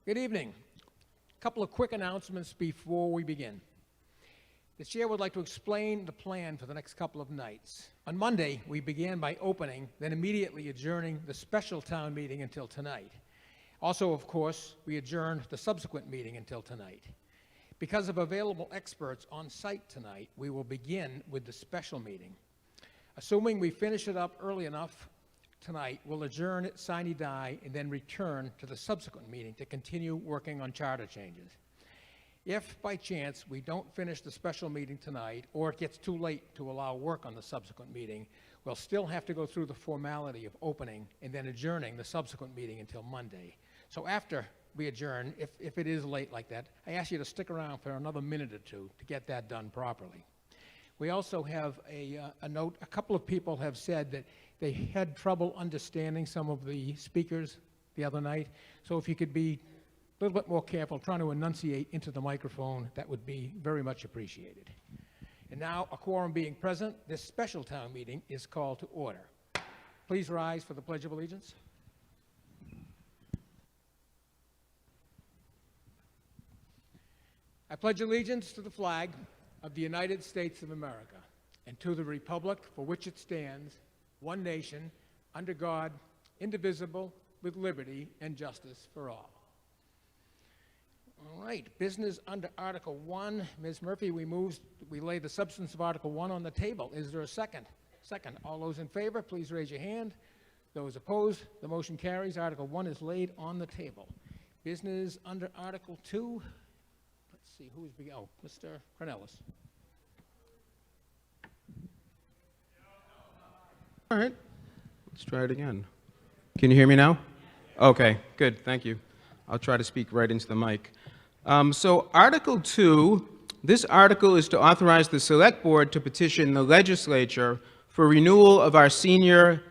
Good evening. A couple of quick announcements before we begin. The chair would like to explain the plan for the next couple of nights. On Monday, we began by opening, then immediately adjourning the special town meeting until tonight. Also, of course, we adjourned the subsequent meeting until tonight. Because of available experts on site tonight, we will begin with the special meeting. Assuming we finish it up early enough tonight, we'll adjourn at sine die and then return to the subsequent meeting to continue working on charter changes. If, by chance, we don't finish the special meeting tonight, or it gets too late to allow work on the subsequent meeting, we'll still have to go through the formality of opening and then adjourning the subsequent meeting until Monday. So after we adjourn, if it is late like that, I ask you to stick around for another minute or two to get that done properly. We also have a note. A couple of people have said that they had trouble understanding some of the speakers the other night. So if you could be a little bit more careful, trying to enunciate into the microphone, that would be very much appreciated. And now, a quorum being present, this special town meeting is called to order. Please rise for the Pledge of Allegiance. I pledge allegiance to the flag of the United States of America and to the republic for which it stands, one nation, under God, indivisible, with liberty and justice for all. All right, business under Article 1. Ms. Murphy, we lay the substance of Article 1 on the table. Is there a second? Second. All those in favor, please raise your hand. Those opposed, the motion carries. Article 1 is laid on the table. Business under Article 2. Let's see, who's beginning? Oh, Mr. Cornelis. All right, let's try it again. Can you hear me now? Okay, good, thank you. I'll try to speak right into the mic. So Article 2, this article is to authorize the Select Board to petition the legislature for renewal of our senior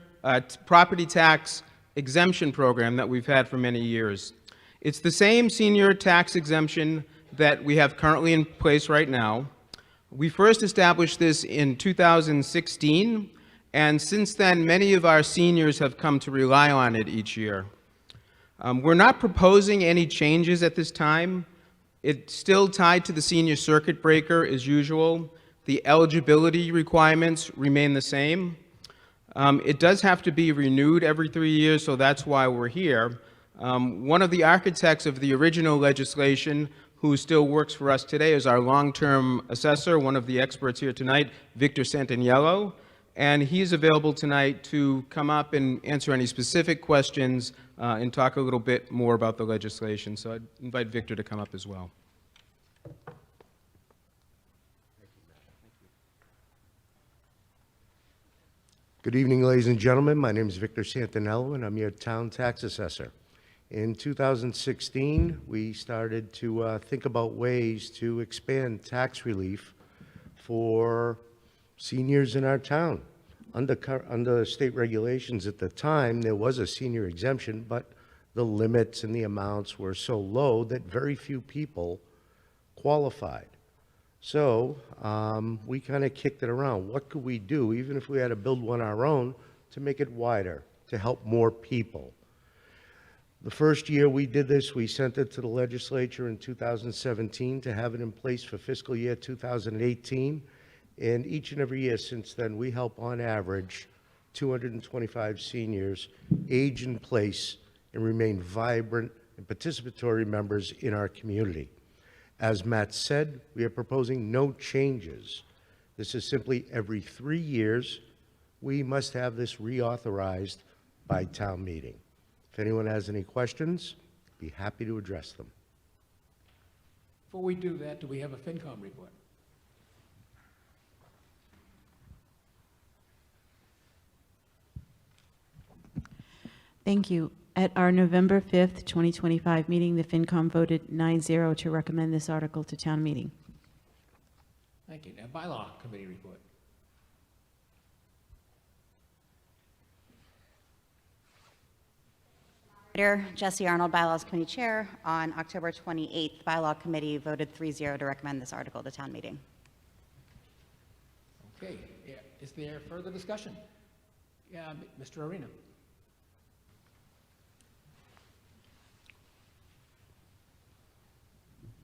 property tax exemption program that we've had for many years. It's the same senior tax exemption that we have currently in place right now. We first established this in 2016, and since then, many of our seniors have come to rely on it each year. We're not proposing any changes at this time. It's still tied to the senior circuit breaker as usual. The eligibility requirements remain the same. It does have to be renewed every 3 years, so that's why we're here. One of the architects of the original legislation, who still works for us today, is our long-term assessor, one of the experts here tonight, Victor Santaniello. And he's available tonight to come up and answer any specific questions and talk a little bit more about the legislation. So I'd invite Victor to come up as well. Good evening, ladies and gentlemen. My name is Victor Santinello, and I'm your town tax assessor. In 2016, we started to think about ways to expand tax relief for seniors in our town. Under state regulations at the time, there was a senior exemption, but the limits and the amounts were so low that very few people qualified. So we kind of kicked it around. What could we do, even if we had to build one our own, to make it wider, to help more people? The first year we did this, we sent it to the legislature in 2017 to have it in place for fiscal year 2018. And each and every year since then, we help, on average, 225 seniors age in place and remain vibrant and participatory members in our community. As Matt said, we are proposing no changes. This is simply every 3 years, we must have this reauthorized by town meeting. If anyone has any questions, I'd be happy to address them. Before we do that, do we have a FinCom report? Thank you. At our November 5th, 2025 meeting, the FinCom voted 9-0 to recommend this article to town meeting. Thank you. Now, Bylaw Committee report. Jesse Arnold, Bylaws Committee Chair. On October 28th, the Bylaw Committee voted 3-0 to recommend this article to town meeting. Okay. Yeah. Is there further discussion? Yeah, Mr. Arena.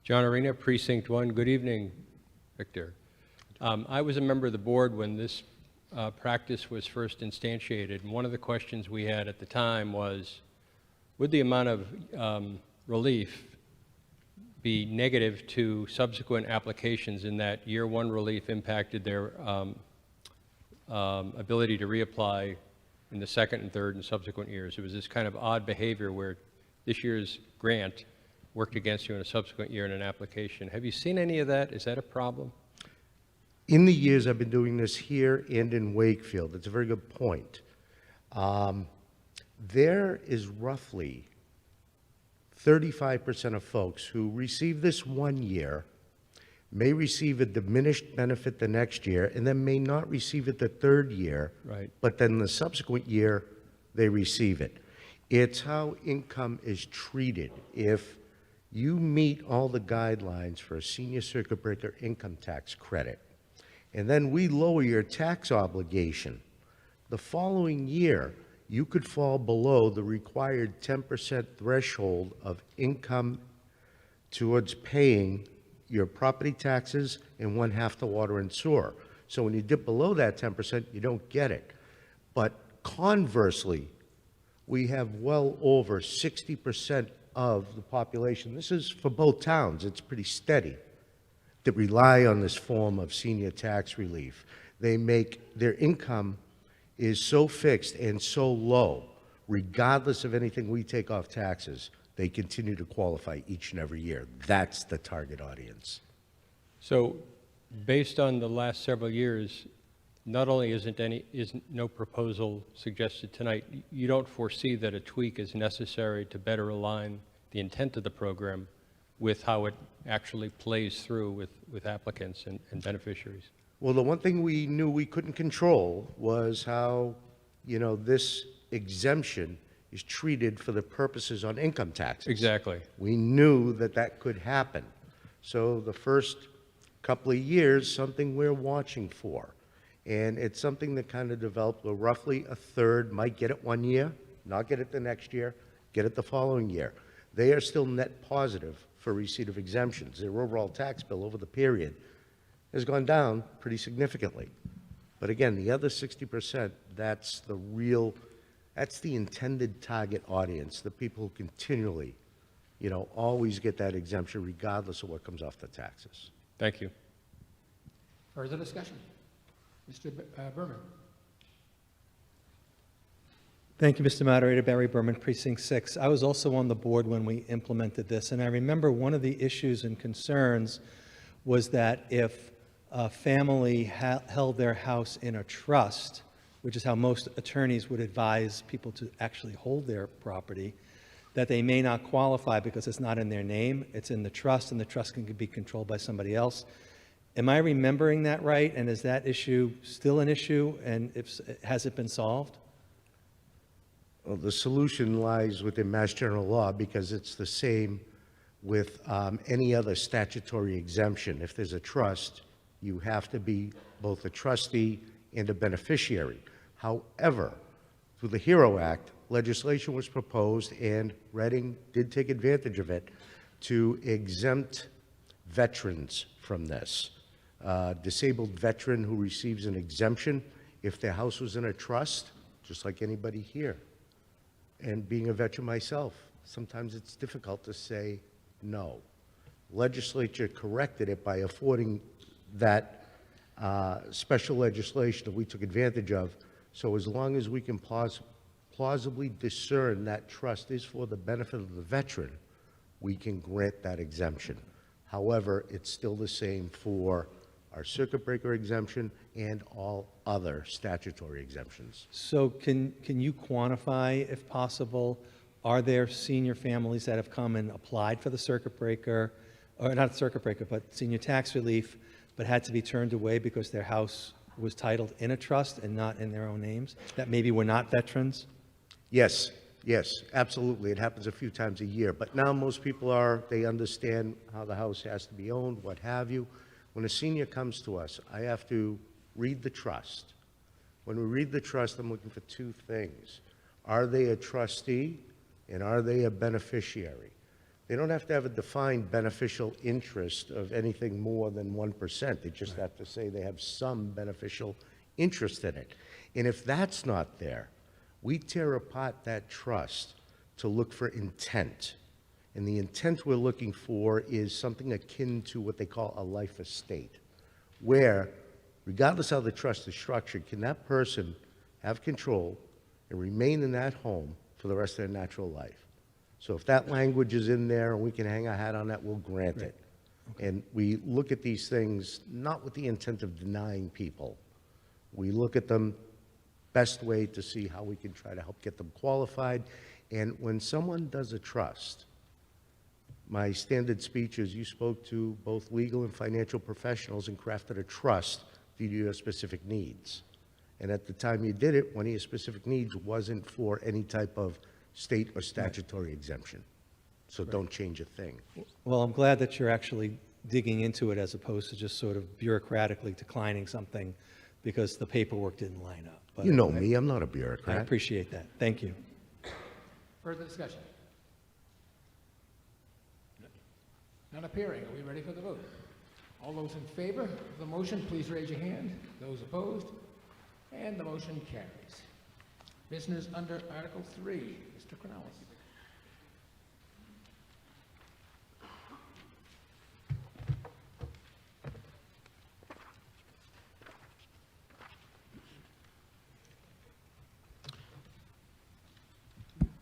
John Arena, Precinct 1. Good evening, Victor. I was a member of the board when this practice was first instantiated, and one of the questions we had at the time was, would the amount of relief be negative to subsequent applications in that year one relief impacted their ability to reapply in the second and third and subsequent years? It was this kind of odd behavior where this year's grant worked against you in a subsequent year in an application. Have you seen any of that? Is that a problem? In the years I've been doing this here and in Wakefield, it's a very good point. There is roughly 35% of folks who receive this 1 year may receive a diminished benefit the next year and then may not receive it the third year. Right. But then the subsequent year, they receive it. It's how income is treated. If you meet all the guidelines for a senior circuit breaker income tax credit, and then we lower your tax obligation, the following year, you could fall below the required 10% threshold of income towards paying your property taxes and 1/2 the water and sewer. So when you dip below that 10%, you don't get it. But conversely, we have well over 60% of the population, this is for both towns, it's pretty steady, that rely on this form of senior tax relief. Their income is so fixed and so low, regardless of anything we take off taxes, they continue to qualify each and every year. That's the target audience. So based on the last several years, not only isn't no proposal suggested tonight, you don't foresee that a tweak is necessary to better align the intent of the program with how it actually plays through with applicants and beneficiaries? Well, the one thing we knew we couldn't control was how, this exemption is treated for the purposes on income taxes. Exactly. We knew that that could happen. So the first couple of years, something we're watching for. And it's something that kind of developed where roughly a third might get it 1 year, not get it the next year, get it the following year. They are still net positive for receipt of exemptions. Their overall tax bill over the period has gone down pretty significantly. But again, the other 60%, that's the intended target audience, the people who continually, always get that exemption regardless of what comes off the taxes. Thank you. Further discussion? Mr. Berman. Thank you, Mr. Moderator. Barry Berman, Precinct 6. I was also on the board when we implemented this, and I remember one of the issues and concerns was that if a family held their house in a trust, which is how most attorneys would advise people to actually hold their property, that they may not qualify because it's not in their name, it's in the trust, and the trust can be controlled by somebody else. Am I remembering that right? And is that issue still an issue? And has it been solved? Well, the solution lies within Mass General Law because it's the same with any other statutory exemption. If there's a trust, you have to be both a trustee and a beneficiary. However, through the HERO Act, legislation was proposed, and Reading did take advantage of it, to exempt veterans from this. Disabled veteran who receives an exemption, if their house was in a trust, just like anybody here. And being a veteran myself, sometimes it's difficult to say no. Legislature corrected it by affording that special legislation that we took advantage of. So as long as we can plausibly discern that trust is for the benefit of the veteran, we can grant that exemption. However, it's still the same for our circuit breaker exemption and all other statutory exemptions. So can you quantify, if possible, are there senior families that have come and applied for the circuit breaker, or not circuit breaker, but senior tax relief, but had to be turned away because their house was titled in a trust and not in their own names, that maybe were not veterans? Yes, absolutely. It happens a few times a year. But now most people they understand how the house has to be owned, what have you. When a senior comes to us, I have to read the trust. When we read the trust, I'm looking for two things. Are they a trustee, and are they a beneficiary? They don't have to have a defined beneficial interest of anything more than 1%. They just have to say they have some beneficial interest in it. And if that's not there, we tear apart that trust to look for intent. And the intent we're looking for is something akin to what they call a life estate, where, regardless of how the trust is structured, can that person have control and remain in that home for the rest of their natural life. So if that language is in there and we can hang our hat on that, we'll grant it. And we look at these things not with the intent of denying people. We look at them best way to see how we can try to help get them qualified. And when someone does a trust, my standard speech is you spoke to both legal and financial professionals and crafted a trust due to your specific needs. And at the time you did it, one of your specific needs wasn't for any type of state or statutory exemption. So don't change a thing. Well, I'm glad that you're actually digging into it as opposed to just sort of bureaucratically declining something because the paperwork didn't line up. But You know me, I'm not a I bureaucrat. appreciate that. Thank you. Further discussion? None appearing. Are we ready for the vote? All those in favor of the motion, please raise your hand. Those opposed? And the motion carries. Business under Article 3. Mr. Canales.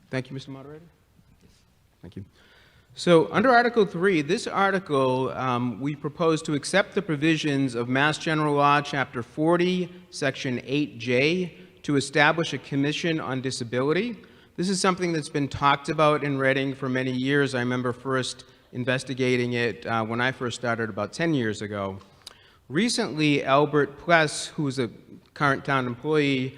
Thank you, Mr. Moderator. Thank you. So under Article 3, this article, we propose to accept the provisions of Mass General Law, Chapter 40, Section 8J, to establish a Commission on Disability. This is something that's been talked about in Reading for many years. I remember first investigating it when I first started about 10 years ago. Recently, Albert Pless, who's a current town employee,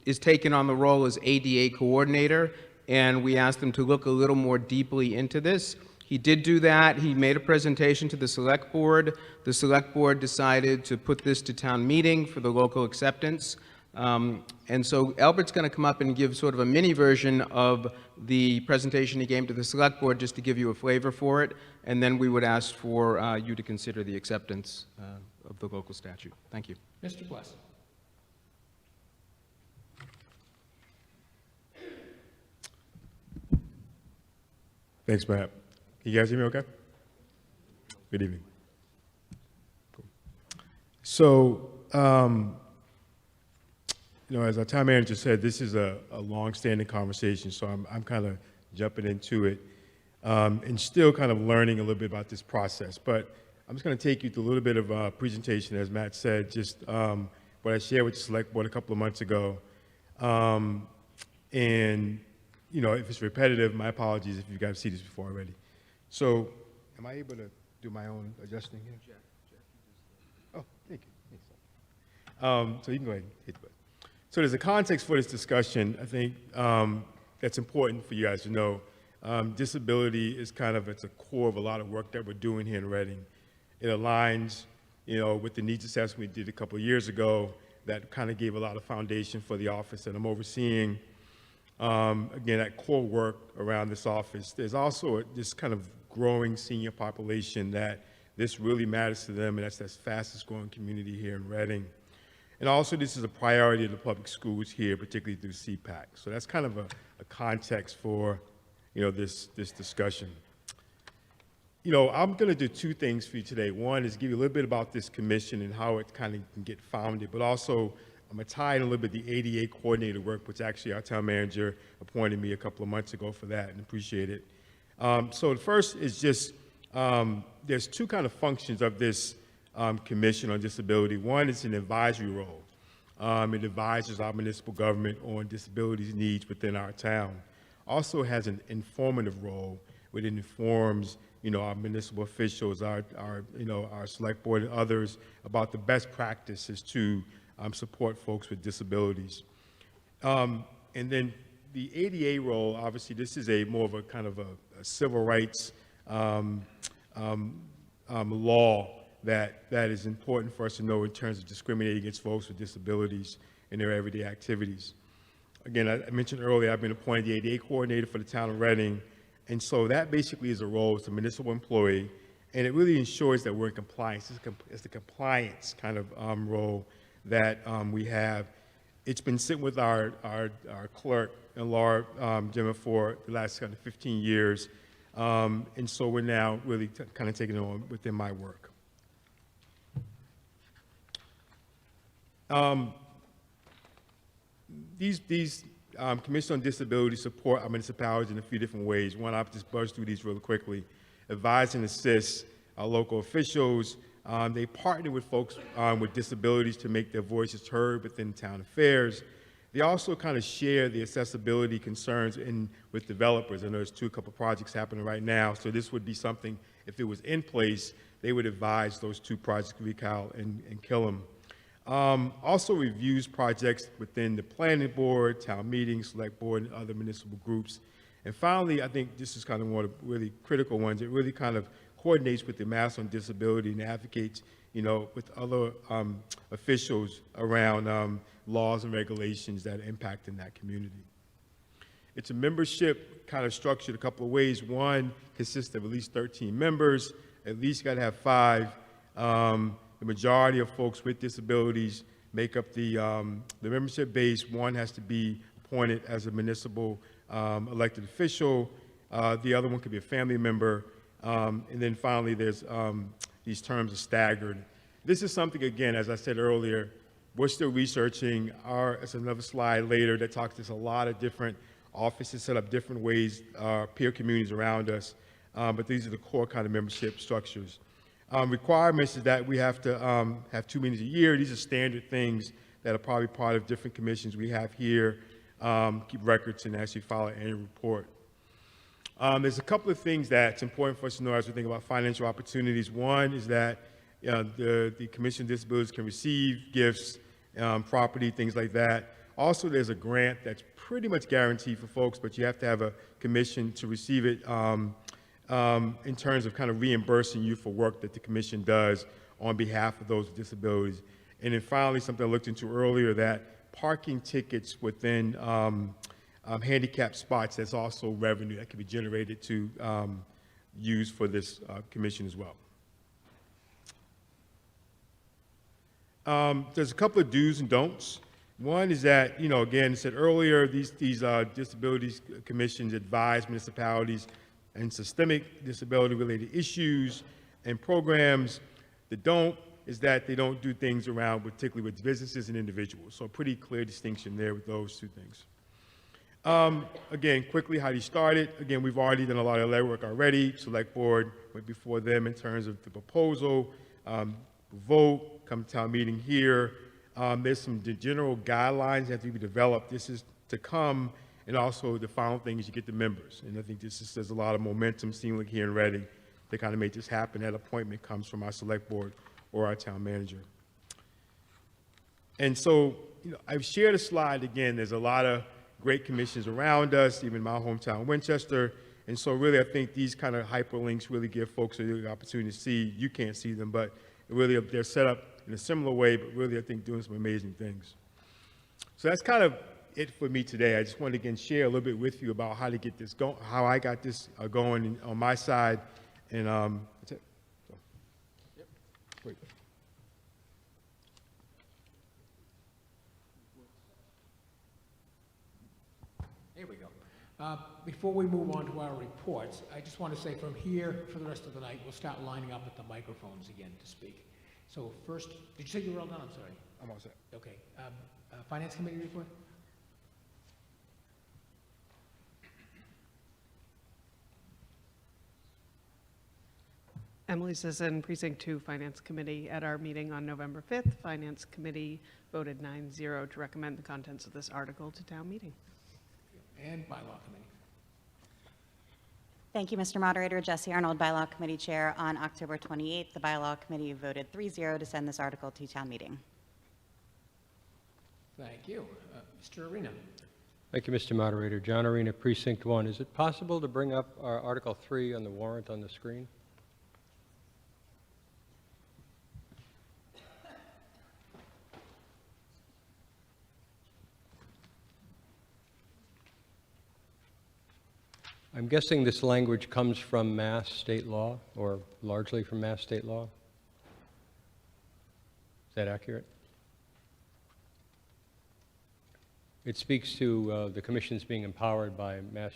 is taken on the role as ADA coordinator, and we asked him to look a little more deeply into this. He did do that. He made a presentation to the Select Board. The Select Board decided to put this to town meeting for the local acceptance. And so Albert's going to come up and give sort of a mini version of the presentation he gave to the Select Board just to give you a flavor for it, and then we would ask for you to consider the acceptance of the local statute. Thank you. Mr. Pless. Thanks, Matt. Can you guys hear me okay? Good evening. Cool. So, as our town manager said, this is a long-standing conversation, so I'm kind of jumping into it and still kind of learning a little bit about this process. But I'm just going to take you through a little bit of a presentation, as Matt said, just what I shared with the Select Board a couple of months ago. And if it's repetitive, my apologies if you guys see this before already. So, am I able to do my own adjusting here? Oh, thank you. So you can go ahead and hit the button. So there's a context for this discussion, I think, that's important for you guys to know. Disability is it's a core of a lot of work that we're doing here in Reading. It aligns, with the needs assessment we did a couple of years ago that kind of gave a lot of foundation for the office that I'm overseeing. Again, that core work around this office. There's also this kind of growing senior population that this really matters to them, and that's the fastest growing community here in Reading. And also, this is a priority of the public schools here, particularly through CPAC. So that's kind of a context for, this discussion. I'm going to do two things for you today. One is give you a little bit about this commission and how it kind of can get founded, but also I'm going to tie in a little bit the ADA coordinator work, which actually our town manager appointed me a couple of months ago for that, and appreciate it. So the first is just, there's two kind of functions of this Commission on Disability. One is an advisory role. It advises our municipal government on disabilities needs within our town. Also has an informative role, where it informs, our municipal officials, our select board and others about the best practices to support folks with disabilities. And then the ADA role, obviously, this is more of a kind of a civil rights law that is important for us to know in terms of discriminating against folks with disabilities in their everyday activities. Again, I mentioned earlier, I've been appointed the ADA coordinator for the town of Reading, And so that basically is a role as a municipal employee, and it really ensures that we're in compliance. It's the compliance kind of role that we have. It's been sitting with our clerk and Laura Gemma for the last kind of 15 years, and so we're now really kind of taking it on within my work. These Commission on Disability support our municipalities in a few different ways. One, I'll just buzz through these really quickly. Advise and assist our local officials. They partner with folks with disabilities to make their voices heard within town affairs. They also kind of share the accessibility concerns with developers. I know there's a couple projects happening right now, so this would be something, if it was in place, they would advise those two projects, Kyle and Killam. Also reviews projects within the planning board, town meetings, select board, and other municipal groups. And finally, I think this is kind of one of the really critical ones. It really kind of coordinates with the Mass on Disability and advocates, with other officials around laws and regulations that impact in that community. It's a membership kind of structured a couple of ways. One consists of at least 13 members. At least got to have 5. The majority of folks with disabilities make up the membership base. One has to be appointed as a municipal elected official. The other one could be a family member. And then finally, there's these terms are staggered. This is something, again, as I said earlier, we're still researching. It's another slide later that talks, there's a lot of different offices set up different ways, peer communities around us. But these are the core kind of membership structures. Requirements is that we have to have 2 meetings a year. These are standard things that are probably part of different commissions we have here, keep records and actually file an annual report. There's a couple of things that's important for us to know as we think about financial opportunities. One is that the Commission on Disabilities can receive gifts, property, things like that. Also, there's a grant that's pretty much guaranteed for folks, but you have to have a commission to receive it in terms of kind of reimbursing you for work that the commission does on behalf of those with disabilities. And then finally, something I looked into earlier, that parking tickets within handicapped spots, there's also revenue that can be generated to use for this commission as well. There's a couple of do's and don'ts. One is that, again, I said earlier, these disabilities commissions advise municipalities and systemic disability-related issues and programs. The don't is that they don't do things around, particularly with businesses and individuals. So a pretty clear distinction there with those two things. Again, quickly, how do you start it? Again, we've already done a lot of legwork already. Select board went before them in terms of the proposal, vote, come to town meeting here. There's some general guidelines that have to be developed. This is to come. And also the final thing is you get the members. And I think there's a lot of momentum seemingly here in Reading to kind of make this happen. That appointment comes from our select board or our town manager. And so, I've shared a slide again. There's a lot of great commissions around us, even my hometown, Winchester. And so really, I think these kind of hyperlinks really give folks the opportunity to see. You can't see them, but really they're set up in a similar way, but really I think doing some amazing things. So that's kind of it for me today. I just wanted to again share a little bit with you about how to get this going, how I got this going on my side, and that's it. So, yep. Great. Here we go. Before we move on to our reports, I just want to say from here for the rest of the night, we'll start lining up at the microphones again to speak. So first, did you say you were all done? I'm sorry. I'm all set. Okay. Finance Committee report? Emily Sisson, Precinct 2 Finance Committee. At our meeting on November 5th, Finance Committee voted 9-0 to recommend the contents of this article to town meeting. And Bylaw Committee. Thank you, Mr. Moderator. Jesse Arnold, Bylaw Committee Chair. On October 28th, the Bylaw Committee voted 3-0 to send this article to town meeting. Thank you. Mr. Arena. Thank you, Mr. Moderator. John Arena, Precinct 1. Is it possible to bring up Article 3 on the warrant on the screen? I'm guessing this language comes from Mass state law, or largely from Mass state law? Is that accurate? It speaks to the commissions being empowered by mass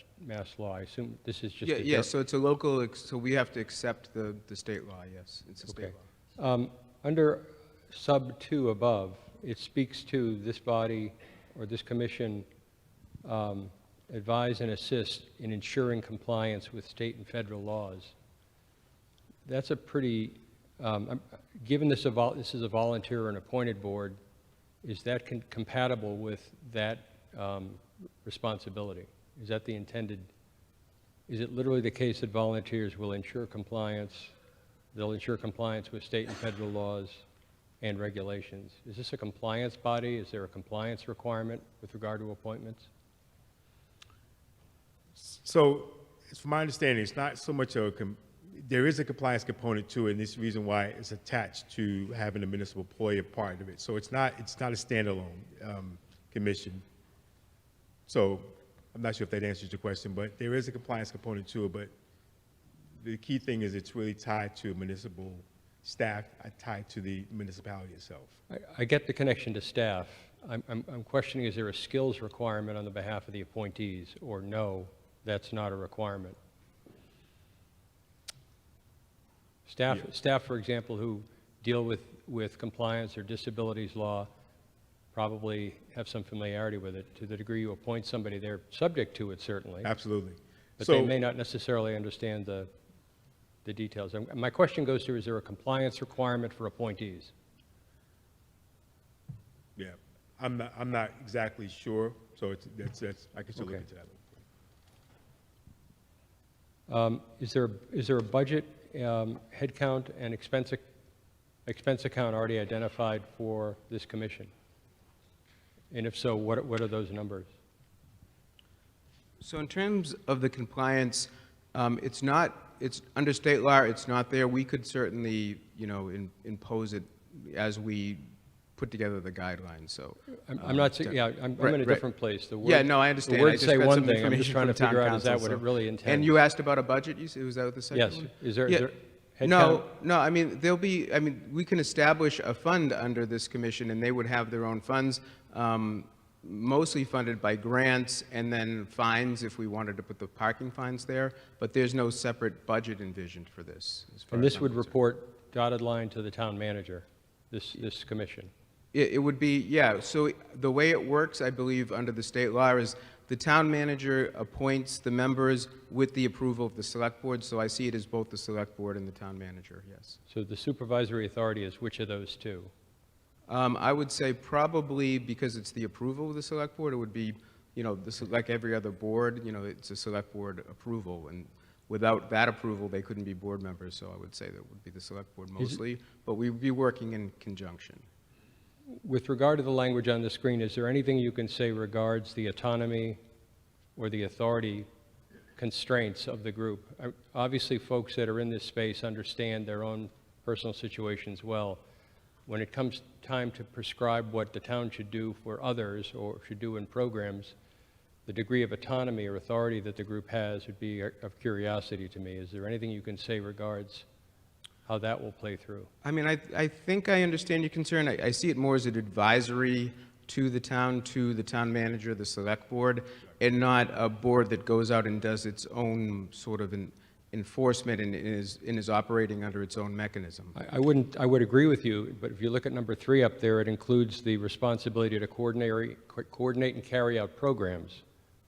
law. I assume this is just Yeah, a yeah, so it's a local, so we have to accept the state law, yes. It's a state Okay. law. Under sub 2 above, it speaks to this body or this commission advise and assist in ensuring compliance with state and federal laws. That's a pretty, given this is a volunteer and appointed board, is that compatible with that responsibility? Is that the intended, is it literally the case that volunteers will ensure compliance, they'll ensure compliance with state and federal laws and regulations? Is this a compliance body? Is there a compliance requirement with regard to appointments? So, it's from my understanding, it's not so much there is a compliance component to it, and this is the reason why it's attached to having a municipal employee part of it. So it's not a standalone commission. So I'm not sure if that answers your question, but there is a compliance component to it, but the key thing is it's really tied to municipal staff, tied to the municipality itself. I get the connection to staff. I'm questioning, is there a skills requirement on the behalf of the appointees, or no, that's not a requirement? Staff, for example, who deal with compliance or disabilities law probably have some familiarity with it. To the degree you appoint somebody, they're subject to it, certainly. Absolutely. But So, they may not necessarily understand the details. And my question goes to, is there a compliance requirement for appointees? yeah, I'm not exactly sure, so that's I can still look Okay. into that. Is there a budget, headcount, and expense account already identified for this commission? And if so, what are those numbers? So in terms of the compliance, it's under state law, it's not there. We could certainly, impose it as we put together the guidelines, so. I'm not, yeah, I'm in a right. different place. The Yeah, words- no, I understand. The I words just say got one some thing, I'm just information trying to from town figure out, is that council, what it so- really intends? And you asked about a budget, was that the second Yes, one? is there Yeah. headcount? No, we can establish a fund under this commission, and they would have their own funds, mostly funded by grants and then fines if we wanted to put the parking fines there, but there's no separate budget envisioned for this. As far And as this I'm would concerned. report dotted line to the town manager, this commission? It would be, yeah, so the way it works, I believe, under the state law is the town manager appoints the members with the approval of the select board, so I see it as both the select board and the town manager, yes. So the supervisory authority is which of those two? I would say probably because it's the approval of the select board, it would be, like every other board, it's a select board approval, and without that approval, they couldn't be board members, so I would say that would be the select board mostly, but we'd be working in conjunction. With regard to the language on the screen, is there anything you can say regards the autonomy or the authority constraints of the group? Obviously, folks that are in this space understand their own personal situations well. When it comes time to prescribe what the town should do for others or should do in programs, the degree of autonomy or authority that the group has would be of curiosity to me. Is there anything you can say regards how that will play through? I mean, I think I understand your concern. I see it more as an advisory to the town manager, the select board, and not a board that goes out and does its own sort of enforcement and is operating under its own mechanism. I would agree with you, but if you look at number 3 up there, it includes the responsibility to coordinate and carry out programs.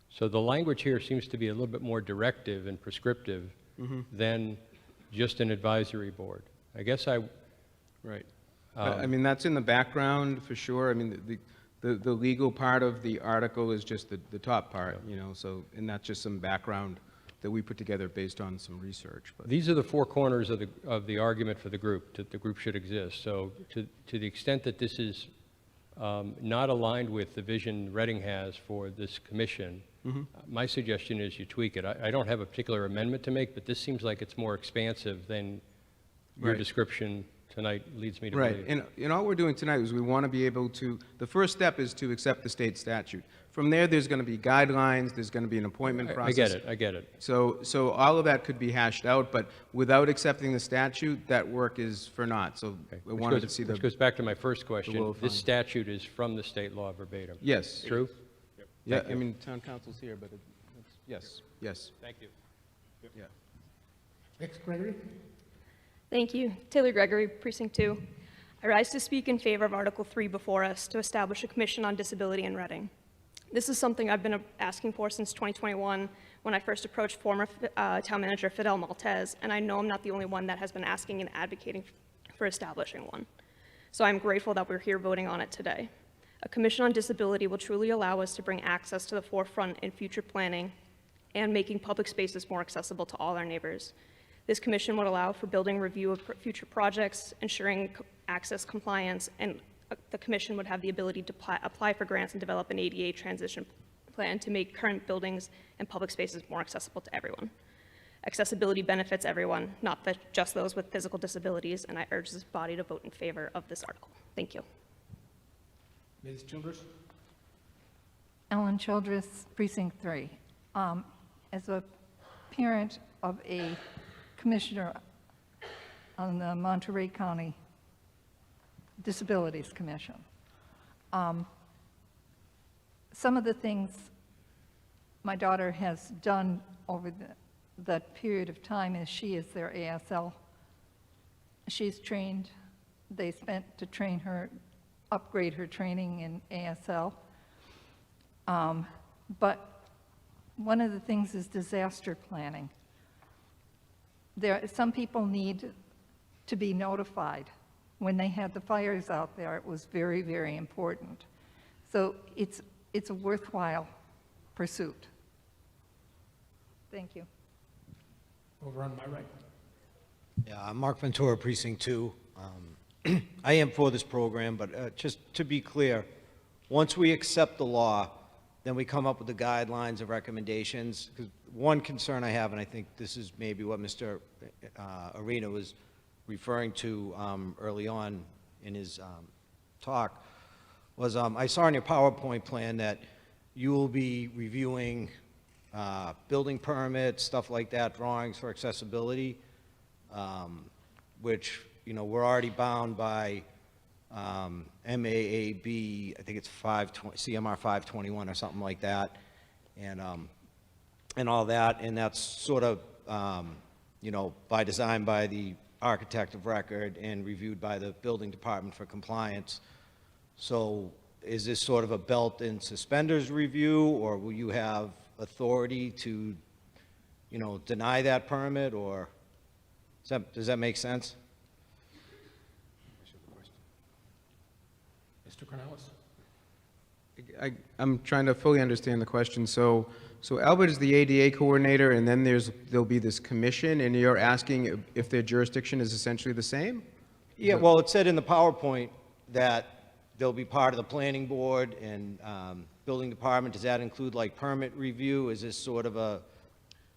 So the language here seems to be a little bit more directive and prescriptive than just an advisory board. I guess Right. I mean, that's in the background for sure. I mean, the legal part of the article is just the top part, so, and that's just some background that we put together based on some research. But these are the 4 corners of the argument for the group, that the group should exist. So to the extent that this is not aligned with the vision Reading has for this commission, my suggestion is you tweak it. I don't have a particular amendment to make, but this seems like it's more expansive than your Right. description tonight leads me to right, believe. and all we're doing tonight is we want to be able to, the first step is to accept the state statute. From there, there's going to be guidelines, there's going to be an appointment I process. get it, I get it. So all of that could be hashed out, but without accepting the statute, that work is for naught. So we wanted to see Which the, goes back to my first question. will This fund. statute is from the state law verbatim. yes. True? Yeah, Thank I you. mean, town council's here, but yes, yes. Thank you. Yeah. Next, Gregory? Thank you. Taylor Gregory, Precinct 2. I rise to speak in favor of Article 3 before us to establish a Commission on Disability in Reading. This is something I've been asking for since 2021 when I first approached former Town Manager Fidel Maltez, and I know I'm not the only one that has been asking and advocating for establishing one. So I'm grateful that we're here voting on it today. A Commission on Disability will truly allow us to bring access to the forefront in future planning and making public spaces more accessible to all our neighbors. This commission would allow for building review of future projects, ensuring access compliance, and the commission would have the ability to apply for grants and develop an ADA transition plan to make current buildings and public spaces more accessible to everyone. Accessibility benefits everyone, not just those with physical disabilities, and I urge this body to vote in favor of this article. Thank you. Ms. Childress? Ellen Childress, Precinct 3. As a parent of a commissioner on the Monterey County Disabilities Commission, some of the things my daughter has done over that period of time is she is their ASL. She's trained, they spent to train her, upgrade her training in ASL. But one of the things is disaster planning. Some people need to be notified. When they had the fires out there, it was very, very important. So it's a worthwhile pursuit. Thank you. Over on my right. Yeah, I'm Mark Ventura, Precinct 2. I am for this program, but just to be clear, once we accept the law, then we come up with the guidelines and recommendations. 'Cause one concern I have, and I think this is maybe what Mr. Arena was referring to early on in his talk, was I saw in your PowerPoint plan that you will be reviewing building permits, stuff like that, drawings for accessibility, which, you know, we're already bound by MAAB, I think it's CMR 521 or something like that, and all that, and that's sort of, you know, by design by the architect of record and reviewed by the building department for compliance. So is this sort of a belt and suspenders review, or will you have authority to, you know, deny that permit, or does that make sense? Mr. Cornelis? I'm trying to fully understand the question. So Albert is the ADA coordinator, and then there'll be this commission, and you're asking if their jurisdiction is essentially the same? Yeah, well, it said in the PowerPoint that they'll be part of the planning board and building department. Does that include like permit review? Is this sort of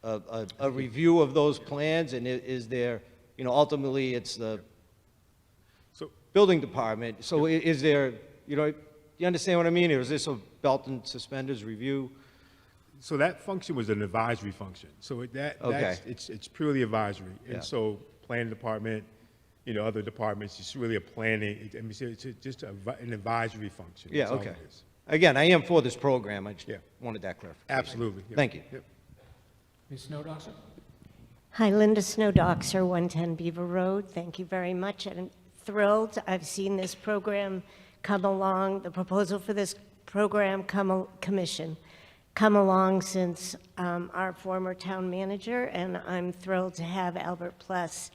a review of those plans? And is there, you know, ultimately it's the building department. So is there, you know, you understand what I mean? Or is this a belt and suspenders review? So that function was an advisory function. So Okay. it's purely advisory. Yeah. And so planning department, you know, other departments, it's really a planning, I mean, it's just an advisory function. Yeah, That's all okay. it is. Again, I am for this program. I just Yeah. wanted that clarification. Absolutely. yeah. Thank you. Yep. Ms. Snowdoxer? Hi, Linda Snowdoxer, 110 Beaver Road. Thank you very much. I'm thrilled. I've seen this program come along, the proposal for this program commission come along since our former town manager, and I'm thrilled to have Albert Pless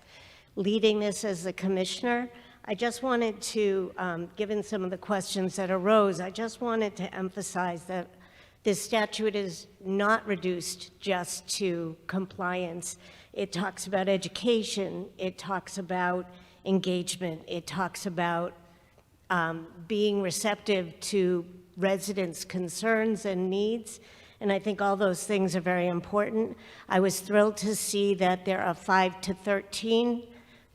leading this as the commissioner. I just wanted to, given some of the questions that arose, I just wanted to emphasize that this statute is not reduced just to compliance. It talks about education, it talks about engagement, it talks about being receptive to residents' concerns and needs, and I think all those things are very important. I was thrilled to see that there are 5 to 13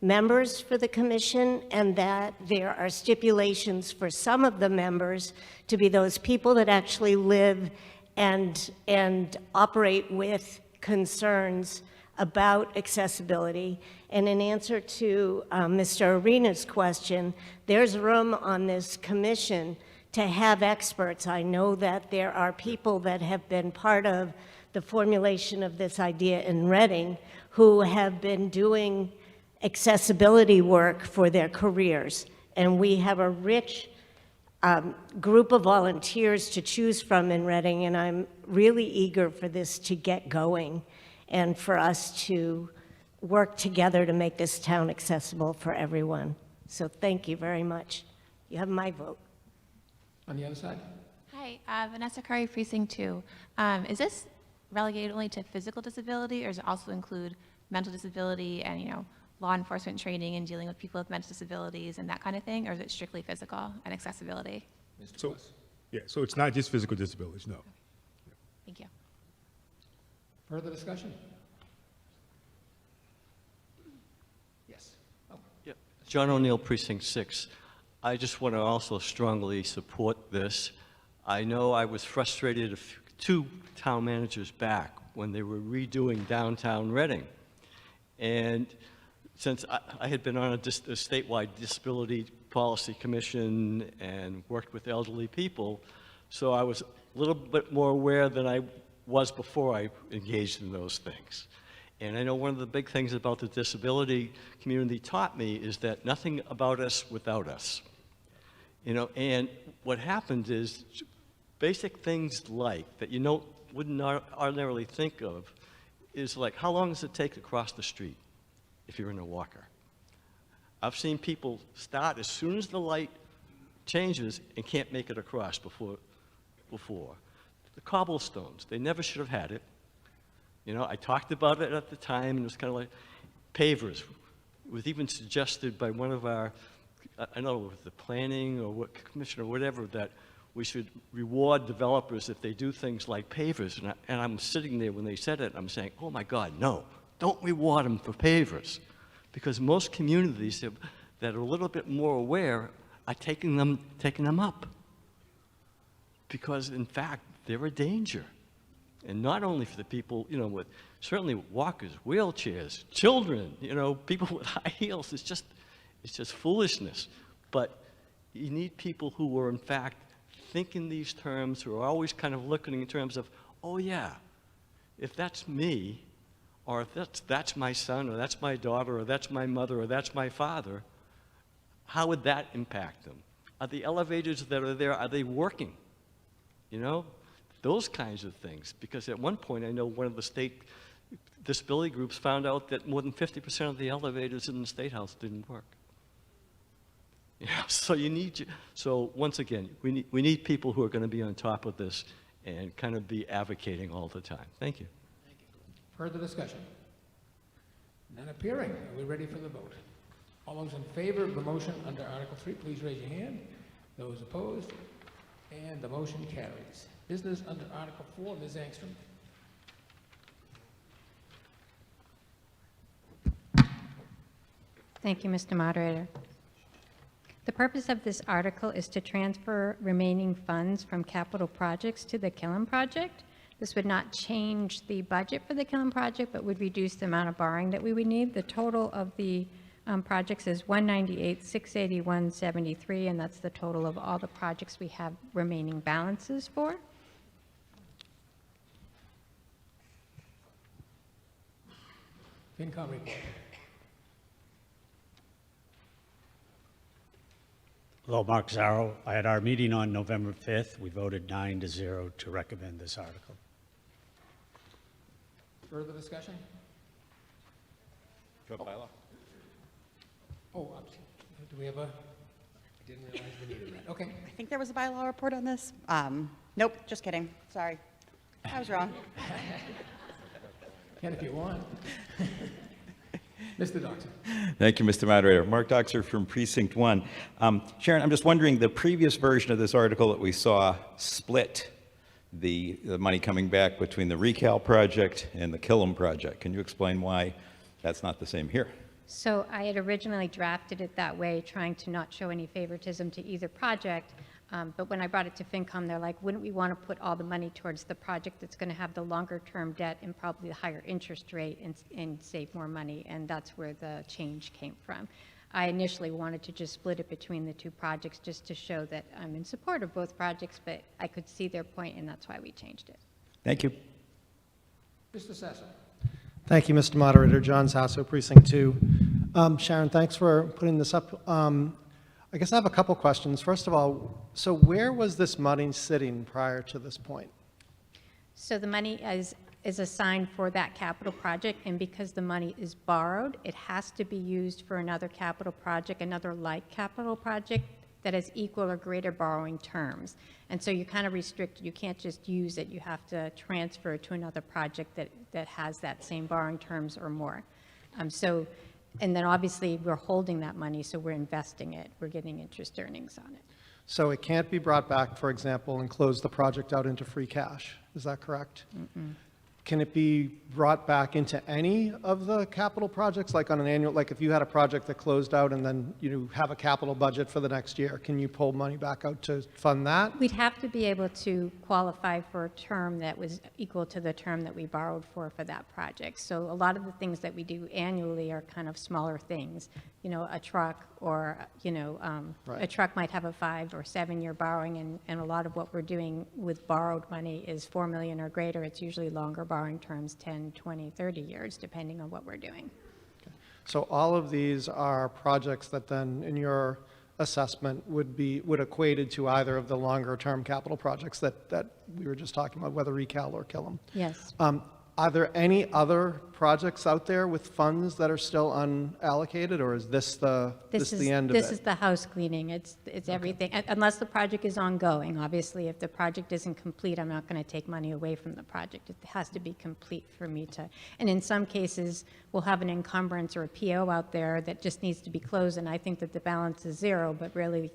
members for the commission, and that there are stipulations for some of the members to be those people that actually live and operate with concerns about accessibility. And in answer to Mr. Arena's question, there's room on this commission to have experts. I know that there are people that have been part of the formulation of this idea in Reading who have been doing accessibility work for their careers. And we have a rich group of volunteers to choose from in Reading, and I'm really eager for this to get going and for us to work together to make this town accessible for everyone. So thank you very much. You have my vote. On the other side? Hi, Vanessa Curry, Precinct 2. Is this relegated only to physical disability, or does it also include mental disability and, you know, law enforcement training and dealing with people with mental disabilities and that kind of thing, or is it strictly physical and accessibility? So, yeah, so it's not just physical disabilities, no. Thank you. Further discussion? Yes. Oh. Yeah. John O'Neill, Precinct 6. I just want to also strongly support this. I know I was frustrated 2 town managers back when they were redoing downtown Reading. And since I had been on a statewide disability policy commission and worked with elderly people, so I was a little bit more aware than I was before I engaged in those things. And I know one of the big things about the disability community taught me is that nothing about us without us. You know, and what happened is basic things like that you wouldn't ordinarily think of is like, how long does it take to cross the street if you're in a walker? I've seen people start as soon as the light changes and can't make it across before. The cobblestones, they never should have had it. You know, I talked about it at the time, and it was kind of like pavers. It was even suggested by one of our, I don't know, the planning or what commission or whatever, that we should reward developers if they do things like pavers. And I'm sitting there when they said it, and I'm saying, oh my God, no, don't reward them for pavers. Because most communities that are a little bit more aware are taking them up. Because in fact, they're a danger. And not only for the people, you know, with certainly walkers, wheelchairs, children, you know, people with high heels, it's just foolishness. But you need people who are in fact think in these terms, who are always kind of looking in terms of, oh yeah, if that's me, or if that's my son, or that's my daughter, or that's my mother, or that's my father, how would that impact them? Are the elevators that are there, are they working? You know, those kinds of things. Because at one point, I know one of the state disability groups found out that more than 50% of the elevators in the State House didn't work. Yeah, so once again, we need people who are going to be on top of this and kind of be advocating all the time. Thank you. Further discussion? None appearing. Are we ready for the vote? All those in favor of the motion under Article 3, please raise your hand. Those opposed? And the motion carries. Business under Article 4, Ms. Angstrom. Thank you, Mr. Moderator. The purpose of this article is to transfer remaining funds from capital projects to the Killam project. This would not change the budget for the Killam project, but would reduce the amount of borrowing that we would need. The total of the projects is $198,681.73, and that's the total of all the projects we have remaining balances for. FinCom report. Hello, Mark Zarro. At our meeting on November 5th, we voted 9-0 to recommend this article. Further discussion? Bylaw. Oh, do we have I didn't realize we needed that. Okay. I think there was a bylaw report on this. Nope, just kidding. Sorry. I was wrong. Can if you want. Mr. Doxer. Thank you, Mr. Moderator. Mark Doxer from Precinct 1. Sharon, I'm just wondering, the previous version of this article that we saw split the money coming back between the Recal project and the Killam project. Can you explain why that's not the same here? So I had originally drafted it that way, trying to not show any favoritism to either project. But when I brought it to FinCom, they're like, wouldn't we want to put all the money towards the project that's going to have the longer-term debt and probably the higher interest rate and save more money? And that's where the change came from. I initially wanted to just split it between the two projects just to show that I'm in support of both projects, but I could see their point, and that's why we changed it. Thank you. Mr. Sasso. Thank you, Mr. Moderator. John Sasso, Precinct 2. Sharon, thanks for putting this up. I guess I have a couple questions. First of all, so where was this money sitting prior to this point? So the money is assigned for that capital project, and because the money is borrowed, it has to be used for another capital project, another like capital project that has equal or greater borrowing terms. And so you're kind of restricted. You can't just use it. You have to transfer it to another project that has that same borrowing terms or more. And then obviously we're holding that money, so we're investing it. We're getting interest earnings on it. So it can't be brought back, for example, and close the project out into free cash. Is that correct? Mm-mm. Can it be brought back into any of the capital projects, like on an annual, like if you had a project that closed out and then you have a capital budget for the next year, can you pull money back out to fund that? We'd have to be able to qualify for a term that was equal to the term that we borrowed for that project. So a lot of the things that we do annually are kind of smaller things. You know, a truck or, a truck might have a 5 or 7 year borrowing, and a lot of what we're doing with borrowed money is 4 million or greater. It's usually longer borrowing terms, 10, 20, 30 years, depending on what we're doing. So all of these are projects that then, in your assessment, would equated to either of the longer term capital projects that we were just talking about, whether recal or Killam. Yes. Are there any other projects out there with funds that are still unallocated, or is this the end of it? This is the house cleaning. It's everything, unless the project is ongoing. Obviously, if the project isn't complete, I'm not going to take money away from the project. It has to be complete for me to, and in some cases, we'll have an encumbrance or a PO out there that just needs to be closed, and I think that the balance is zero, but really,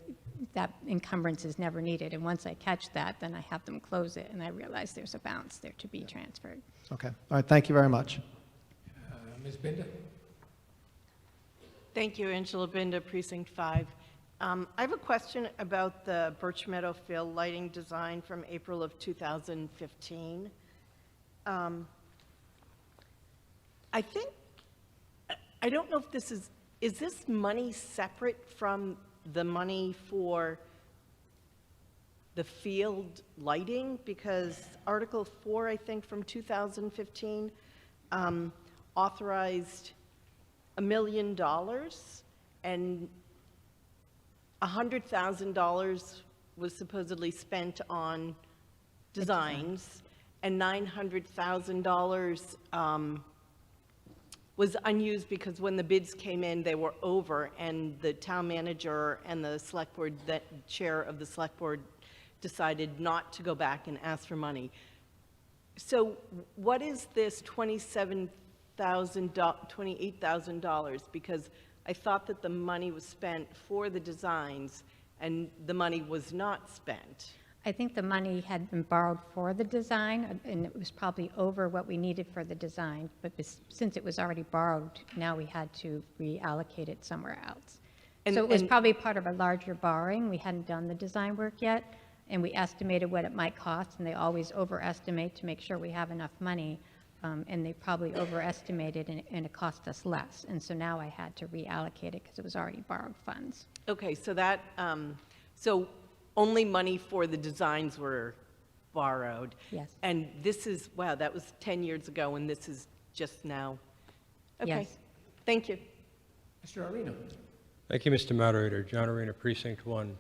that encumbrance is never needed. And once I catch that, then I have them close it, and I realize there's a balance there to be transferred. Okay. All right. Thank you very much. Ms. Binder. Thank you, Angela Binder, Precinct 5. I have a question about the Birch Meadow field lighting design from April of 2015. I don't know if this is this money separate from the money for the field lighting? Because Article 4, I think, from 2015 authorized $1 million, and $100,000 was supposedly spent on designs, and $900,000 was unused because when the bids came in, they were over, and the town manager and the select board, the chair of the select board, decided not to go back and ask for money. So what is this $28,000? Because I thought that the money was spent for the designs and the money was not spent. I think the money had been borrowed for the design, and it was probably over what we needed for the design. But since it was already borrowed, now we had to reallocate it somewhere else. So it was probably part of a larger borrowing. We hadn't done the design work yet, and we estimated what it might cost, and they always overestimate to make sure we have enough money. And they probably overestimated, and it cost us less. And so now I had to reallocate it because it was already borrowed funds. Okay, so that, so only money for the designs were borrowed. Yes. And this is, wow, that was 10 years ago, and this is just now. Okay. Yes. Thank you. Mr. Arena. Thank you, Mr. Moderator. John Arena, Precinct 1.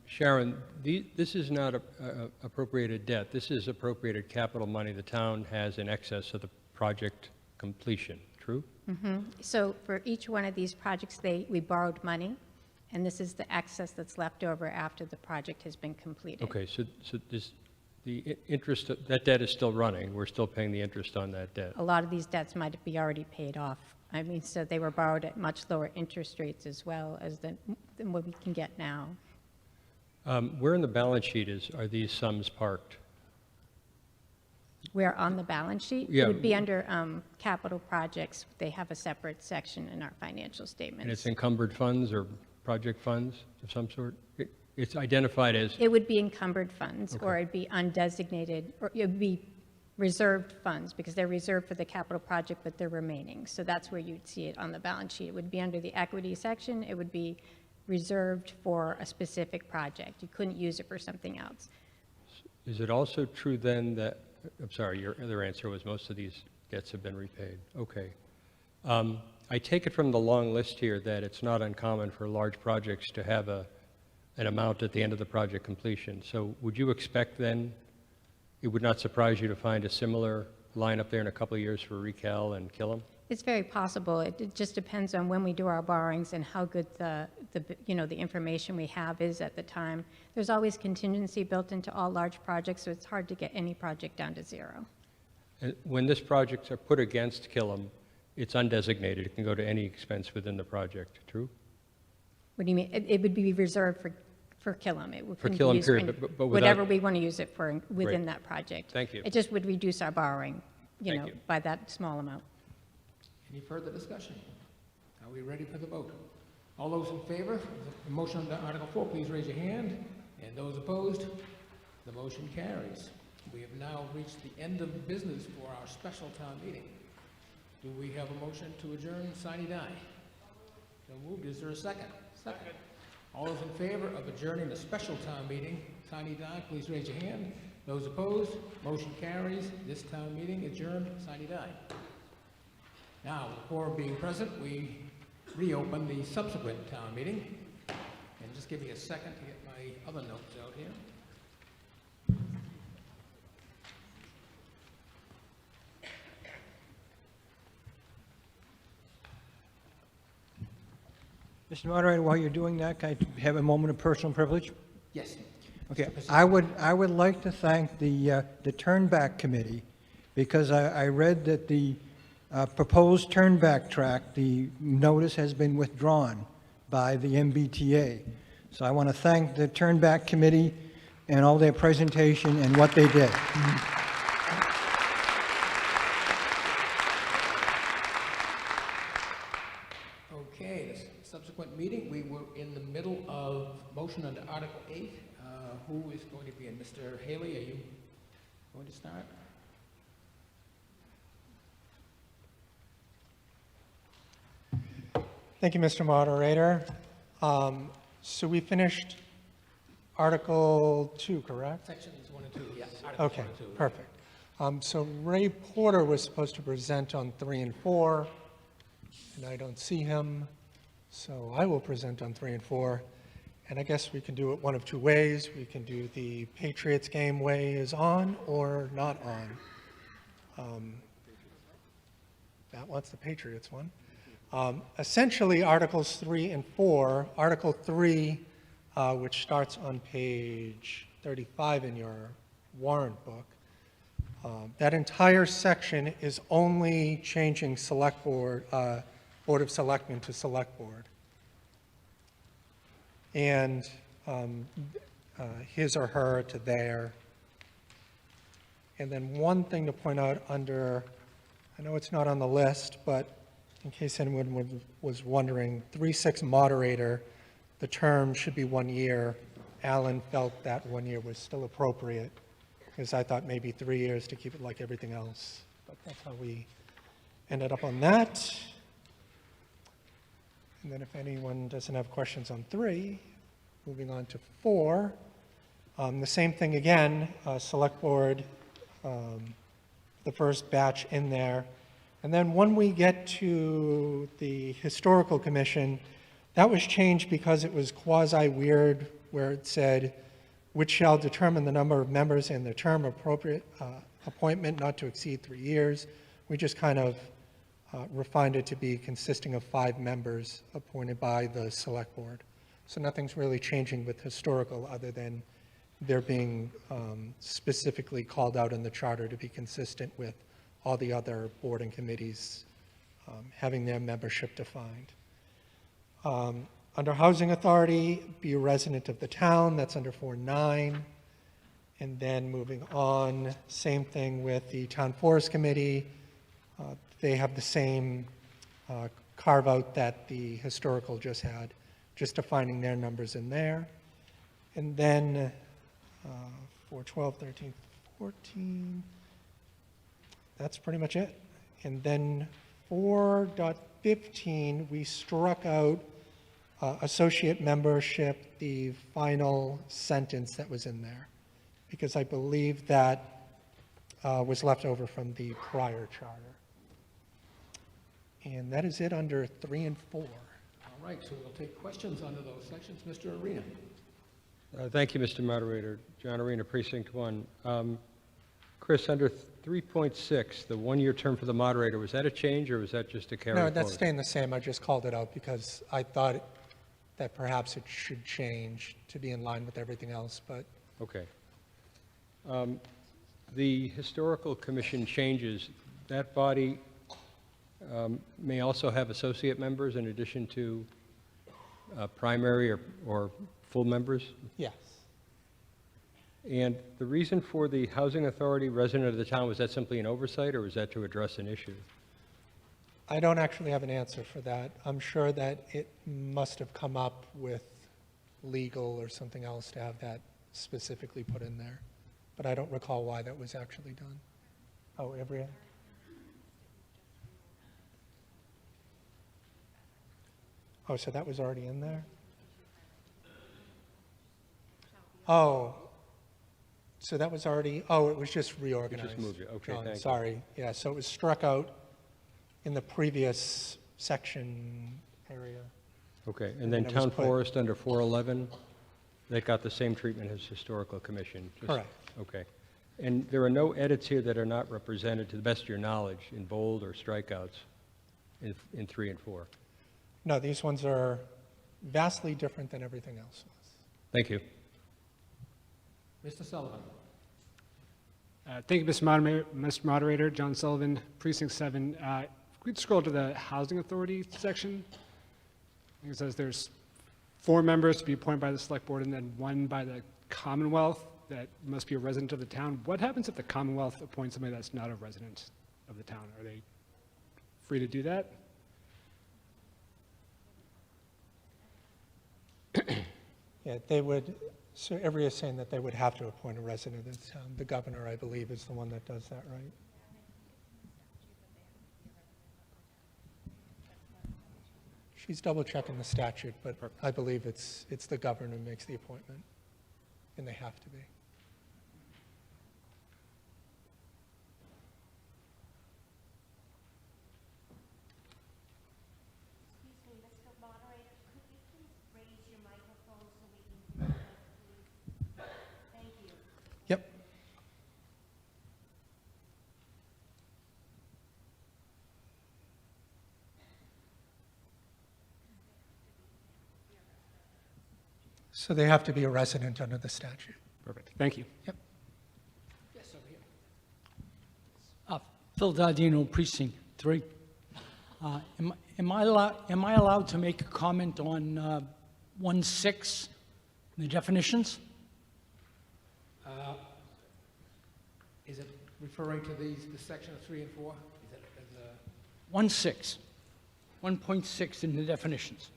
Sharon, this is not appropriated debt. This is appropriated capital money the town has in excess of the project completion. True? Mm-hmm. So for each one of these projects, we borrowed money, and this is the excess that's left over after the project has been completed. Okay, so the interest, that debt is still running. We're still paying the interest on that debt. A lot of these debts might be already paid off. I mean, so they were borrowed at much lower interest rates as well as than what we can get now. Where in the balance sheet are these sums parked? Where on the balance sheet? Yeah. It would be under capital projects. They have a separate section in our financial statements. And it's encumbered funds or project funds of some sort? It's identified as, It would be encumbered funds, or Okay. it'd be undesignated, or it would be reserved funds, because they're reserved for the capital project, but they're remaining. So that's where you'd see it on the balance sheet. It would be under the equity section. It would be reserved for a specific project. You couldn't use it for something else. is it also true then that, I'm sorry, your other answer was most of these debts have been repaid. Okay. I take it from the long list here that it's not uncommon for large projects to have an amount at the end of the project completion. So would you expect then, it would not surprise you to find a similar line up there in a couple of years for Recal and Killam? It's very possible. It just depends on when we do our borrowings and how good the information we have is at the time. There's always contingency built into all large projects, so it's hard to get any project down to zero. And when this projects are put against Killam, it's undesignated. It can go to any expense within the project, true? What do you mean? It would be reserved for Killam. It For couldn't be Killam, used period, but without- whatever we want to use it for within Great. that project. Thank you. It just would reduce our borrowing, Thank you. by that small amount. Any further discussion? Are we ready for the vote? All those in favor of the motion under Article 4, please raise your hand. And those opposed, the motion carries. We have now reached the end of business for our special town meeting. Do we have a motion to adjourn sine die? So moved. Is there a second? Second. All those in favor of adjourning the special town meeting, sine die, please raise your hand. Those opposed, motion carries. This town meeting adjourned sine die. Now, the quorum being present, we reopen the subsequent town meeting. And just give me a second to get my other notes out here. Mr. Moderator, while you're doing that, can I have a moment of personal privilege? Yes. Okay, I would like to thank the Turnback Committee, because I read that the proposed turnback track, the notice has been withdrawn by the MBTA. So I want to thank the Turnback Committee and all their presentation and what they did. Okay, this subsequent meeting, we were in the middle of motion under Article 8. Who is going to be in? Mr. Haley, are you going to start? Thank you, Mr. Moderator. So we finished Article 2, correct? Sections 1 and 2, yes. Articles Okay, 1 and 2. perfect. So Ray Porter was supposed to present on 3 and 4, and I don't see him, so I will present on 3 and 4. And I guess we can do it one of two ways. We can do the Patriots game way is on or not on. That one's the Patriots one. Essentially, Articles 3 and 4, Article 3, which starts on page 35 in your warrant book, that entire section is only changing select board, Board of Selectmen to Select Board. And his or her to their. And then one thing to point out under, I know it's not on the list, but in case anyone was wondering, 3-6 moderator, the term should be 1 year. Alan felt that 1 year was still appropriate, because I thought maybe 3 years to keep it like everything else. But that's how we ended up on that. And then if anyone doesn't have questions on 3, moving on to 4, the same thing again, Select Board, the first batch in there. And then when we get to the Historical Commission, that was changed because it was quasi-weird, where it said, which shall determine the number of members and the term appropriate appointment not to exceed 3 years. We just kind of refined it to be consisting of 5 members appointed by the Select Board. So nothing's really changing with Historical other than they're being specifically called out in the charter to be consistent with all the other board and committees having their membership defined. Under Housing Authority, be a resident of the town, that's under 4.9. And then moving on, same thing with the Town Forest Committee. They have the same carve-out that the historical just had, just defining their numbers in there. And then for 12, 13, 14, that's pretty much it. And then 4.15, we struck out associate membership, the final sentence that was in there, because I believe that was left over from the prior charter. And that is it under 3 and 4. All right, so we'll take questions under those sections. Mr. Arena. Thank you, Mr. Moderator. John Arena, Precinct 1. Chris, under 3.6, the one-year term for the moderator, was that a change or was that just a carry No, forward? that's staying the same. I just called it out because I thought that perhaps it should change to be in line with everything else, but Okay. The Historical Commission changes, that body may also have associate members in addition to primary or full members? yes. And the reason for the Housing Authority resident of the town, was that simply an oversight or was that to address an issue? I don't actually have an answer for that. I'm sure that it must have come up with legal or something else to have that specifically put in there. But I don't recall why that was actually done. Oh, every. Oh, so that was already in there? Oh, so that was already, oh, it was just reorganized. moved it. Okay, John, thank you. sorry. Yeah, so it was struck out in the previous section area. Okay, and then it was Town put- Forest under 411, that got the same treatment as Historical Commission? Correct. Okay. And there are no edits here that are not represented, to the best of your knowledge, in bold or strikeouts in 3 and 4? No, these ones are vastly different than everything else was. Thank you. Mr. Sullivan. Thank you, Mr. Moderator. John Sullivan, Precinct 7. If we could scroll to the Housing Authority section. It says there's 4 members to be appointed by the Select Board and then 1 by the Commonwealth that must be a resident of the town. What happens if the Commonwealth appoints somebody that's not a resident of the town? Are they free to do that? Yeah, they would, so every is saying that they would have to appoint a resident of the town. The governor, I believe, is the one that does that, right? She's double checking the statute, but I believe it's the governor who makes the appointment, and they have to be. Yep. So they have to be a resident under the statute. Perfect. Thank you. Yep. Yes, over here. Phil Dardino, Precinct 3. Am I allowed to make a comment on 1.6, the definitions? Is it referring to the section of 3 and 4? Is it, 1.6, 1.6 in the definitions.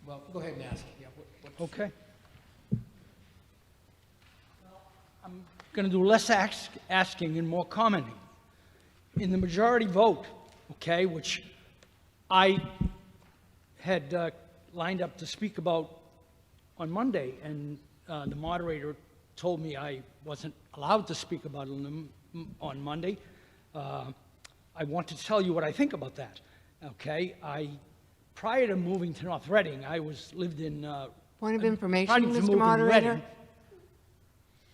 well, go ahead and ask. Yeah, Okay. I'm going to do less asking and more commenting. In the majority vote, okay, which I had lined up to speak about on Monday, and the moderator told me I wasn't allowed to speak about it on Monday. I want to tell you what I think about that, okay? Prior to moving to North Reading, lived in... Point of information, prior to Mr. moving to Moderator? Reading-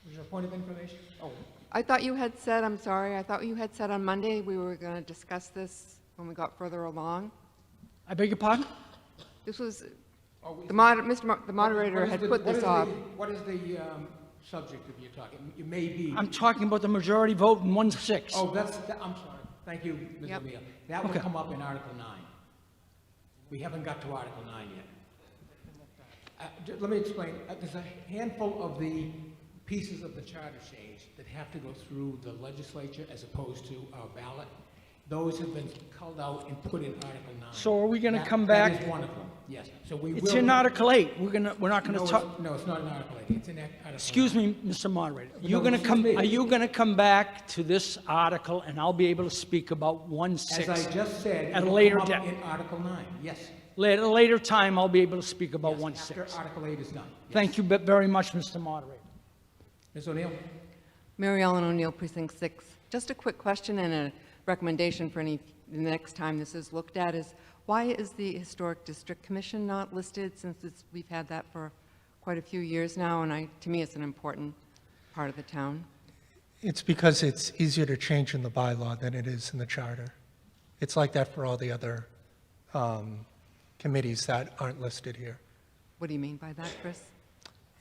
Was there a point of information? Oh, I thought you had said, I'm sorry, I thought you had said on Monday we were going to discuss this when we got further along. I beg your pardon? This was, Oh, we- the moderator had put this off. What is the subject of your talking? You may be... I'm talking about the majority vote in 1.6. Oh, I'm sorry. Thank you, Ms. Yep. O'Meara. That will Okay. come up in Article 9. We haven't got to Article 9 yet. Let me explain. There's a handful of the pieces of the charter change that have to go through the legislature as opposed to our ballot, those have been culled out and put in Article 9. So are we going to That- come back? That is one of them, yes. So we will... It's in Article 8. We're not going No, to it's- talk. No, it's not in Article 8. It's in Article Excuse 9. me, Mr. Moderator. No, Are you going to come back to this article and I'll be able to speak about 1/6? As I just said, At it a will later come up date. in Article 9, yes. At a later time, I'll be able to speak about Yes, 1/6. after Article 8 is done. Yes. Thank you very much, Mr. Moderator. Ms. O'Neill? Mary Ellen O'Neill, Precinct 6. Just a quick question and a recommendation for the next time this is looked at is, why is the Historic District Commission not listed, since we've had that for quite a few years now, and to me it's an important part of the town? It's because it's easier to change in the bylaw than it is in the charter. It's like that for all the other committees that aren't listed here. What do you mean by that, Chris?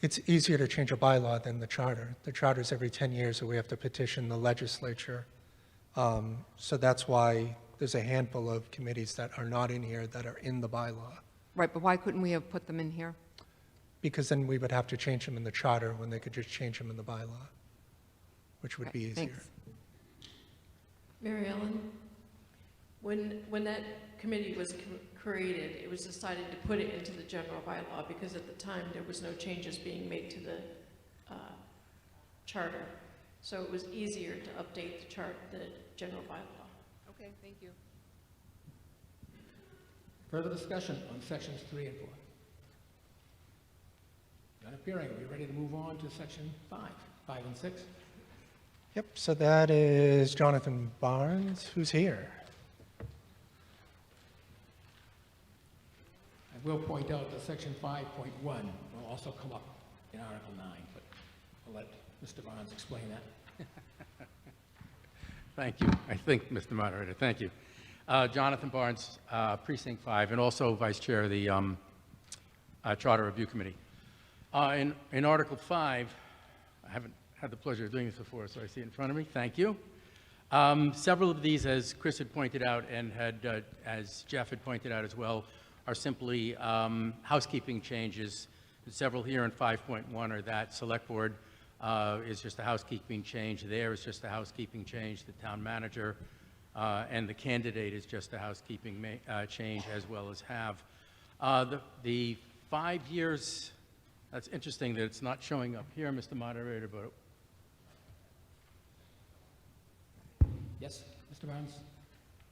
It's easier to change a bylaw than the charter. The charter's every 10 years, so we have to petition the legislature. So that's why there's a handful of committees that are not in here that are in the bylaw, Right, but why couldn't we have put them in here? because then we would have to change them in the charter when they could just change them in the bylaw, which would be easier. Thanks. Mary Ellen, when that committee was created, it was decided to put it into the general bylaw because at the time there was no changes being made to the charter. So it was easier to update the general bylaw. Okay, thank you. Further discussion on sections 3 and 4? Not appearing. Are we ready to move on to section 5 and 6? Yep, so that is Jonathan Barnes, who's here. I will point out that section 5.1 will also come up in Article 9, but I'll let Mr. Barnes explain that. Thank you. I think, Mr. Moderator, thank you. Jonathan Barnes, Precinct 5, and also Vice Chair of the Charter Review Committee. In Article 5, I haven't had the pleasure of doing this before, so I see it in front of me. Thank you. Several of these, as Chris had pointed out and as Jeff had pointed out as well, are simply housekeeping changes. Several here in 5.1 are that Select Board is just a housekeeping change. There is just a housekeeping change. The town manager and the candidate is just a housekeeping change, as well as have. The 5 years, that's interesting that it's not showing up here, Mr. Moderator, but... Yes, Mr. Barnes?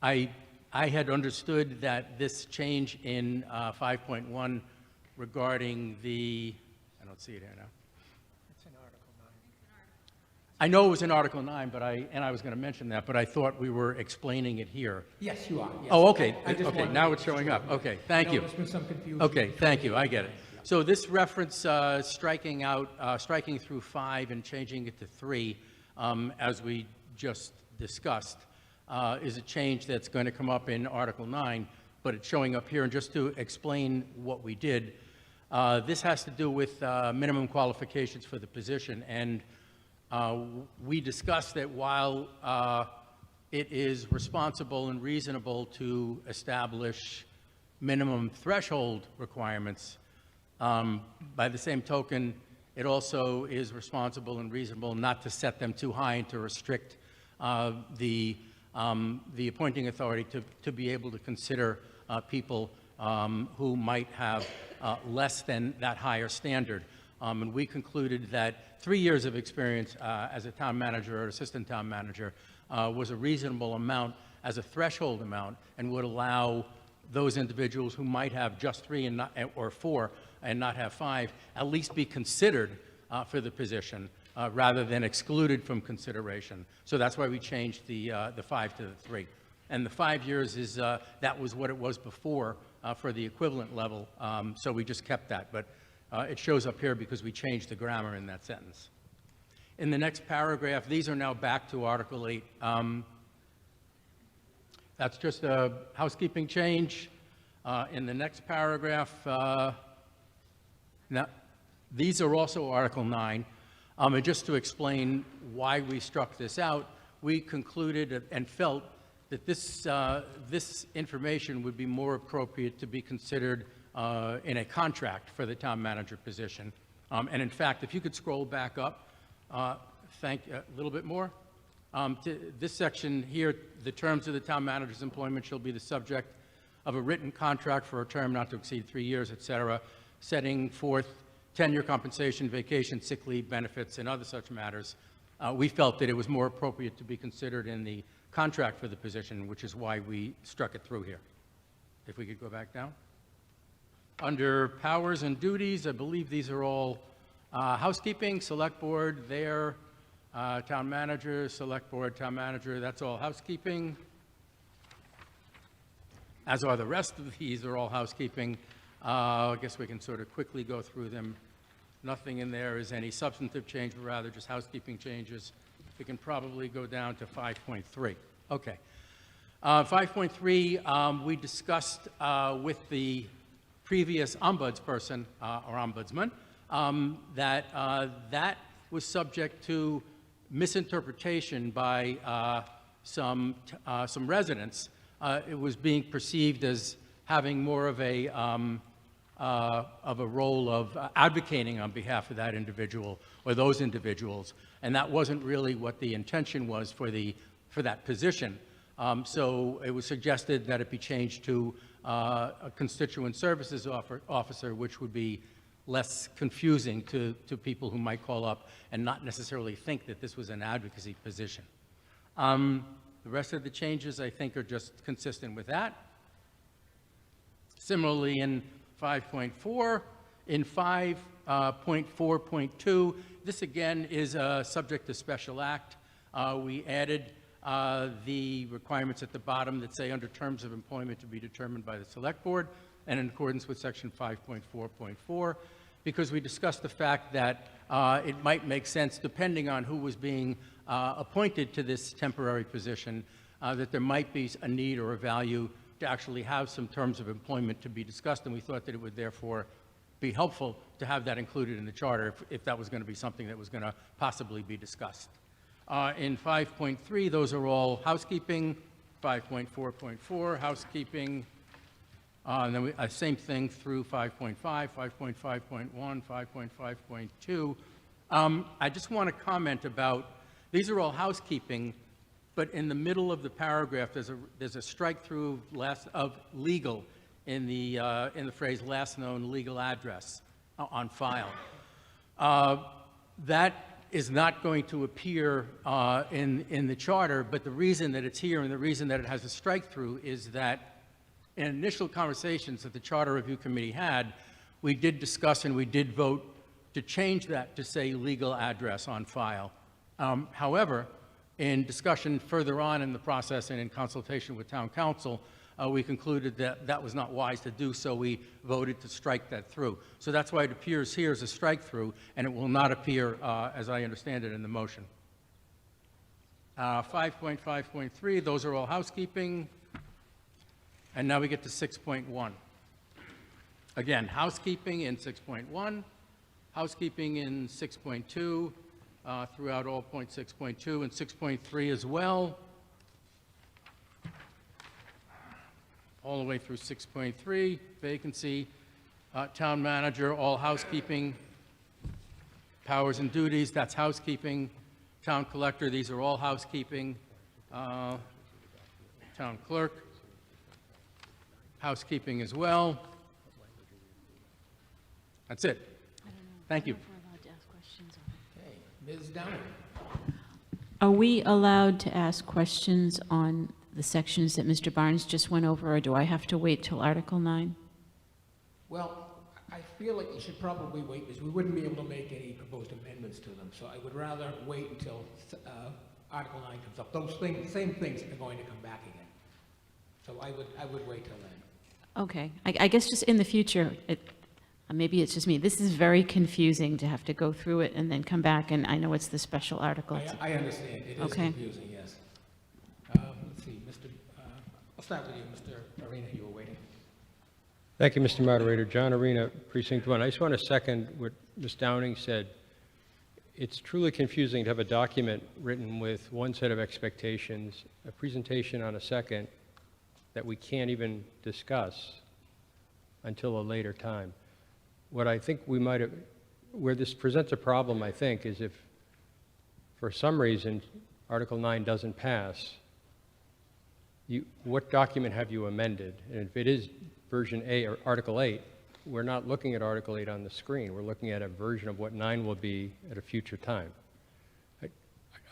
I had understood that this change in 5.1 regarding the, I don't see it here now. It's in Article 9. I know it was in Article 9, but I was going to mention that, but I thought we were explaining it here. Yes, you are. Yes. Oh, okay. I just Okay, wanted now to it's showing make up. sure. Okay, thank I know you. there's been some confusion. Okay, thank you. I get it. So this reference striking through 5 and changing it to 3, as we just discussed, is a change that's going to come up in Article 9, but it's showing up here. And just to explain what we did, this has to do with minimum qualifications for the position. And we discussed that while it is responsible and reasonable to establish minimum threshold requirements, by the same token, it also is responsible and reasonable not to set them too high and to restrict the appointing authority to be able to consider people who might have less than that higher standard. And we concluded that 3 years of experience as a town manager or assistant town manager was a reasonable amount as a threshold amount and would allow those individuals who might have just 3 and not, or 4 and not have 5 at least be considered for the position rather than excluded from consideration. So that's why we changed the 5 to the 3. And the 5 years is, that was what it was before for the equivalent level, so we just kept that. But it shows up here because we changed the grammar in that sentence. In the next paragraph, these are now back to Article 8. That's just a housekeeping change. In the next paragraph, now, these are also Article 9. And just to explain why we struck this out, we concluded and felt that this information would be more appropriate to be considered in a contract for the town manager position. And in fact, if you could scroll back up A little bit more. This section here, the terms of the town manager's employment shall be the subject of a written contract for a term not to exceed 3 years, et cetera, setting forth tenure compensation, vacation, sick leave, benefits, and other such matters. We felt that it was more appropriate to be considered in the contract for the position, which is why we struck it through here. If we could go back down. Under powers and duties, I believe these are all housekeeping, select board, there, town manager, select board, town manager, that's all housekeeping. As are the rest of these are all housekeeping. I guess we can sort of quickly go through them. Nothing in there is any substantive change, but rather just housekeeping changes. We can probably go down to 5.3. Okay. 5.3, we discussed with the previous ombudsperson or ombudsman that was subject to misinterpretation by some residents. It was being perceived as having more of a role of advocating on behalf of that individual or those individuals, and that wasn't really what the intention was for that position. So it was suggested that it be changed to a constituent services officer, which would be less confusing to people who might call up and not necessarily think that this was an advocacy position. The rest of the changes, I think, are just consistent with that. Similarly, in 5.4, in 5.4.2, this again is subject to special act. We added the requirements at the bottom that say under terms of employment to be determined by the select board and in accordance with section 5.4.4, because we discussed the fact that it might make sense, depending on who was being appointed to this temporary position, that there might be a need or a value to actually have some terms of employment to be discussed, and we thought that it would therefore be helpful to have that included in the charter if that was going to be something that was going to possibly be discussed. In 5.3, those are all housekeeping. 5.4.4, housekeeping. And then same thing through 5.5, 5.5.1, 5.5.2. I just want to comment about, these are all housekeeping, but in the middle of the paragraph, there's a strike through of legal in the phrase last known legal address on file. That is not going to appear in the charter, but the reason that it's here and the reason that it has a strike through is that in initial conversations that the Charter Review Committee had, we did discuss and we did vote to change that to say legal address on file. However, in discussion further on in the process and in consultation with town council, we concluded that that was not wise to do, so we voted to strike that through. So that's why it appears here as a strike through, and it will not appear, as I understand it, in the motion. 5.5.3, those are all housekeeping. And now we get to 6.1. Again, housekeeping in 6.1, housekeeping in 6.2, throughout all point 6.2 and 6.3 as well. All the way through 6.3, vacancy, town manager, all housekeeping, powers and duties, that's housekeeping, town collector, these are all housekeeping, town clerk, housekeeping as well. That's it. Thank you. Okay, Ms. Downing. Are we allowed to ask questions on the sections that Mr. Barnes just went over, or do I have to wait till Article 9? Well, I feel like you should probably wait because we wouldn't be able to make any proposed amendments to them. So I would rather wait until Article 9 comes up. Those same things are going to come back again. So I would wait till then. Okay, I guess just in the future, maybe it's just me, this is very confusing to have to go through it and then come back, and I know it's the special article. I understand. It is confusing, yes. Let's see, I'll start with you, Mr. Arena, you were waiting. Thank you, Mr. Moderator. John Arena, Precinct 1. I just want to second what Ms. Downing said. It's truly confusing to have a document written with one set of expectations, a presentation on a second, that we can't even discuss until a later time. What I think we might have, where this presents a problem, I think, is if for some reason, Article 9 doesn't pass, what document have you amended? And if it is version A or Article 8, we're not looking at Article 8 on the screen. We're looking at a version of what 9 will be at a future time.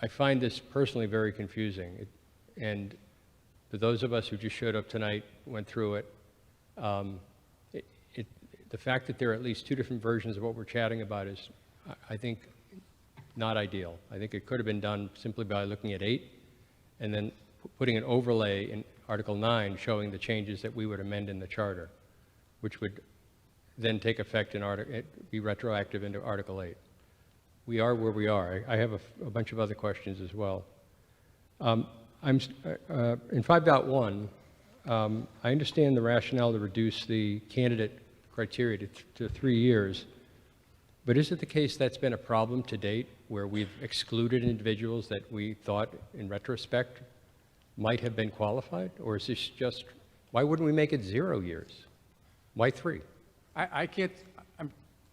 I find this personally very confusing. And for those of us who just showed up tonight, went through it, the fact that there are at least two different versions of what we're chatting about is, I think, not ideal. I think it could have been done simply by looking at 8 and then putting an overlay in Article 9 showing the changes that we would amend in the charter, which would then take effect and be retroactive into Article 8. We are where we are. I have a bunch of other questions as well. In 5.1, I understand the rationale to reduce the candidate criteria to 3 years, but is it the case that's been a problem to date, where we've excluded individuals that we thought, in retrospect, might have been qualified? Or is this just, why wouldn't we make it 0 years? Why 3? I can't,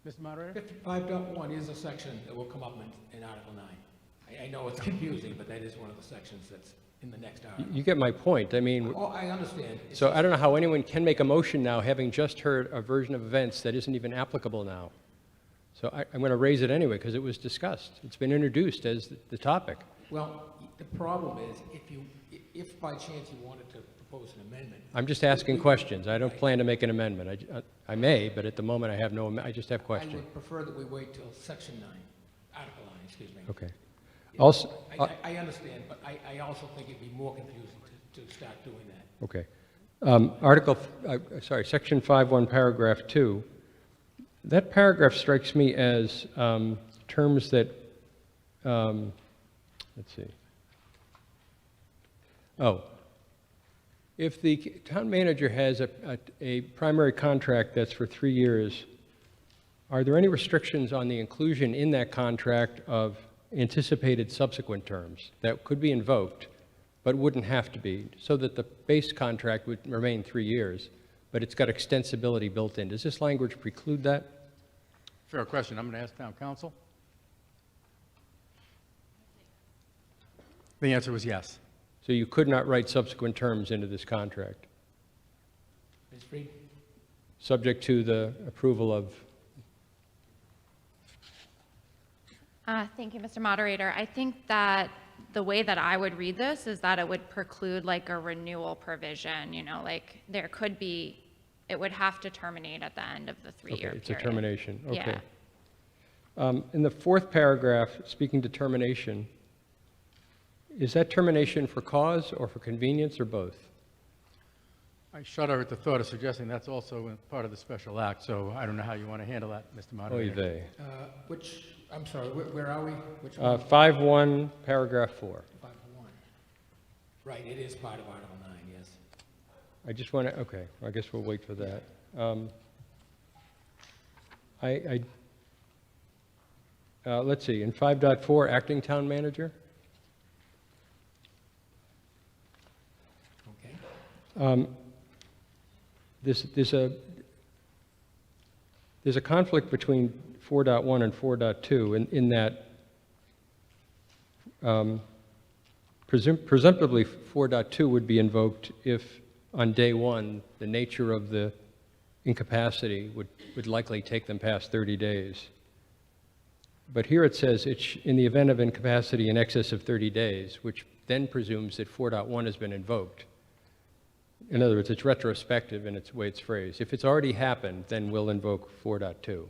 Mr. Moderator? 5.1 is a section that will come up in Article 9. I know it's confusing, but that is one of the sections that's in the next article. You get my point. I mean, Oh, I understand. so I don't know how anyone can make a motion now, having just heard a version of events that isn't even applicable now. So I'm going to raise it anyway, because it was discussed. It's been introduced as the topic. Well, the problem is, if by chance you wanted to propose an amendment. I'm just asking questions. I don't plan to make an amendment. I may, but at the moment I have no, I just have I questions. would prefer that we wait till Section 9, Article 9, excuse me. Okay. Also, I understand, but I also think it'd be more confusing to start doing that. okay. Section 5.1, paragraph 2. That paragraph strikes me as terms that, let's see. Oh, if the town manager has a primary contract that's for 3 years, are there any restrictions on the inclusion in that contract of anticipated subsequent terms that could be invoked, but wouldn't have to be, so that the base contract would remain 3 years, but it's got extensibility built in? Does this language preclude that? Fair question. I'm going to ask town council. The answer was yes. So you could not write subsequent terms into this contract, Ms. Freed? subject to the approval of? Thank you, Mr. Moderator. I think that the way that I would read this is that it would preclude like a renewal provision, you know, like there could be, it would have to terminate at the end of the 3-year period. Okay, it's a termination, okay. Yeah. In the 4th paragraph, speaking to termination, is that termination for cause or for convenience or both? I shudder at the thought of suggesting that's also part of the special act, so I don't know how you want to handle that, Mr. Moderator. Oy vey. I'm sorry, where are we? Which one? 5.1, paragraph 4. 5.1. Right, it is part of Article 9, yes. I just want to, okay, I guess we'll wait for that. Let's see, in 5.4, acting town manager? Okay. There's a conflict between 4.1 and 4.2 in that presumptively 4.2 would be invoked if on day 1 the nature of the incapacity would likely take them past 30 days. But here it says it's in the event of incapacity in excess of 30 days, which then presumes that 4.1 has been invoked. In other words, it's retrospective in its way it's phrased. If it's already happened, then we'll invoke 4.2.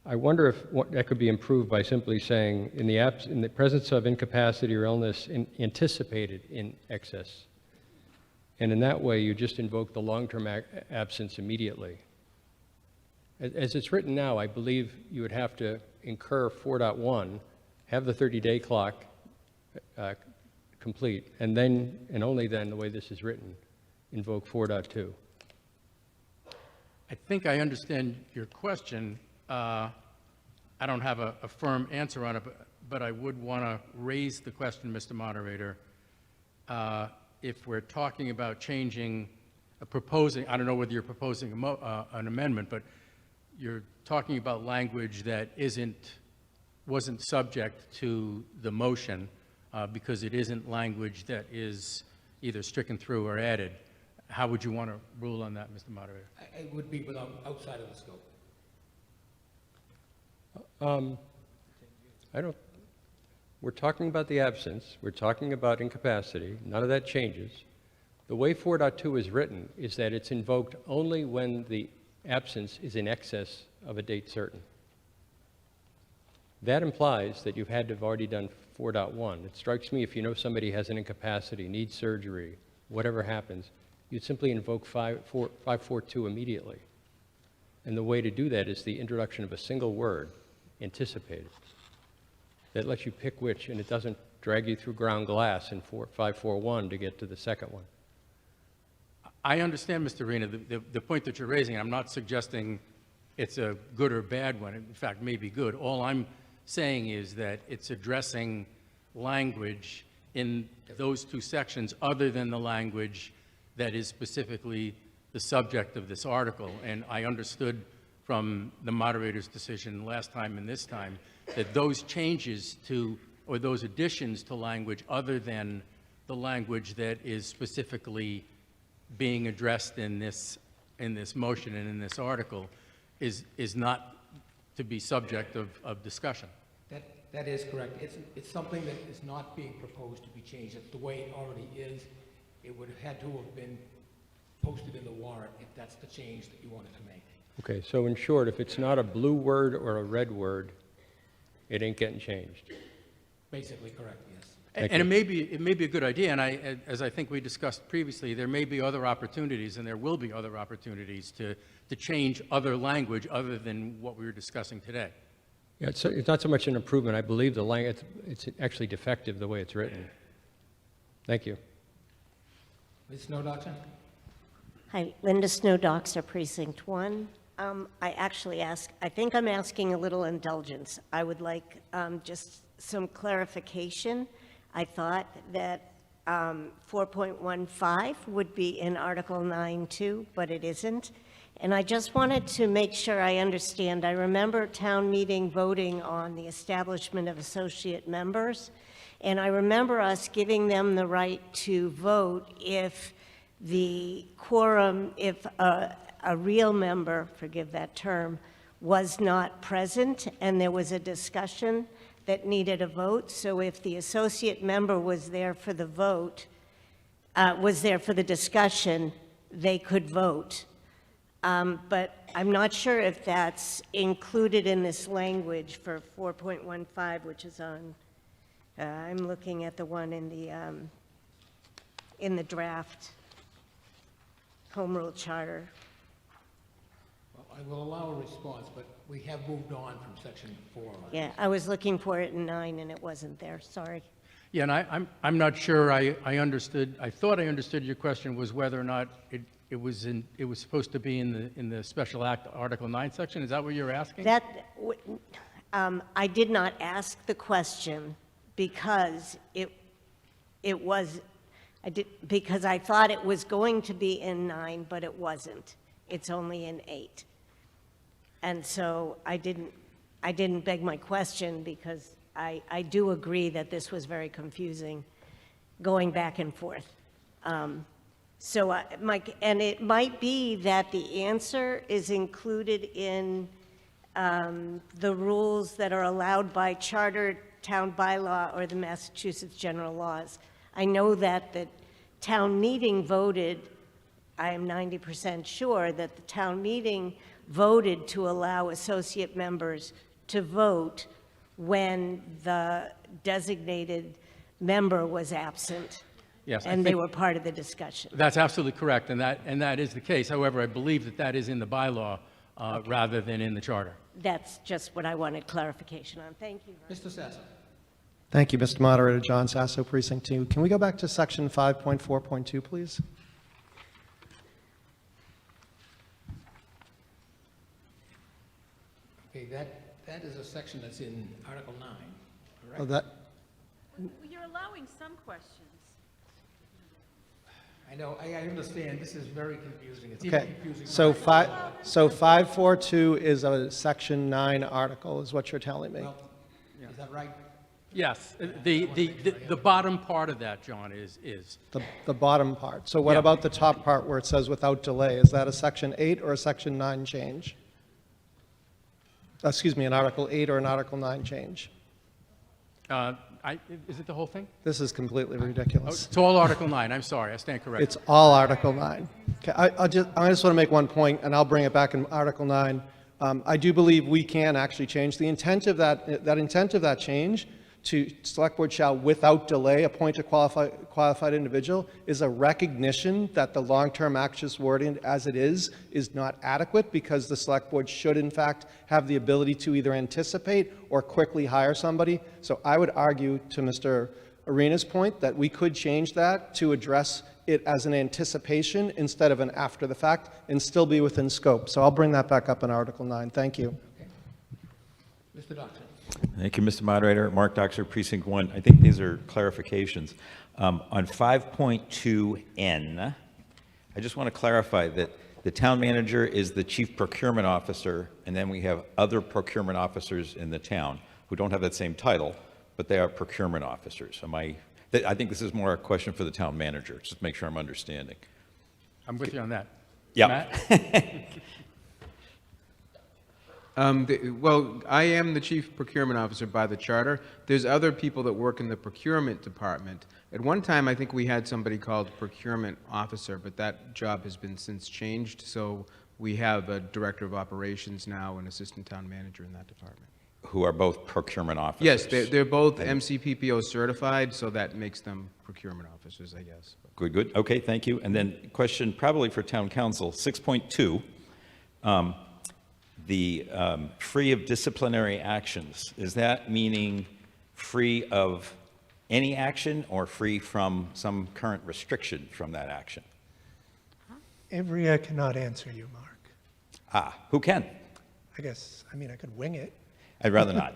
I wonder if that could be improved by simply saying, in the presence of incapacity or illness anticipated in excess. And in that way, you just invoke the long-term absence immediately. As it's written now, I believe you would have to incur 4.1, have the 30-day clock complete, and then, and only then, the way this is written, invoke 4.2. I think I understand your question. I don't have a firm answer on it, but I would want to raise the question, Mr. Moderator. If we're talking about changing, proposing, I don't know whether you're proposing an amendment, but you're talking about language that isn't wasn't subject to the motion because it isn't language that is either stricken through or added. How would you want to rule on that, Mr. Moderator? It would be outside of the scope. We're talking about the absence, we're talking about incapacity, none of that changes. The way 4.2 is written is that it's invoked only when the absence is in excess of a date certain. That implies that you've had to have already done 4.1. It strikes me if you know somebody has an incapacity, needs surgery, whatever happens, you'd simply invoke 5.4.2 immediately. And the way to do that is the introduction of a single word, anticipated. That lets you pick which, and it doesn't drag you through ground glass in 5.4.1 to get to the second one. I understand, Mr. Arena, the point that you're raising. I'm not suggesting it's a good or bad one. In fact, maybe good. All I'm saying is that it's addressing language in those two sections other than the language that is specifically the subject of this article. And I understood from the moderator's decision last time and this time that those changes to, or those additions to language other than the language that is specifically being addressed in this motion and in this article is not to be subject of discussion. That is correct. It's something that is not being proposed to be changed. It's the way it already is. It would have had to have been posted in the warrant if that's the change that you wanted to make. Okay, so in short, if it's not a blue word or a red word, it ain't getting changed. Basically correct, yes. Thank And you. it may be a good idea, and as I think we discussed previously, there may be other opportunities, and there will be other opportunities to change other language other than what we were discussing today. Yeah, it's not so much an improvement. I believe the language, it's actually defective the way it's written. Thank you. Ms. Snowdoxer? Hi, Linda Snowdoxer, Precinct 1. I think I'm asking a little indulgence. I would like just some clarification. I thought that 4.15 would be in Article 9 too, but it isn't. And I just wanted to make sure I understand. I remember town meeting voting on the establishment of associate members, and I remember us giving them the right to vote if the quorum, if a real member, forgive that term, was not present and there was a discussion that needed a vote. So if the associate member was there for the vote, was there for the discussion, they could vote. But I'm not sure if that's included in this language for 4.15, which is on, I'm looking at the one in the draft Home Rule Charter. Well, I will allow a response, but we have moved on from Section 4. Yeah, I was looking for it in 9 and it wasn't there, sorry. Yeah, and I'm not sure I understood. I thought I understood your question was whether or not it was supposed to be in the Special Act Article 9 section. Is that what you're asking? I did not ask the question because because I thought it was going to be in 9, but it wasn't. It's only in 8. And so I didn't beg my question because I do agree that this was very confusing going back and forth. And it might be that the answer is included in the rules that are allowed by charter, town bylaw, or the Massachusetts general laws. I know that the town meeting voted, I am 90% sure that the town meeting voted to allow associate members to vote when the designated member was absent. Yes, and they were part of the discussion. That's absolutely correct, and that is the case. However, I believe that is in the bylaw rather than in the charter. That's just what I wanted clarification on. Thank you. Mr. Sasso? Thank you, Mr. Moderator. John Sasso, Precinct 2. Can we go back to Section 5.4.2, please? Okay, that is a section that's in Article 9, correct? Oh, that, You're allowing some questions. I know, I understand, this is very confusing. It's even okay, confusing. so 5.4.2 is a Section 9 article, is what you're telling me. Well, that right? Yes, the bottom part of that, John, is. The bottom part. So what Yeah. about the top part where it says without delay? Is that a Section 8 or a Section 9 change? Excuse me, an Article 8 or an Article 9 change? Is it the whole thing? This is completely Oh, ridiculous. it's all Article 9, I'm sorry, I stand corrected. It's all Article 9. Okay, I just want to make one point, and I'll bring it back in Article 9. I do believe we can actually change the intent of that intent of that change to Select Board shall, without delay, appoint a qualified individual is a recognition that the long-term actions wording as it is not adequate, because the Select Board should, in fact, have the ability to either anticipate or quickly hire somebody. So I would argue, to Mr. Arena's point, that we could change that to address it as an anticipation instead of an after the fact and still be within scope. So I'll bring that back up in Article 9. Thank you. Mr. Doctor. Thank you, Mr. Moderator. Mark Doxer, Precinct 1. I think these are clarifications. On 5.2N, I just want to clarify that the town manager is the chief procurement officer, and then we have other procurement officers in the town who don't have that same title, but they are procurement officers. I think this is more a question for the town manager, just to make sure I'm understanding. I'm with you on that. Yeah. Matt? Well, I am the chief procurement officer by the charter. There's other people that work in the procurement department. At one time, I think we had somebody called procurement officer, but that job has been since changed. So we have a director of operations now and assistant town manager in that department. Who are both procurement officers? Yes, they're both MCPPO certified, so that makes them procurement officers, I guess. Good, good. Okay, thank you. And then question probably for town council, 6.2. The free of disciplinary actions, is that meaning free of any action or free from some current restriction from that action? Avery, I cannot answer you, Mark. Who can? I guess, I could wing it. I'd rather not.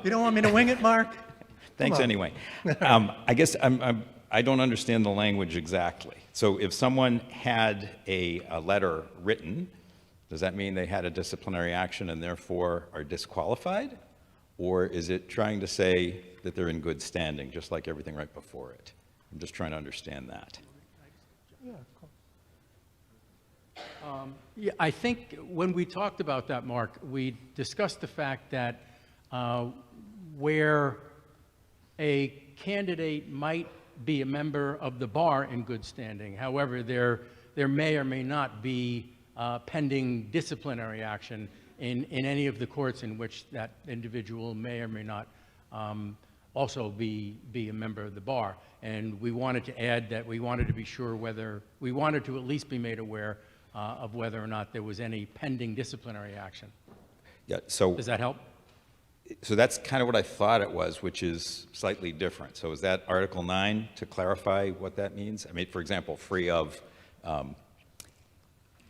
You don't want me to wing it, Mark? Thanks anyway. I guess I don't understand the language exactly. So if someone had a letter written, does that mean they had a disciplinary action and therefore are disqualified? Or is it trying to say that they're in good standing, just like everything right before it? I'm just trying to understand that. Yeah, I think when we talked about that, Mark, we discussed the fact that where a candidate might be a member of the bar in good standing, however, there may or may not be pending disciplinary action in any of the courts in which that individual may or may not also be a member of the bar. And we wanted to add that we wanted to be sure we wanted to at least be made aware of whether or not there was any pending disciplinary action. Yeah, so does that help? So that's kind of what I thought it was, which is slightly different. So is that Article 9 to clarify what that means? I mean, for example, free of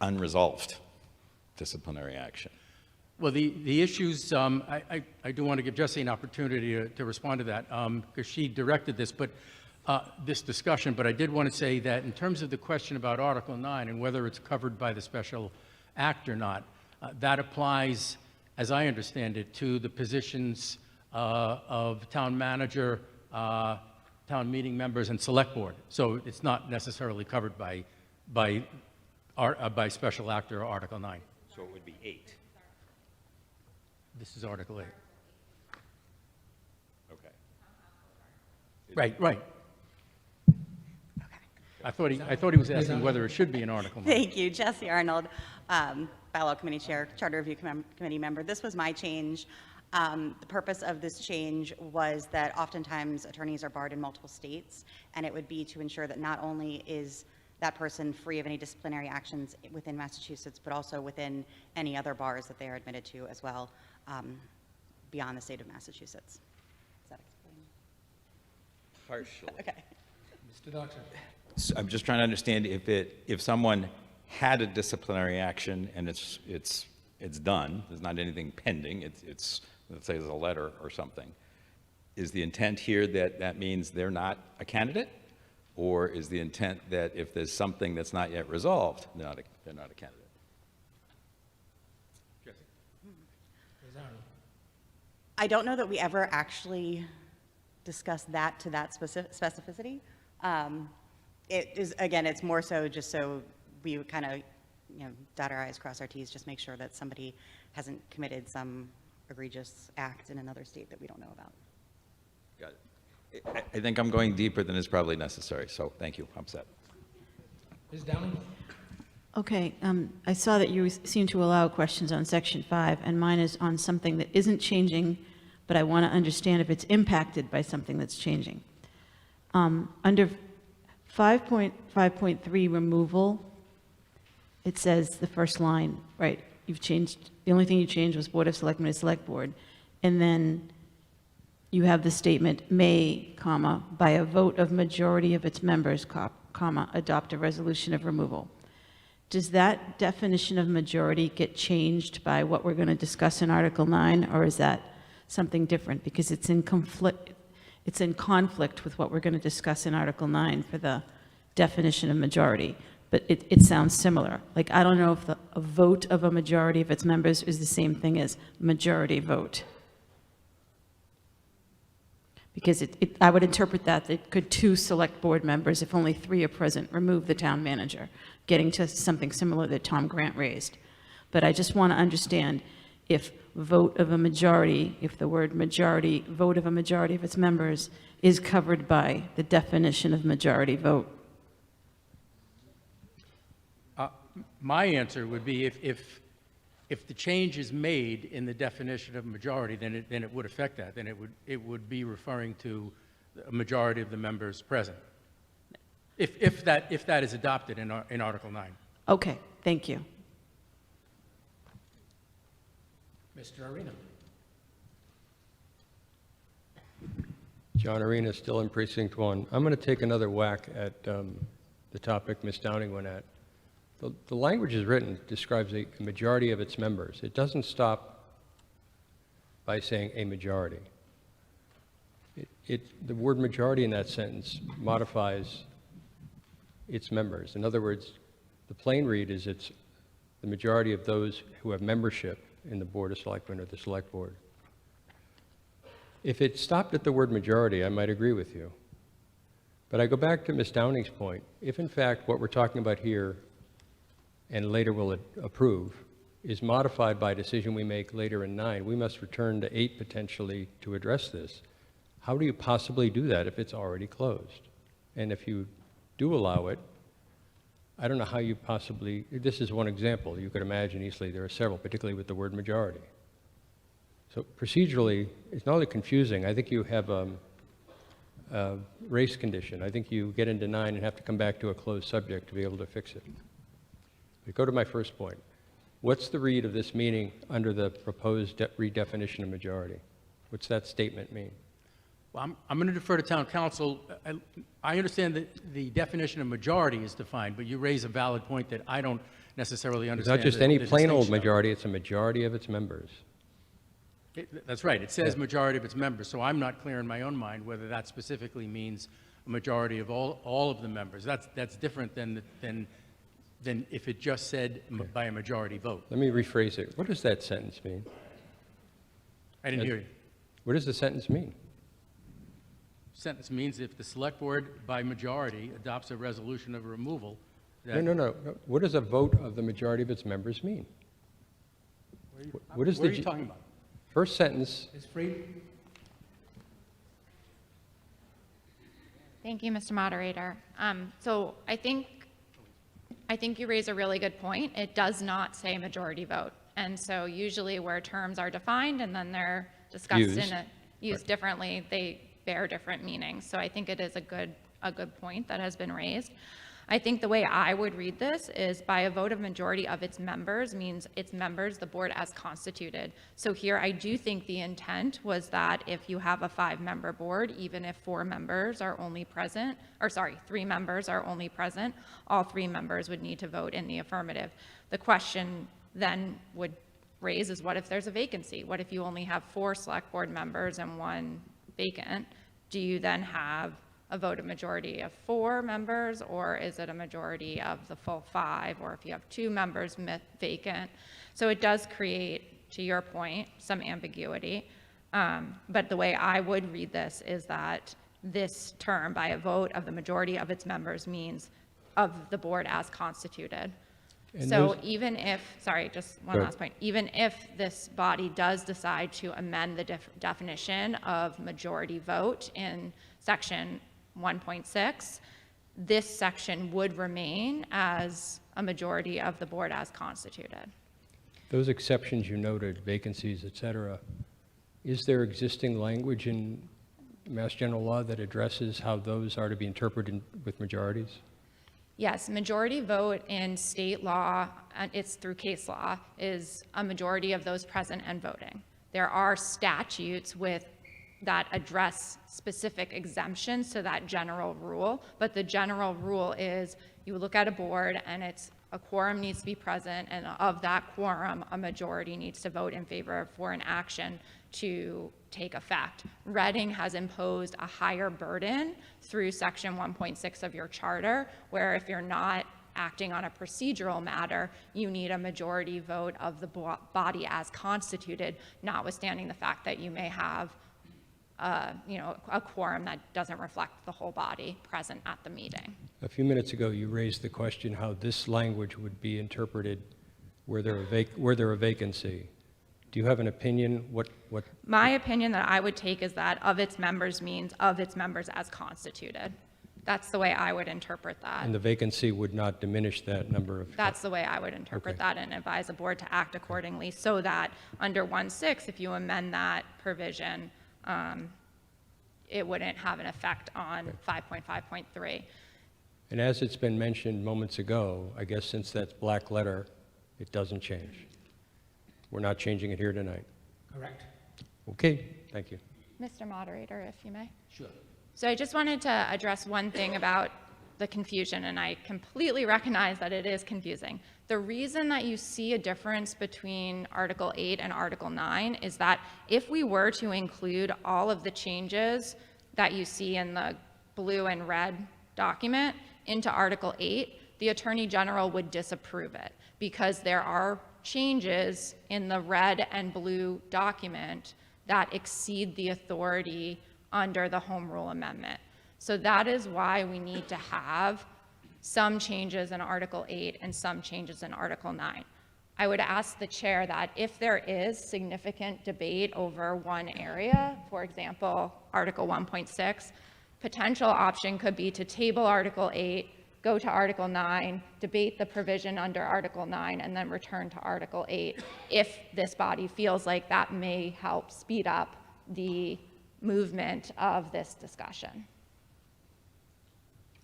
unresolved disciplinary action. Well, the issues, I do want to give Jessie an opportunity to respond to that because she directed this, but this discussion, but I did want to say that in terms of the question about Article 9 and whether it's covered by the special act or not, that applies, as I understand it, to the positions of town manager, town meeting members, and select board. So it's not necessarily covered by special act or Article 9. So it would be 8. This is Article 8. Okay. Right. I thought he was asking whether it should be an Article 9. Thank you. Jessie Arnold, Bylaw Committee Chair, Charter Review Committee member. This was my change. The purpose of this change was that oftentimes attorneys are barred in multiple states, and it would be to ensure that not only is that person free of any disciplinary actions within Massachusetts, but also within any other bars that they are admitted to as well, beyond the state of Massachusetts. Does that explain? Partially. Okay. Mr. Doctor. So I'm just trying to understand if someone had a disciplinary action and it's done, there's not anything pending, it's let's say there's a letter or something, is the intent here that means they're not a candidate? Or is the intent that if there's something that's not yet resolved, they're not a candidate? I don't know that we ever actually discussed that to that specificity. It is, again, it's more so just so we would kind of, dot our i's, cross our t's, just make sure that somebody hasn't committed some egregious act in another state that we don't know about. Got it. I think I'm going deeper than is probably necessary, so thank you. I'm set. Ms. Downing? Okay, I saw that you seem to allow questions on Section 5, and mine is on something that isn't changing, but I want to understand if it's impacted by something that's changing. Under 5.5.3 removal, it says the first line, right, you've changed, the only thing you changed was Board of Selectmen to Select Board, and then you have the statement, may, comma, by a vote of majority of its members, comma, adopt a resolution of removal. Does that definition of majority get changed by what we're going to discuss in Article 9, or is that something different? Because it's in conflict with what we're going to discuss in Article 9 for the definition of majority. But it sounds similar. Like, I don't know if a vote of a majority of its members is the same thing as majority vote. Because I would interpret that could 2 select board members, if only 3 are present, remove the town manager, getting to something similar that Tom Grant raised. But I just want to understand if vote of a majority, if the word majority, vote of a majority of its members is covered by the definition of majority vote. My answer would be if the change is made in the definition of majority, then it would affect that. Then it would be referring to a majority of the members present. If that is adopted in Article 9. Okay, thank you. Mr. Arena? John Arena, still in Precinct 1. I'm going to take another whack at the topic Ms. Downing went at. The language is written, describes a majority of its members. It doesn't stop by saying a majority. The word majority in that sentence modifies its members. In other words, the plain read is it's the majority of those who have membership in the Board of Selectmen or the Select Board. If it stopped at the word majority, I might agree with you. But I go back to Ms. Downing's point. If in fact what we're talking about here and later will approve, is modified by a decision we make later in 9, we must return to 8 potentially to address this. How do you possibly do that if it's already closed? And if you do allow it, I don't know how you possibly, this is one example. You could imagine easily there are several, particularly with the word majority. So procedurally, it's not only confusing, I think you have a race condition. I think you get into 9 and have to come back to a closed subject to be able to fix it. But go to my first point. What's the read of this meaning under the proposed redefinition of majority? What's that statement mean? Well, I'm going to defer to town council. I understand that the definition of majority is defined, but you raise a valid point that I don't necessarily understand. It's not just any plain old majority, it's a majority of its members. That's right. It says majority of its members, so I'm not clear in my own mind whether that specifically means a majority of all of the members. That's different than if it just said by a majority vote. Let me rephrase it. What does that sentence mean? I didn't hear you. What does the sentence mean? Sentence means if the select board by majority adopts a resolution of removal. No. What does a vote of the majority of its members mean? What are you talking about? First sentence. Ms. Freed? Thank you, Mr. Moderator. So I think you raise a really good point. It does not say majority vote. And so usually where terms are defined and then they're discussed used differently, they bear different meanings. So I think it is a good point that has been raised. I think the way I would read this is by a vote of majority of its members means its members, the board as constituted. So here I do think the intent was that if you have a 5-member board, even if 4 members are only present, or sorry, 3 members are only present, all 3 members would need to vote in the affirmative. The question then would raise is what if there's a vacancy? What if you only have 4 select board members and 1 vacant? Do you then have a vote of majority of 4 members, or is it a majority of the full 5, or if you have 2 members vacant? So it does create, to your point, some ambiguity. But the way I would read this is that this term, by a vote of the majority of its members, means of the board as constituted. And So those- even if, sorry, just one Go ahead. last point, even if this body does decide to amend the definition of majority vote in section 1.6, this section would remain as a majority of the board as constituted. Those exceptions you noted, vacancies, et cetera, is there existing language in Mass General Law that addresses how those are to be interpreted with majorities? Yes, majority vote in state law, and it's through case law, is a majority of those present and voting. There are statutes that address specific exemptions to that general rule, but the general rule is you look at a board and a quorum needs to be present, and of that quorum, a majority needs to vote in favor for an action to take effect. Reading has imposed a higher burden through section 1.6 of your charter, where if you're not acting on a procedural matter, you need a majority vote of the body as constituted, notwithstanding the fact that you may have a quorum that doesn't reflect the whole body present at the meeting. A few minutes ago, you raised the question how this language would be interpreted were there a vacancy. Do you have an opinion? What? My opinion that I would take is that of its members means of its members as constituted. That's the way I would interpret that. And the vacancy would not diminish that number of... That's the way I would interpret that and advise the board to act accordingly, so that under 1.6, if you amend that provision, it wouldn't have an effect on 5.5.3. And as it's been mentioned moments ago, I guess since that's black letter, it doesn't change. We're not changing it here tonight. Correct. Okay, thank you. Mr. Moderator, if you may. Sure. So I just wanted to address one thing about the confusion, and I completely recognize that it is confusing. The reason that you see a difference between Article 8 and Article 9 is that if we were to include all of the changes that you see in the blue and red document into Article 8, the Attorney General would disapprove it, because there are changes in the red and blue document that exceed the authority under the Home Rule Amendment. So that is why we need to have some changes in Article 8 and some changes in Article 9. I would ask the chair that if there is significant debate over one area, for example, Article 1.6, potential option could be to table Article 8, go to Article 9, debate the provision under Article 9, and then return to Article 8 if this body feels like that may help speed up the movement of this discussion.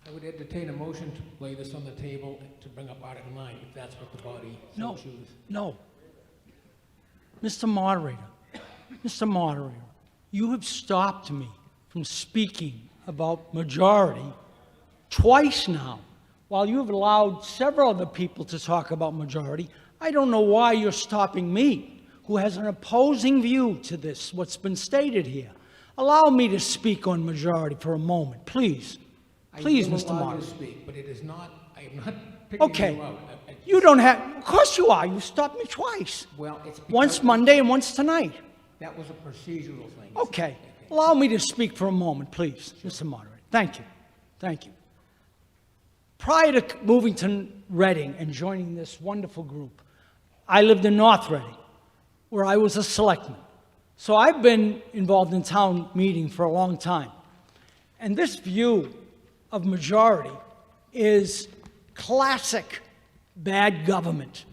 I would entertain a motion to lay this on the table to bring up Article 9, if that's what the body so No, chooses. no. Mr. Moderator, you have stopped me from speaking about majority twice now. While you have allowed several other people to talk about majority, I don't know why you're stopping me, who has an opposing view to this, what's been stated here. Allow me to speak on majority for a moment, please. Please, I will Mr. allow you to Moderator. speak, but it is not, I am not picking Okay. you out. You don't have, of course you are. You stopped me twice. Well, it's because Once Monday and once tonight. that was a procedural thing. Okay. Allow me to speak for a moment, please, Mr. Moderator. Thank you. Thank you. Prior to moving to Reading and joining this wonderful group, I lived in North Reading, where I was a selectman. So I've been involved in town meeting for a long time. And this view of majority is classic bad government,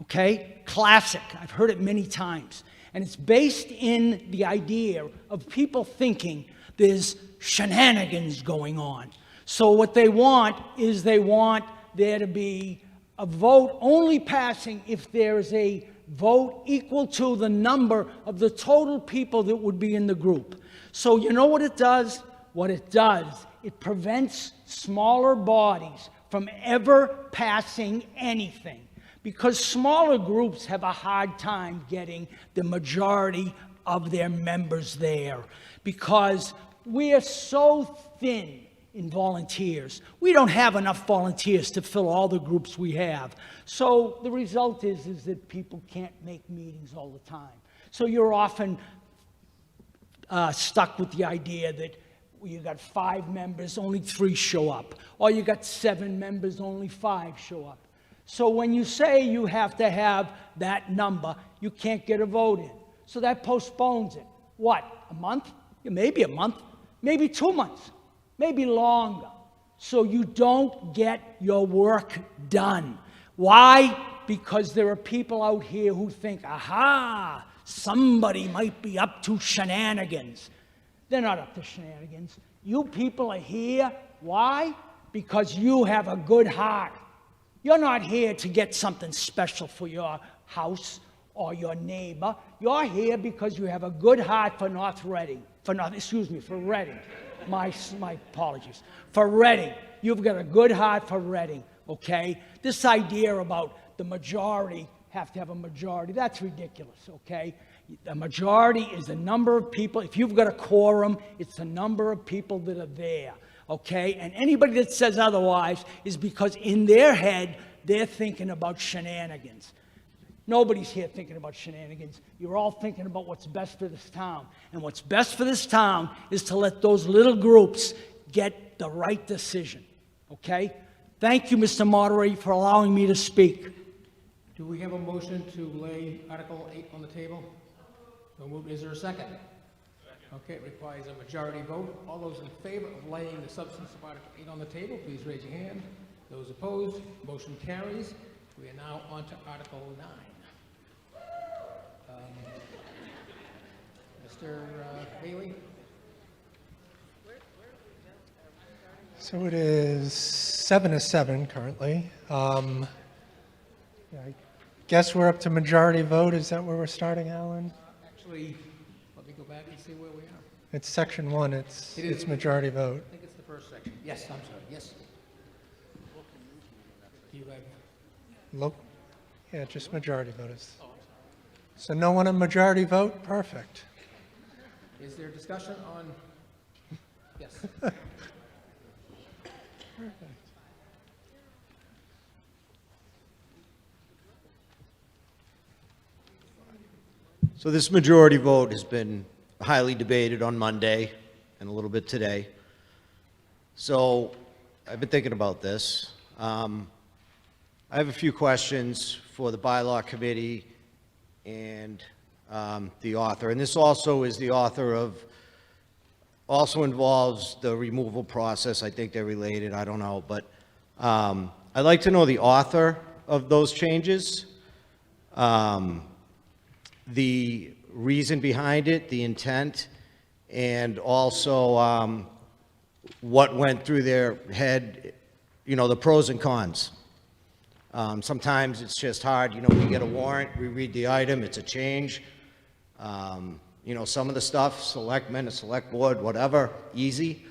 okay? Classic. I've heard it many times. And it's based in the idea of people thinking there's shenanigans going on. So what they want is they want there to be a vote only passing if there is a vote equal to the number of the total people that would be in the group. So you know what it does? What it does, it prevents smaller bodies from ever passing anything, because smaller groups have a hard time getting the majority of their members there, because we are so thin in volunteers. We don't have enough volunteers to fill all the groups we have. So the result is that people can't make meetings all the time. So you're often stuck with the idea that you got 5 members, only 3 show up, or you got 7 members, only 5 show up. So when you say you have to have that number, you can't get a vote in. So that postpones it. What, a month? Maybe a month, maybe 2 months, maybe longer. So you don't get your work done. Why? Because there are people out here who think, aha, somebody might be up to shenanigans. They're not up to shenanigans. You people are here. Why? Because you have a good heart. You're not here to get something special for your house or your neighbor. You're here because you have a good heart for North Reading. For Reading. My apologies. For Reading. You've got a good heart for Reading, okay? This idea about the majority have to have a majority, that's ridiculous, okay? The majority is the number of people. If you've got a quorum, it's the number of people that are there, okay? And anybody that says otherwise is because in their head, they're thinking about shenanigans. Nobody's here thinking about shenanigans. You're all thinking about what's best for this town. And what's best for this town is to let those little groups get the right decision, okay? Thank you, Mr. Moderator, for allowing me to speak. Do we have a motion to lay Article 8 on the table? So moved. Is there a second? Okay, it requires a majority vote. All those in favor of laying the substance of Article 8 on the table, please raise your hand. Those opposed, motion carries. We are now on to Article 9. Mr. Haley? So it is 7-7 currently. I guess we're up to majority vote. Is that where we're starting, Alan? Actually, let me go back and see where we are. It's section 1. It's majority vote. I think it's the first section. Yes, I'm sorry, yes. Do you have? Yeah, just majority vote is. So no one a majority vote? Perfect. Is there discussion on? Yes. So this majority vote has been highly debated on Monday and a little bit today. So I've been thinking about this. I have a few questions for the bylaw committee and the author. And this also is the author of, also involves the removal process. I think they're related, I don't know. But I'd like to know the author of those changes, the reason behind it, the intent, and also what went through their head, the pros and cons. Sometimes it's just hard, we get a warrant, we read the item, it's a change. Some of the stuff, selectmen, a select board, whatever, easy.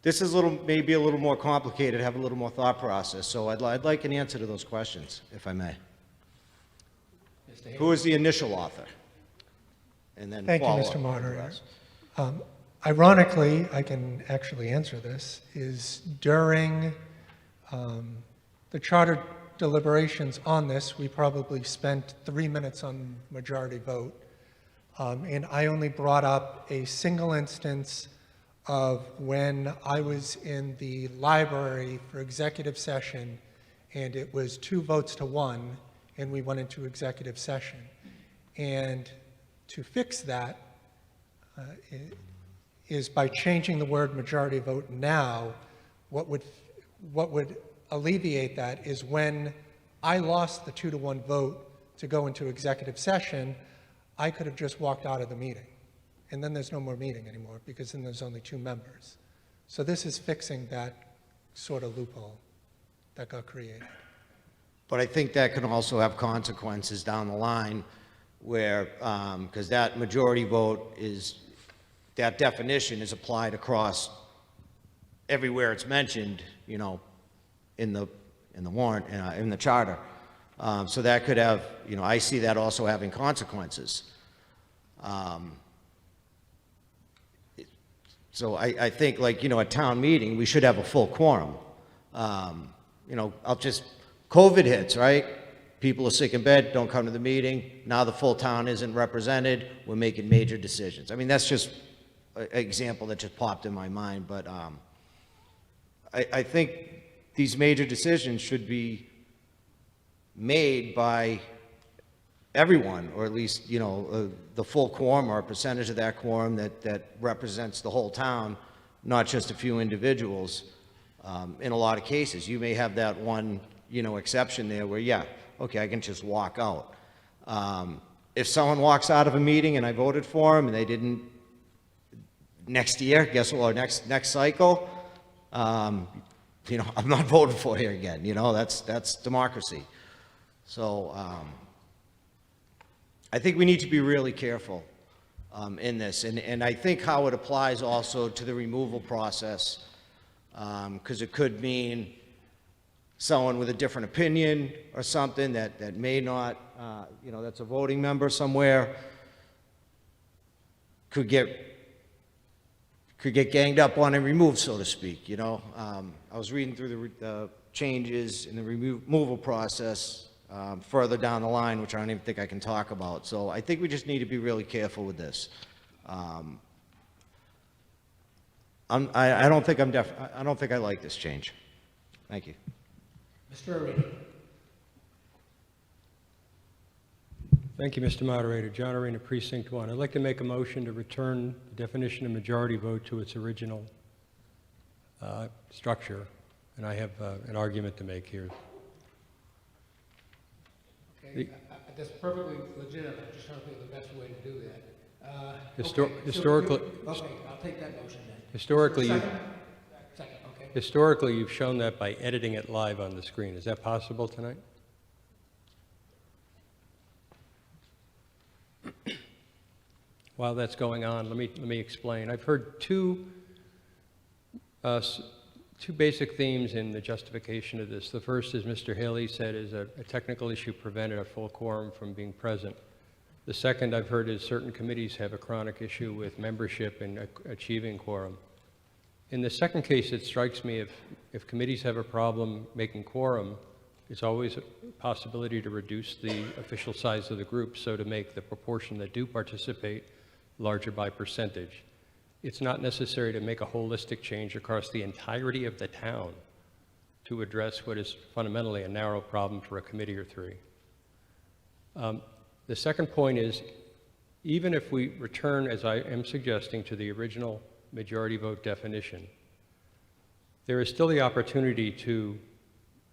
This is maybe a little more complicated, have a little more thought process. So I'd like an answer to those questions, if I may. Who is the initial author? And then Thank you, follow Mr. up. Moderator. Ironically, I can actually answer this, is during the charter deliberations on this, we probably spent 3 minutes on majority vote. And I only brought up a single instance of when I was in the library for executive session, and it was 2 votes to 1, and we went into executive session. And to fix that is by changing the word majority vote now. What would alleviate that is when I lost the 2-to-1 vote to go into executive session, I could have just walked out of the meeting. And then there's no more meeting anymore because then there's only 2 members. So this is fixing that sort of loophole that got created. But I think that can also have consequences down the line where, because that majority vote is, that definition is applied across everywhere it's mentioned, in the warrant, in the charter. So that could have, I see that also having consequences. So I think, a town meeting, we should have a full quorum. COVID hits, right? people are sick in bed, don't come to the meeting. Now the full town isn't represented. We're making major decisions. I mean, that's just an example that just popped in my mind, but I think these major decisions should be made by everyone, or at least, you know, the full quorum or a percentage of that quorum that represents the whole town, not just a few individuals. In a lot of cases, you may have that one, you know, exception there where, yeah, okay, I can just walk out. If someone walks out of a meeting and I voted for them and they didn't next year, guess what, next cycle, you know, I'm not voting for you again. You know, that's democracy. So I think we need to be really careful in this. And I think how it applies also to the removal process, because it could mean someone with a different opinion or something that may not, you know, that's a voting member somewhere, could get ganged up on and removed, so to speak, you know. I was reading through the changes in the removal process further down the line, which I don't even think I can talk about. So I think we just need to be really careful with this. I don't think I don't think I like this change. Thank you. Mr. Arena. Thank you, Mr. Moderator. John Arena, Precinct 1. I'd like to make a motion to return the definition of majority vote to its original structure, and I have an argument to make here. Okay, that's perfectly legitimate. I'm just trying to think of the best way to do that. Historically, okay, I'll take that motion then. Historically, Second, okay. Historically, you've shown that by editing it live on the screen. Is that possible tonight? While that's going on, let me explain. I've heard two basic themes in the justification of this. The first, as Mr. Haley said, is a technical issue prevented a full quorum from being present. The second I've heard is certain committees have a chronic issue with membership and achieving quorum. In the second case, it strikes me if committees have a problem making quorum, there's always a possibility to reduce the official size of the group, so to make the proportion that do participate larger by percentage. It's not necessary to make a holistic change across the entirety of the town to address what is fundamentally a narrow problem for a committee or three. The second point is, even if we return, as I am suggesting, to the original majority vote definition, there is still the opportunity to,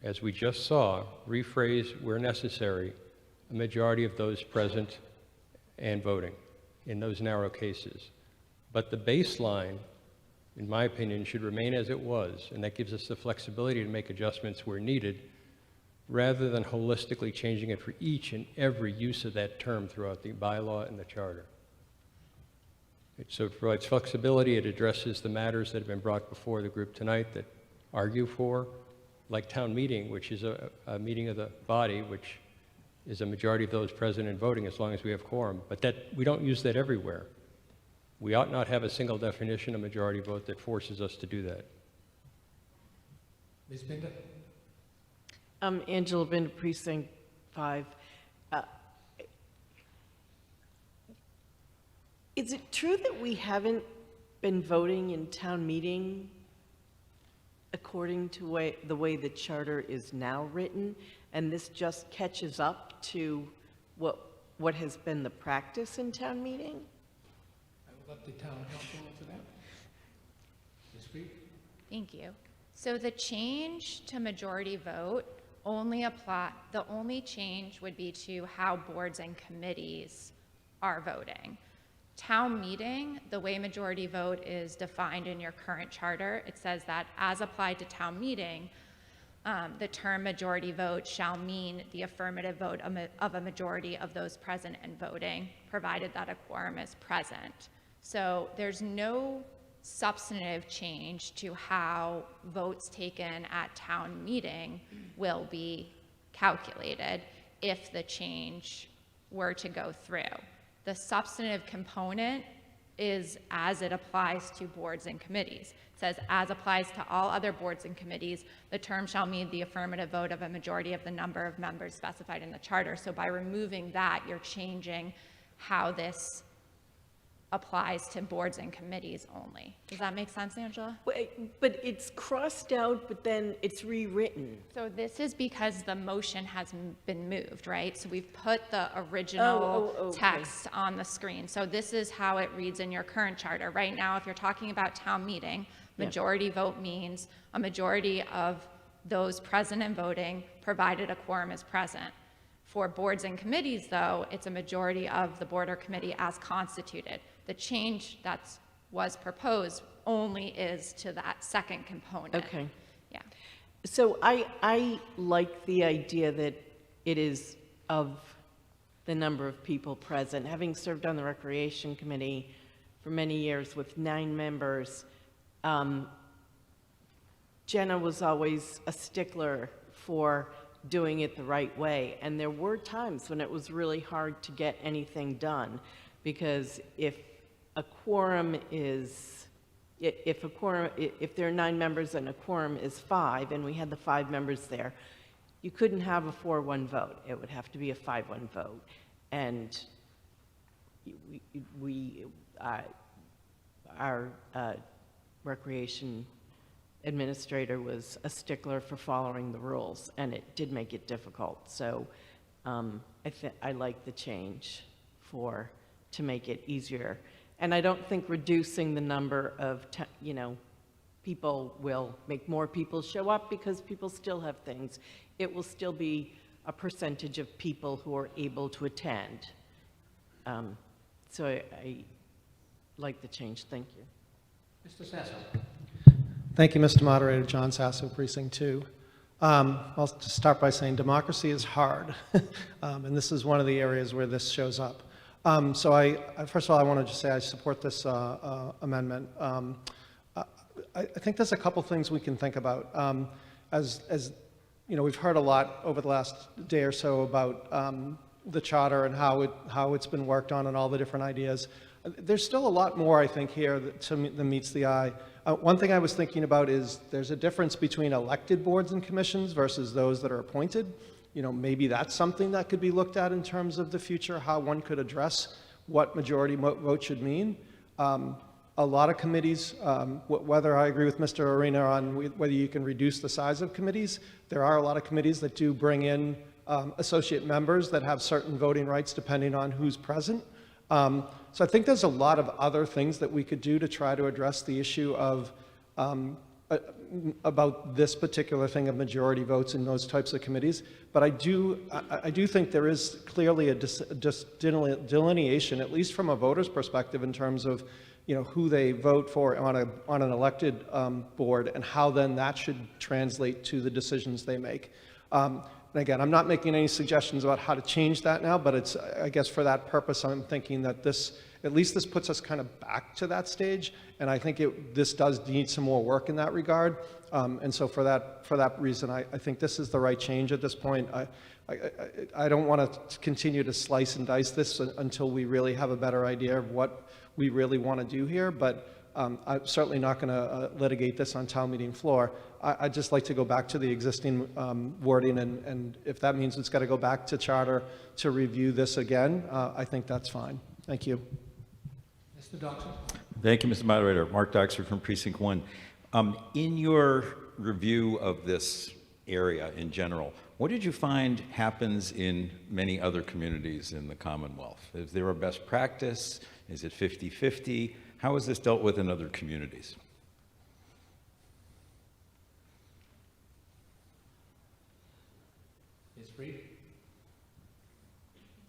as we just saw, rephrase where necessary a majority of those present and voting in those narrow cases. But the baseline, in my opinion, should remain as it was, and that gives us the flexibility to make adjustments where needed, rather than holistically changing it for each and every use of that term throughout the bylaw and the charter. So it provides flexibility. It addresses the matters that have been brought before the group tonight that argue for, like town meeting, which is a meeting of the body, which is a majority of those present and voting as long as we have quorum. But that we don't use that everywhere. We ought not have a single definition of majority vote that forces us to do that. Ms. Binder? Angela Binder, Precinct 5. Is it true that we haven't been voting in town meeting according to the way the charter is now written, and this just catches up to what has been the practice in town meeting? I will let the town council answer that. Ms. Reed? Thank you. So the change to majority vote the only change would be to how boards and committees are voting. Town meeting, the way majority vote is defined in your current charter, it says that as applied to town meeting, the term majority vote shall mean the affirmative vote of a majority of those present and voting, provided that a quorum is present. So there's no substantive change to how votes taken at town meeting will be calculated if the change were to go through. The substantive component is as it applies to boards and committees. It says, as applies to all other boards and committees, the term shall mean the affirmative vote of a majority of the number of members specified in the charter. So by removing that, you're changing how this applies to boards and committees only. Does that make sense, Angela? But it's crossed out, but then it's rewritten. So this is because the motion has been moved, right? So we've put the original okay. text on the screen. So this is how it reads in your current charter. Right now, if you're talking about town meeting, majority vote means a majority of those present and voting, provided a quorum is present. For boards and committees, though, it's a majority of the board or committee as constituted. The change that was proposed only is to that second component. Okay. Yeah. So I like the idea that it is of the number of people present. Having served on the Recreation Committee for many years with 9 members, Jenna was always a stickler for doing it the right way. And there were times when it was really hard to get anything done, because if there are 9 members and a quorum is 5, and we had the 5 members there, you couldn't have a 4-1 vote. It would have to be a 5-1 vote. And our Recreation administrator was a stickler for following the rules, and it did make it difficult. So I like the change to make it easier. And I don't think reducing the number of, people will make more people show up, because people still have things. It will still be a percentage of people who are able to attend. So I like the change. Thank you. Mr. Sasso. Thank you, Mr. Moderator. John Sasso, Precinct 2. I'll just start by saying democracy is hard, and this is one of the areas where this shows up. So first of all, I want to just say I support this amendment. I think there's a couple things we can think about. As you know, we've heard a lot over the last day or so about the charter and how it's been worked on and all the different ideas. There's still a lot more, I think, here that meets the eye. One thing I was thinking about is there's a difference between elected boards and commissions versus those that are appointed. Maybe that's something that could be looked at in terms of the future, how one could address what majority vote should mean. A lot of committees, whether I agree with Mr. Arena on whether you can reduce the size of committees, there are a lot of committees that do bring in associate members that have certain voting rights depending on who's present. So I think there's a lot of other things that we could do to try to address the issue of about this particular thing of majority votes in those types of committees. But I do think there is clearly a delineation, at least from a voter's perspective, in terms of who they vote for on an elected board, and how then that should translate to the decisions they make. And again, I'm not making any suggestions about how to change that now, but I guess for that purpose, I'm thinking that at least this puts us kind of back to that stage, and I think this does need some more work in that regard. And so for that reason, I think this is the right change at this point. I don't want to continue to slice and dice this until we really have a better idea of what we really want to do here, but I'm certainly not going to litigate this on town meeting floor. I'd just like to go back to the existing wording, and if that means it's got to go back to charter to review this again, I think that's fine. Thank you. Mr. Doxer. Thank you, Mr. Moderator. Mark Doxer from Precinct 1. In your review of this area in general, what did you find happens in many other communities in the Commonwealth? Is there a best practice? Is it 50-50? How is this dealt with in other communities? Ms. Reed.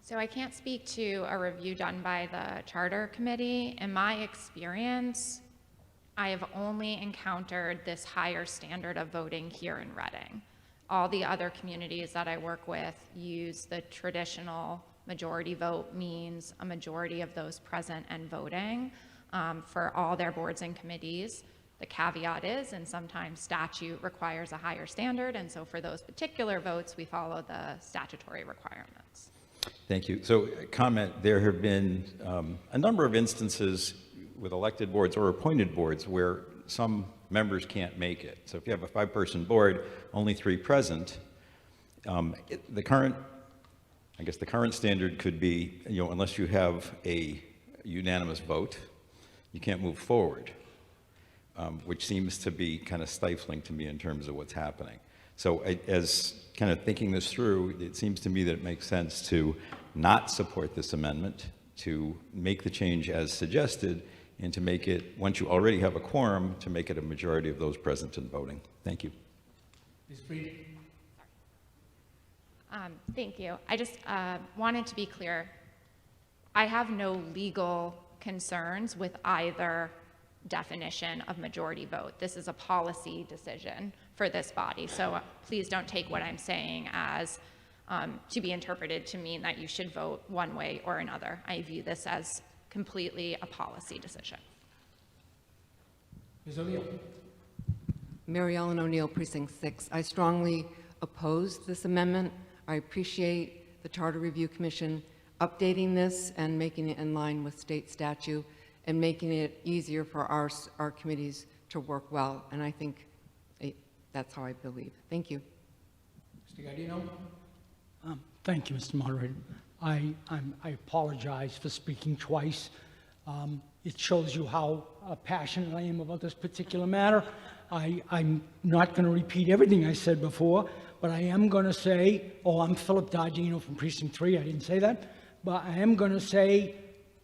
So I can't speak to a review done by the Charter Committee. In my experience, I have only encountered this higher standard of voting here in Reading. All the other communities that I work with use the traditional majority vote means a majority of those present and voting for all their boards and committees. The caveat is, and sometimes statute requires a higher standard, and so for those particular votes, we follow the statutory requirements. Thank you. So, comment, there have been a number of instances with elected boards or appointed boards where some members can't make it. So if you have a 5-person board, only 3 present, the current standard could be, unless you have a unanimous vote, you can't move forward, which seems to be kind of stifling to me in terms of what's happening. So as kind of thinking this through, it seems to me that it makes sense to not support this amendment, to make the change as suggested, and to make it, once you already have a quorum, to make it a majority of those present and voting. Thank you. Ms. Freed? Thank you. I just wanted to be clear. I have no legal concerns with either definition of majority vote. This is a policy decision for this body. So please don't take what I'm saying as to be interpreted to mean that you should vote one way or another. I view this as completely a policy decision. Ms. O'Neill? Mary Ellen O'Neill, Precinct 6. I strongly oppose this amendment. I appreciate the Charter Review Commission updating this and making it in line with state statute and making it easier for our committees to work well. And I think that's how I believe. Thank you. Mr. Gardino? Thank you, Mr. Moderator. I apologize for speaking twice. It shows you how passionate I am about this particular matter. I'm not going to repeat everything I said before, but I am going to say, I'm Philip Dardino from Precinct 3. I didn't say that. But I am going to say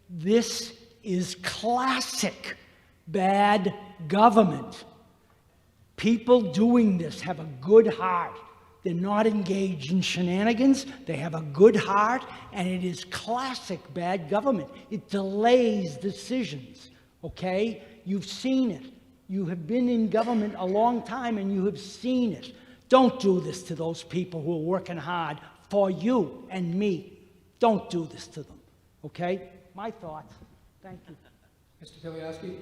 this is classic bad government. People doing this have a good heart. They're not engaged in shenanigans. They have a good heart, and it is classic bad government. It delays decisions, okay? You've seen it. You have been in government a long time, and you have seen it. Don't do this to those people who are working hard for you and me. Don't do this to them, okay? My thoughts. Thank you. Mr. Kiliowski?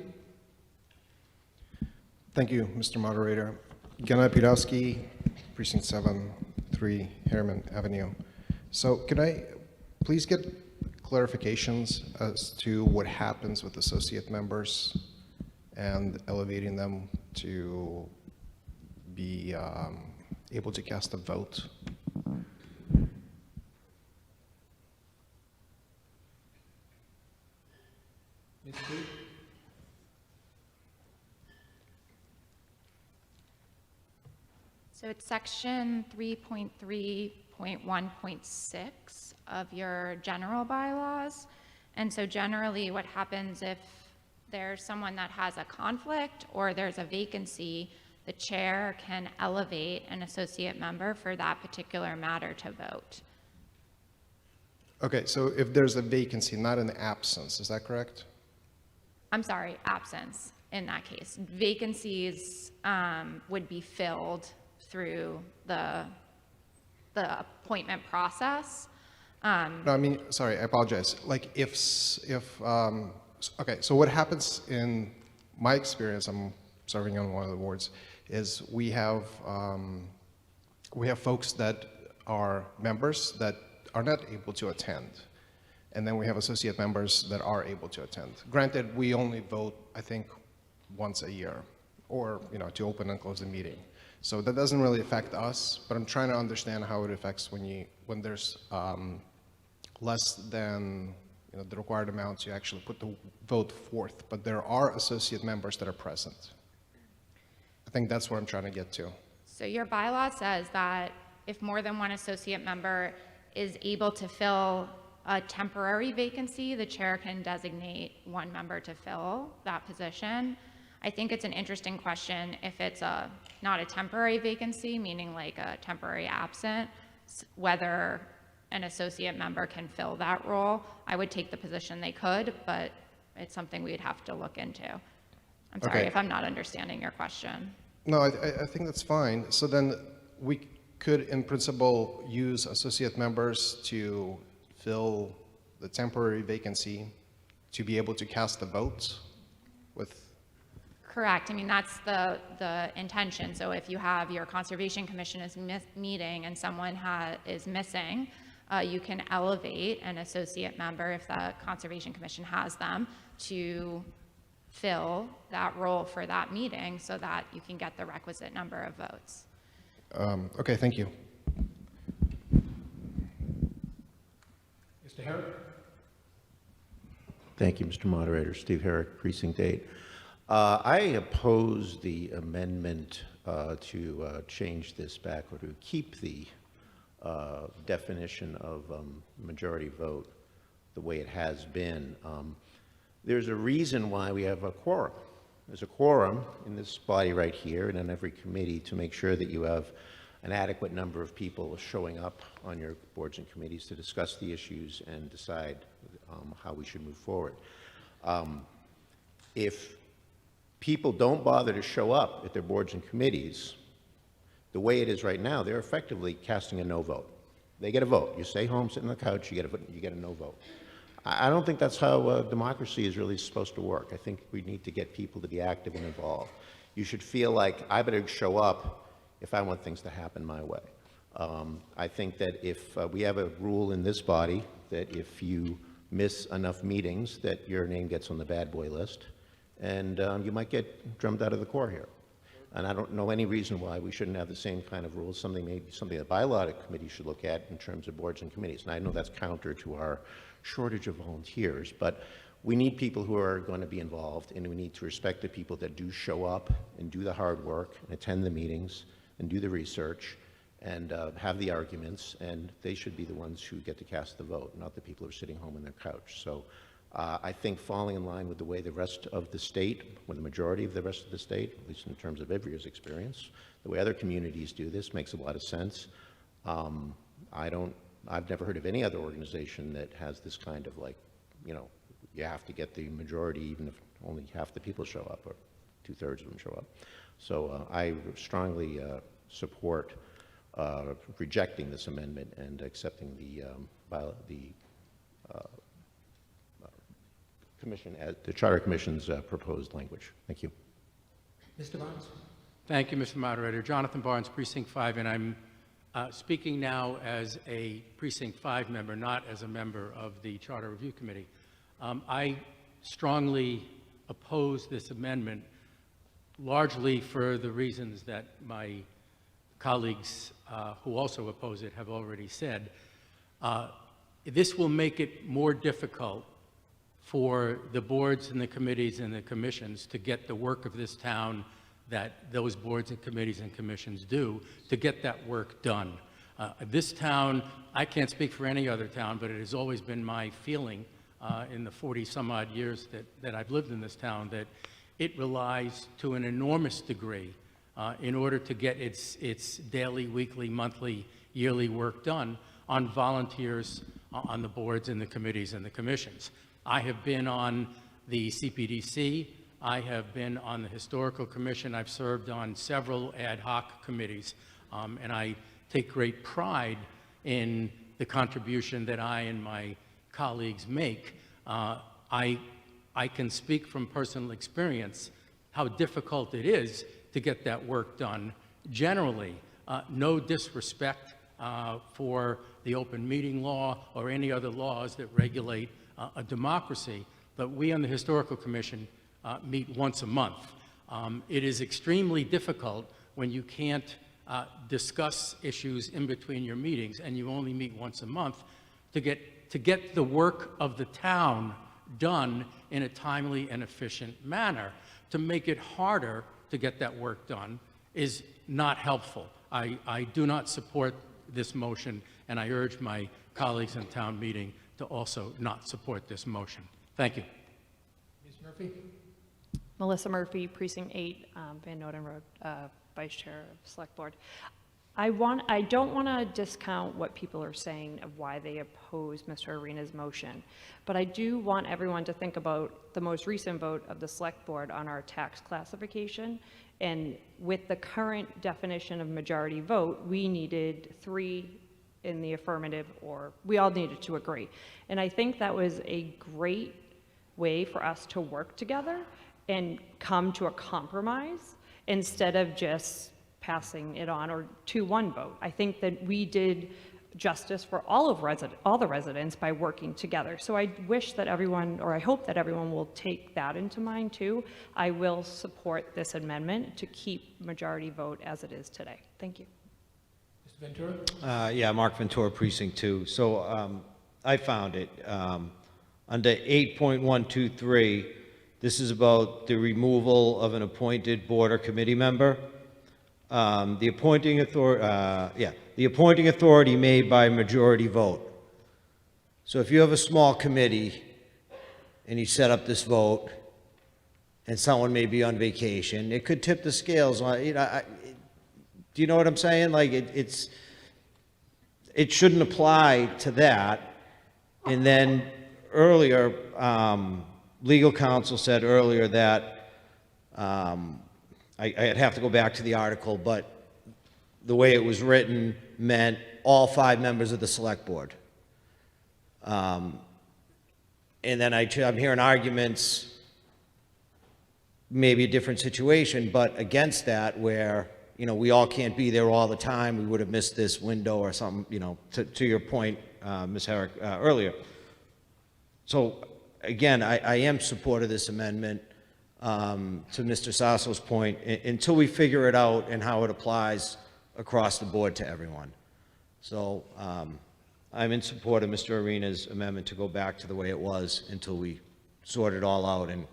Thank you, Mr. Moderator. Gennady Pirowski, Precinct 7, 3 Harriman Avenue. So could I please get clarifications as to what happens with associate members and elevating them to be able to cast a vote? Ms. Freed? So it's section 3.3.1.6 of your general bylaws. And so generally what happens if there's someone that has a conflict or there's a vacancy, the chair can elevate an associate member for that particular matter to vote. Okay, so if there's a vacancy, not an absence, is that correct? I'm sorry, absence in that case. Vacancies would be filled through the appointment process. No, I mean, sorry, I apologize. Like okay, so what happens in my experience, I'm serving on one of the boards, is we have folks that are members that are not able to attend. And then we have associate members that are able to attend. Granted, we only vote, I think, once a year, or to open and close the meeting. So that doesn't really affect us, but I'm trying to understand how it affects when there's less than the required amount to actually put the vote forth, but there are associate members that are present. I think that's where I'm trying to get to. So your bylaw says that if more than one associate member is able to fill a temporary vacancy, the chair can designate one member to fill that position. I think it's an interesting question if it's not a temporary vacancy, meaning like a temporary absent, whether an associate member can fill that role. I would take the position they could, but it's something we'd have to look into. I'm sorry if I'm not understanding your question. No, I think that's fine. So then we could, in principle, use associate members to fill the temporary vacancy to be able to cast the vote with. Correct. I mean, that's the intention. So if you have your Conservation Commission is meeting and someone is missing, you can elevate an associate member if the Conservation Commission has them to fill that role for that meeting so that you can get the requisite number of votes. Okay, thank you. Mr. Herrick? Thank you, Mr. Moderator. Steve Herrick, Precinct 8. I oppose the amendment to change this back, or to keep the definition of majority vote the way it has been. There's a reason why we have a quorum. There's a quorum in this body right here and in every committee to make sure that you have an adequate number of people showing up on your boards and committees to discuss the issues and decide how we should move forward. If people don't bother to show up at their boards and committees, the way it is right now, they're effectively casting a no vote. They get a vote. You stay home, sit on the couch, you get a no vote. I don't think that's how democracy is really supposed to work. I think we need to get people to be active and involved. You should feel like I better show up if I want things to happen my way. I think that if we have a rule in this body that if you miss enough meetings that your name gets on the bad boy list, and you might get drummed out of the Corps here. And I don't know any reason why we shouldn't have the same kind of rules, something the bylaw committee should look at in terms of boards and committees. And I know that's counter to our shortage of volunteers, but we need people who are going to be involved, and we need to respect the people that do show up and do the hard work and attend the meetings and do the research and have the arguments, and they should be the ones who get to cast the vote, not the people who are sitting home on their couch. So I think falling in line with the way the rest of the state, or the majority of the rest of the state, at least in terms of every year's experience, the way other communities do this makes a lot of sense. I've never heard of any other organization that has this kind of, like, you know, you have to get the majority even if only half the people show up or 2/3 of them show up. So I strongly support rejecting this amendment and accepting the Charter Commission's proposed language. Thank you. Mr. Barnes? Thank you, Mr. Moderator. Jonathan Barnes, Precinct 5, and I'm speaking now as a Precinct 5 member, not as a member of the Charter Review Committee. I strongly oppose this amendment, largely for the reasons that my colleagues who also oppose it have already said. This will make it more difficult for the boards and the committees and the commissions to get the work of this town that those boards and committees and commissions do, to get that work done. This town, I can't speak for any other town, but it has always been my feeling in the 40-some-odd years that I've lived in this town that it relies to an enormous degree in order to get its daily, weekly, monthly, yearly work done on volunteers on the boards and the committees and the commissions. I have been on the CPDC, I have been on the Historical Commission, I've served on several ad hoc committees, and I take great pride in the contribution that I and my colleagues make. I can speak from personal experience how difficult it is to get that work done. Generally, no disrespect for the open meeting law or any other laws that regulate a democracy, but we on the Historical Commission meet once a month. It is extremely difficult when you can't discuss issues in between your meetings and you only meet once a month to get the work of the town done in a timely and efficient manner. To make it harder to get that work done is not helpful. I do not support this motion, and I urge my colleagues in town meeting to also not support this motion. Thank you. Ms. Murphy? Melissa Murphy, Precinct 8, Van Noten Road, Vice Chair of Select Board. I don't want to discount what people are saying of why they oppose Mr. Arena's motion, but I do want everyone to think about the most recent vote of the Select Board on our tax classification. And with the current definition of majority vote, we needed 3 in the affirmative, or we all needed to agree. And I think that was a great way for us to work together and come to a compromise instead of just passing it on or 2-1 vote. I think that we did justice for all the residents by working together. So I wish that everyone, or I hope that everyone will take that into mind too. I will support this amendment to keep majority vote as it is today. Thank you. Mr. Ventura? Yeah, Mark Ventura, Precinct 2. So I found it. Under 8.123, this is about the removal of an appointed board or committee member. The appointing authority made by majority vote. So if you have a small committee and you set up this vote and someone may be on vacation, it could tip the scales on, do you know what I'm saying? Like it shouldn't apply to that. And then earlier, legal counsel said earlier that I'd have to go back to the article, but the way it was written meant all 5 members of the select board. And then I'm hearing arguments, maybe a different situation, but against that where, you know, we all can't be there all the time. We would have missed this window or something, you know, to your point, Ms. Herrick, earlier. So again, I am supportive of this amendment. To Mr. Sasso's point, until we figure it out and how it applies across the board to everyone. So I'm in support of Mr. Arena's amendment to go back to the way it was until we sort it all out and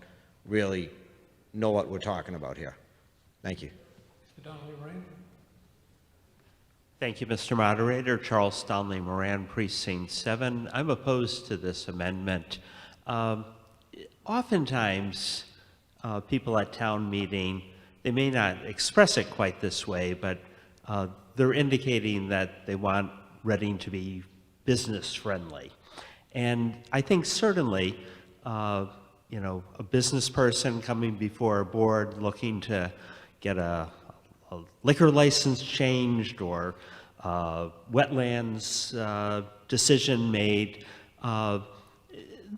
really know what we're talking about here. Thank you. Mr. Donnelly Moran? Thank you, Mr. Moderator. Charles Donnelly Moran, Precinct 7. I'm opposed to this amendment. Oftentimes, people at town meeting, they may not express it quite this way, but they're indicating that they want Reading to be business friendly. And I think certainly, you know, a business person coming before a board looking to get a liquor license changed or wetlands decision made,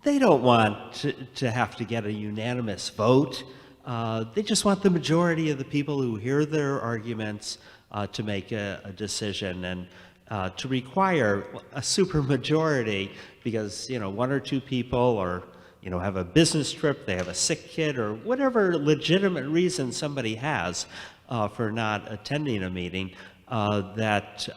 they don't want to have to get a unanimous vote. They just want the majority of the people who hear their arguments to make a decision, and to require a supermajority because, you know, 1 or 2 people or, you know, have a business trip, they have a sick kid, or whatever legitimate reason somebody has for not attending a meeting, that,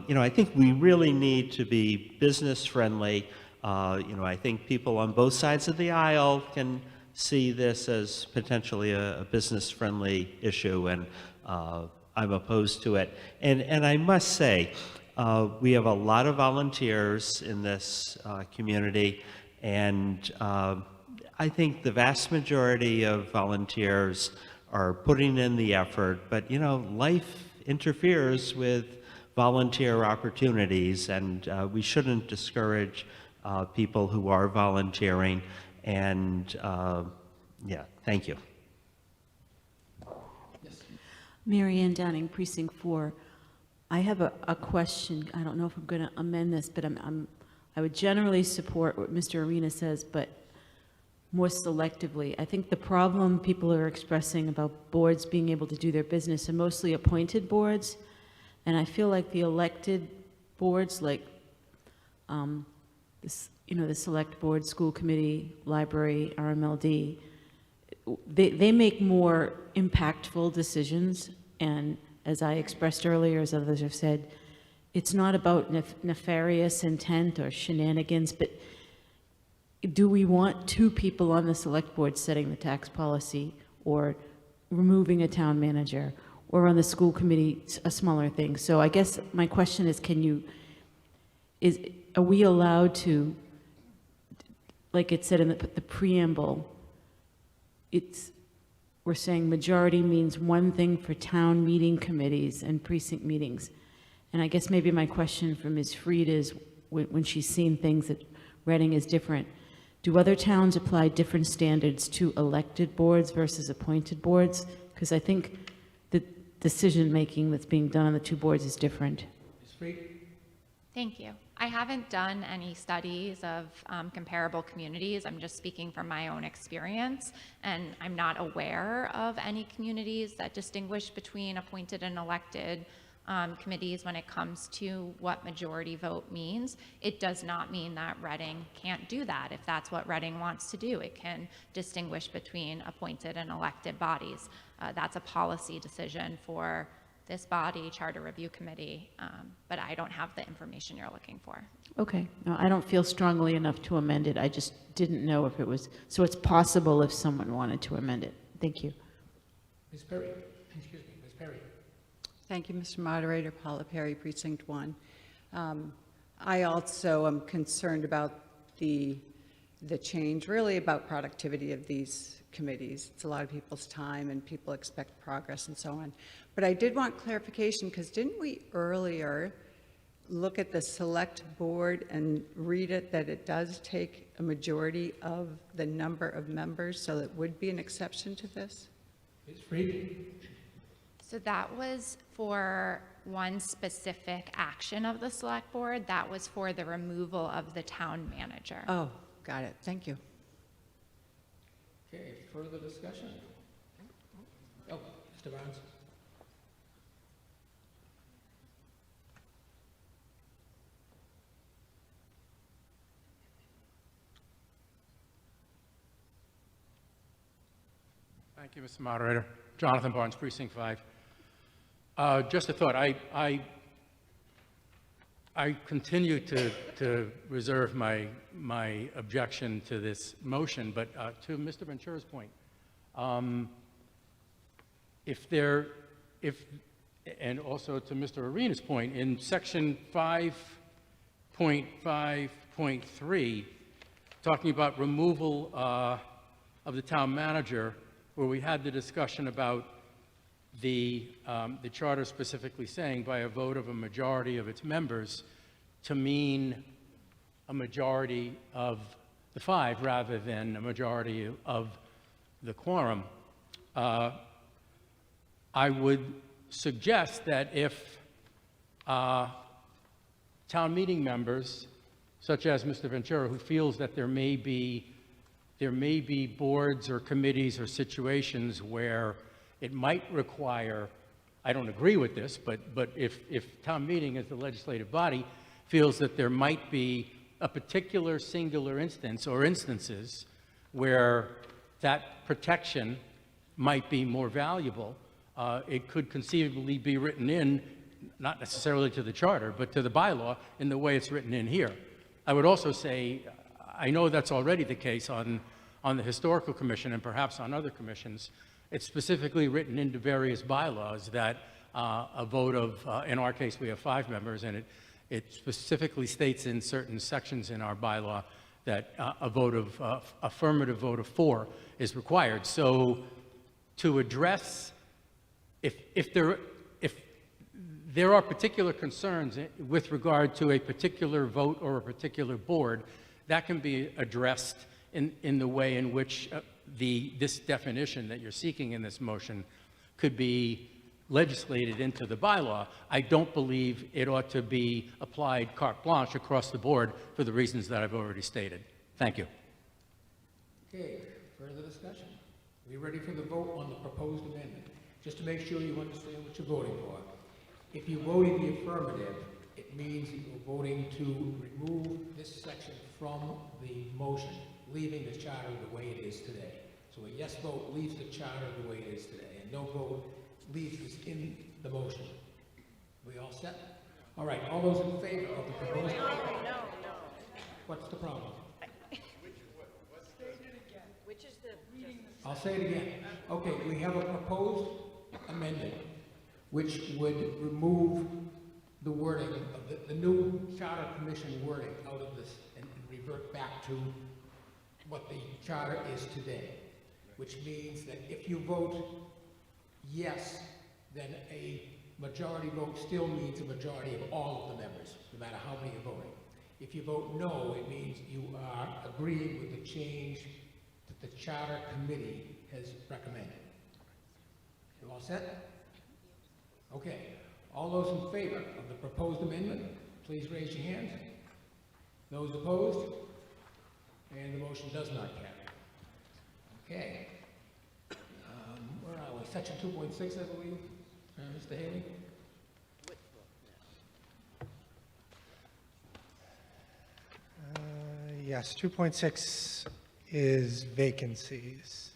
you know, I think we really need to be business friendly. You know, I think people on both sides of the aisle can see this as potentially a business-friendly issue, and I'm opposed to it. And I must say, we have a lot of volunteers in this community, and I think the vast majority of volunteers are putting in the effort, but, you know, life interferes with volunteer opportunities, and we shouldn't discourage people who are volunteering, and yeah, thank you. Mary Ann Downing, Precinct 4. I have a question. I don't know if I'm going to amend this, but I would generally support what Mr. Arena says, but more selectively. I think the problem people are expressing about boards being able to do their business are mostly appointed boards, and I feel like the elected boards, like you know, the select board, school committee, library, RMLD, they make more impactful decisions. And as I expressed earlier, as others have said, it's not about nefarious intent or shenanigans, but do we want 2 people on the select board setting the tax policy or removing a town manager, or on the school committee, a smaller thing? So I guess my question is, are we allowed to, like it said in the preamble, we're saying majority means one thing for town meeting committees and precinct meetings. And I guess maybe my question for Ms. Freed is, when she's seen things that Reading is different, do other towns apply different standards to elected boards versus appointed boards? Because I think the decision-making that's being done on the 2 boards is different. Ms. Freed? Thank you. I haven't done any studies of comparable communities. I'm just speaking from my own experience, and I'm not aware of any communities that distinguish between appointed and elected committees when it comes to what majority vote means. It does not mean that Reading can't do that. If that's what Reading wants to do, it can distinguish between appointed and elected bodies. That's a policy decision for this body, Charter Review Committee, but I don't have the information you're looking for. Okay, no, I don't feel strongly enough to amend it. I just didn't know if it was, so it's possible if someone wanted to amend it. Thank you. Ms. Perry, excuse me, Ms. Perry. Thank you, Mr. Moderator. Paula Perry, Precinct 1. I also am concerned about the change, really about productivity of these committees. It's a lot of people's time and people expect progress and so on. But I did want clarification because didn't we earlier look at the select board and read it that it does take a majority of the number of members, so it would be an exception to this? Ms. Fried. So that was for one specific action of the select board. That was for the removal of the town manager. Oh, got it. Thank you. Okay, further discussion? Oh, Mr. Barnes. Thank you, Mr. Moderator. Jonathan Barnes, Precinct 5. Just a thought. I continue to reserve my objection to this motion, but to Mr. Ventura's point, and also to Mr. Arena's point, in section 5.5.3, talking about removal of the town manager, where we had the discussion about the charter specifically saying by a vote of a majority of its members to mean a majority of the 5 rather than a majority of the quorum. I would suggest that if town meeting members, such as Mr. Ventura, who feels that there may be boards or committees or situations where it might require, I don't agree with this, but if town meeting as the legislative body feels that there might be a particular singular instance or instances where that protection might be more valuable, it could conceivably be written in, not necessarily to the charter, but to the bylaw in the way it's written in here. I would also say, I know that's already the case on the Historical Commission and perhaps on other commissions. It's specifically written into various bylaws that a vote of, in our case, we have 5 members, and it specifically states in certain sections in our bylaw that a vote of, affirmative vote of 4 is required. So to address, if there are particular concerns with regard to a particular vote or a particular board, that can be addressed in the way in which this definition that you're seeking in this motion could be legislated into the bylaw. I don't believe it ought to be applied carte blanche across the board for the reasons that I've already stated. Thank you. Okay, further discussion? Are we ready for the vote on the proposed amendment? Just to make sure you understand what you're voting for. If you vote in the affirmative, it means that you're voting to remove this section from the motion, leaving the charter the way it is today. So a yes vote leaves the charter the way it is today, and no vote leaves this in the motion. We all set? All right, all those in favor of the proposed amendment? No. What's the problem? Which is the... I'll say it again. Okay, we have a proposed amendment which would remove the wording of the new Charter Commission wording out of this and revert back to what the charter is today, which means that if you vote yes, then a majority vote still means a majority of all of the members, no matter how many are voting. If you vote no, it means you are agreeing with the change that the Charter Committee has recommended. You all set? Okay. All those in favor of the proposed amendment, please raise your hand. Those opposed? And the motion does not carry. Okay. Where are we? Section 2.6, I believe. Mr. Haley? yes, 2.6 is vacancies.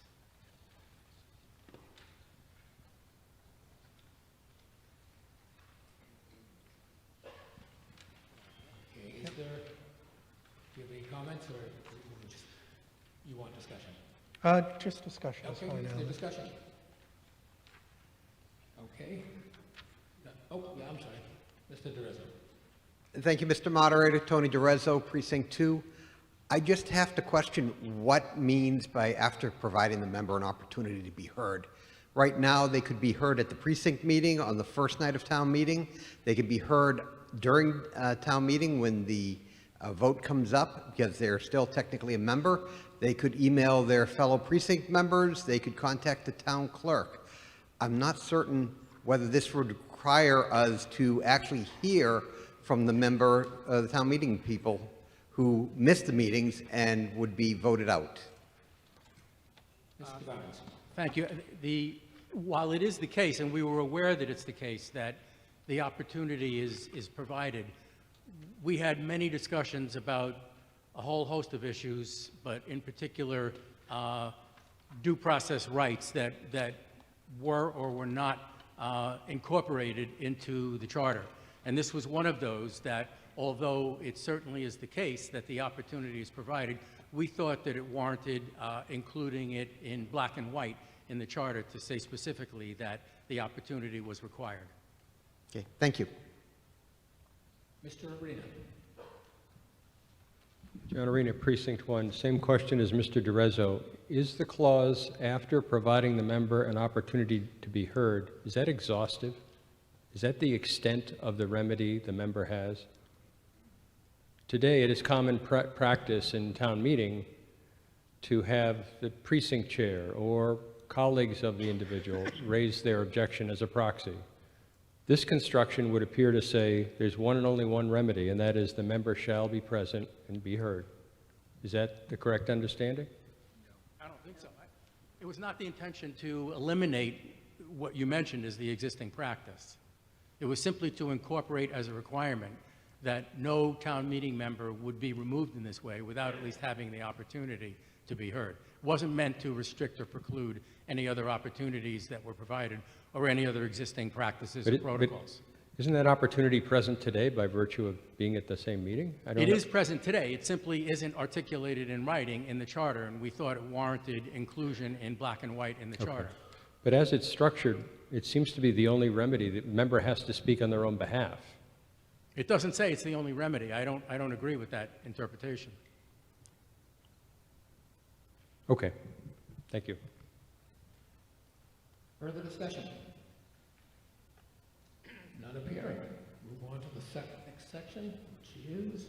Okay, is there, do you have any comments, or you want discussion? Just discussion is Okay, fine, is there Alan. discussion? Okay. Oh, yeah, I'm sorry. Mr. DeRizzo. Thank you, Mr. Moderator. Tony DeRezzo, Precinct 2. I just have to question what means by after providing the member an opportunity to be heard. Right now, they could be heard at the precinct meeting on the first night of town meeting. They could be heard during town meeting when the vote comes up, because they're still technically a member. They could email their fellow precinct members. They could contact the town clerk. I'm not certain whether this would require us to actually hear from the member, the town meeting people who missed the meetings and would be voted out. Mr. Barnes. Thank you. While it is the case, and we were aware that it's the case, that the opportunity is provided, we had many discussions about a whole host of issues, but in particular, due process rights that were or were not incorporated into the charter. And this was one of those that, although it certainly is the case that the opportunity is provided, we thought that it warranted including it in black and white in the charter to say specifically that the opportunity was required. Okay, thank you. Mr. Arena. John Arena, Precinct 1. Same question as Mr. DeRezzo. Is the clause after providing the member an opportunity to be heard, is that exhaustive? Is that the extent of the remedy the member has? Today, it is common practice in town meeting to have the precinct chair or colleagues of the individual raise their objection as a proxy. This construction would appear to say there's one and only one remedy, and that is the member shall be present and be heard. Is that the correct understanding? I don't think so. It was not the intention to eliminate what you mentioned as the existing practice. It was simply to incorporate as a requirement that no town meeting member would be removed in this way without at least having the opportunity to be heard. It wasn't meant to restrict or preclude any other opportunities that were provided or any other existing practices or protocols. Isn't that opportunity present today by virtue of being at the same meeting? It is present today. It simply isn't articulated in writing in the charter, and we thought it warranted inclusion in black and white in the charter. But as it's structured, it seems to be the only remedy. The member has to speak on their own behalf. It doesn't say it's the only remedy. I don't agree with that interpretation. Okay. Thank you. Further discussion? None appearing. Move on to the next section, which is...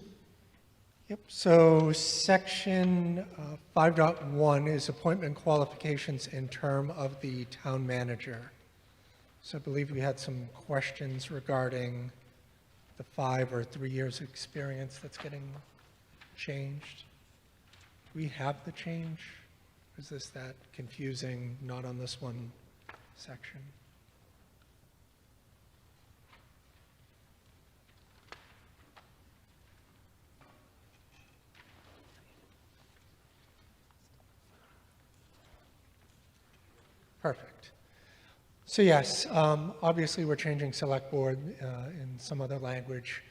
Yep, so section 5.1 is appointment qualifications and term of the town manager. So I believe we had some questions regarding the 5 or 3 years experience that's getting changed. Do we have the change? Is this that confusing, not on this one section? Perfect. So yes, obviously we're changing select board in some other language,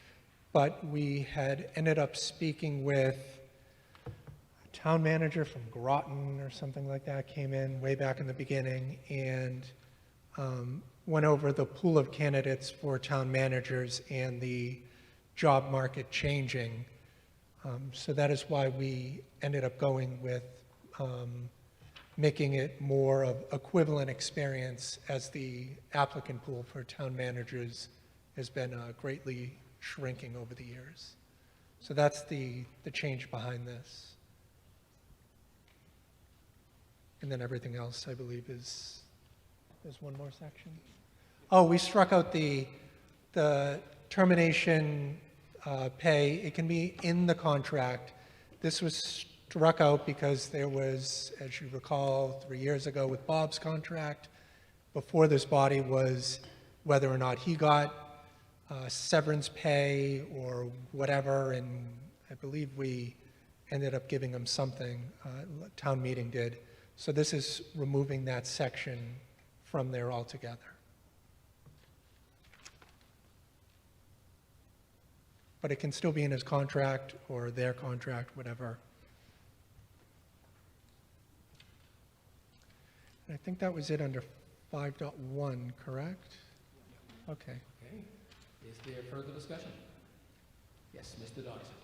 but we had ended up speaking with a town manager from Groton or something like that, came in way back in the beginning and went over the pool of candidates for town managers and the job market changing. So that is why we ended up going with making it more of equivalent experience, as the applicant pool for town managers has been greatly shrinking over the years. So that's the change behind this. And then everything else, I believe, is, there's one more section. Oh, we struck out the termination pay. It can be in the contract. This was struck out because there was, as you recall, 3 years ago with Bob's contract, before this body, was whether or not he got severance pay or whatever, and I believe we ended up giving them something, town meeting did. So this is removing that section from there altogether. But it can still be in his contract or their contract, whatever. And I think that was it under 5.1, correct? Okay. Okay. Is there further discussion? Yes, Mr. Dodson.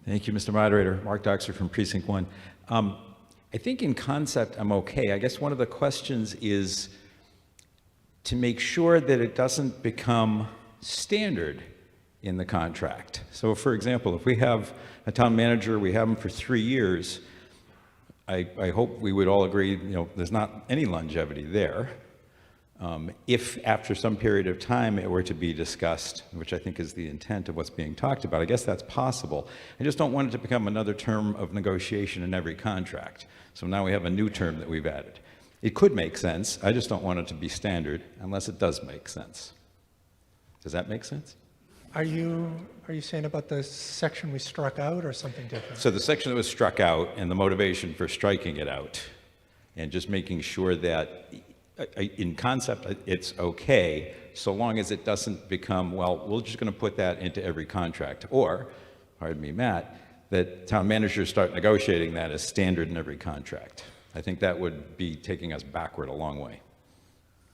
Thank you, Mr. Moderator. Mark Doxer from Precinct 1. I think in concept, I'm okay. I guess one of the questions is to make sure that it doesn't become standard in the contract. So, for example, if we have a town manager, we have him for 3 years, I hope we would all agree, there's not any longevity there. If after some period of time it were to be discussed, which I think is the intent of what's being talked about, I guess that's possible. I just don't want it to become another term of negotiation in every contract. So now we have a new term that we've added. It could make sense. I just don't want it to be standard unless it does make sense. Does that make sense? Are you saying about the section we struck out or something different? So the section that was struck out and the motivation for striking it out and just making sure that in concept it's okay so long as it doesn't become, well, we're just going to put that into every contract. Or, pardon me, Matt, that town managers start negotiating that as standard in every contract. I think that would be taking us backward a long way.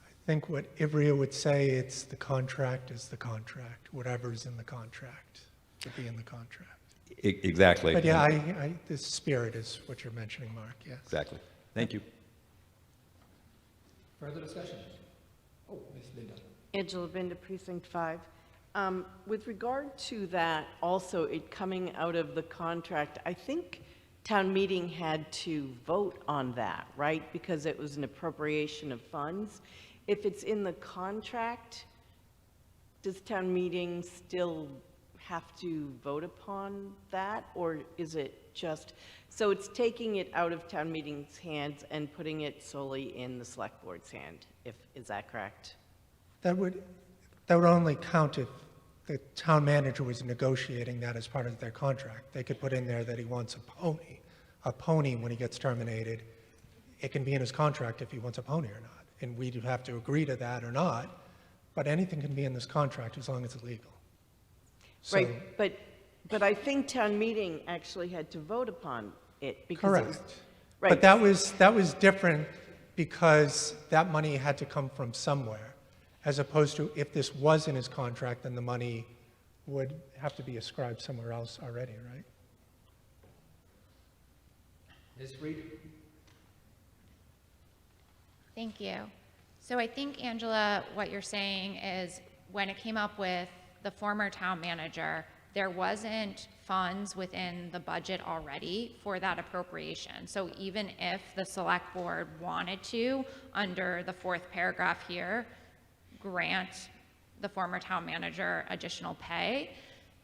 I think what Ivrea would say, it's the contract is the contract. Whatever's in the contract would be in the contract. Exactly. But yeah, the spirit is what you're mentioning, Mark, yes. Exactly. Thank you. Further discussion? Oh, Ms. Linda. Angela Binda, Precinct 5. With regard to that, also it coming out of the contract, I think town meeting had to vote on that, right? Because it was an appropriation of funds. If it's in the contract, does town meeting still have to vote upon that? Or is it just, so it's taking it out of town meeting's hands and putting it solely in the select board's hand, is that correct? That would only count if the town manager was negotiating that as part of their contract. They could put in there that he wants a pony when he gets terminated. It can be in his contract if he wants a pony or not. And we'd have to agree to that or not, but anything can be in this contract as long as it's legal. So, Right, but I think town meeting actually had to vote upon it because correct. it was, right. But that was different because that money had to come from somewhere, as opposed to if this was in his contract, then the money would have to be ascribed somewhere else already, right? Ms. Reed? Thank you. So I think, Angela, what you're saying is when it came up with the former town manager, there wasn't funds within the budget already for that appropriation. So even if the select board wanted to, under the 4th paragraph here, grant the former town manager additional pay,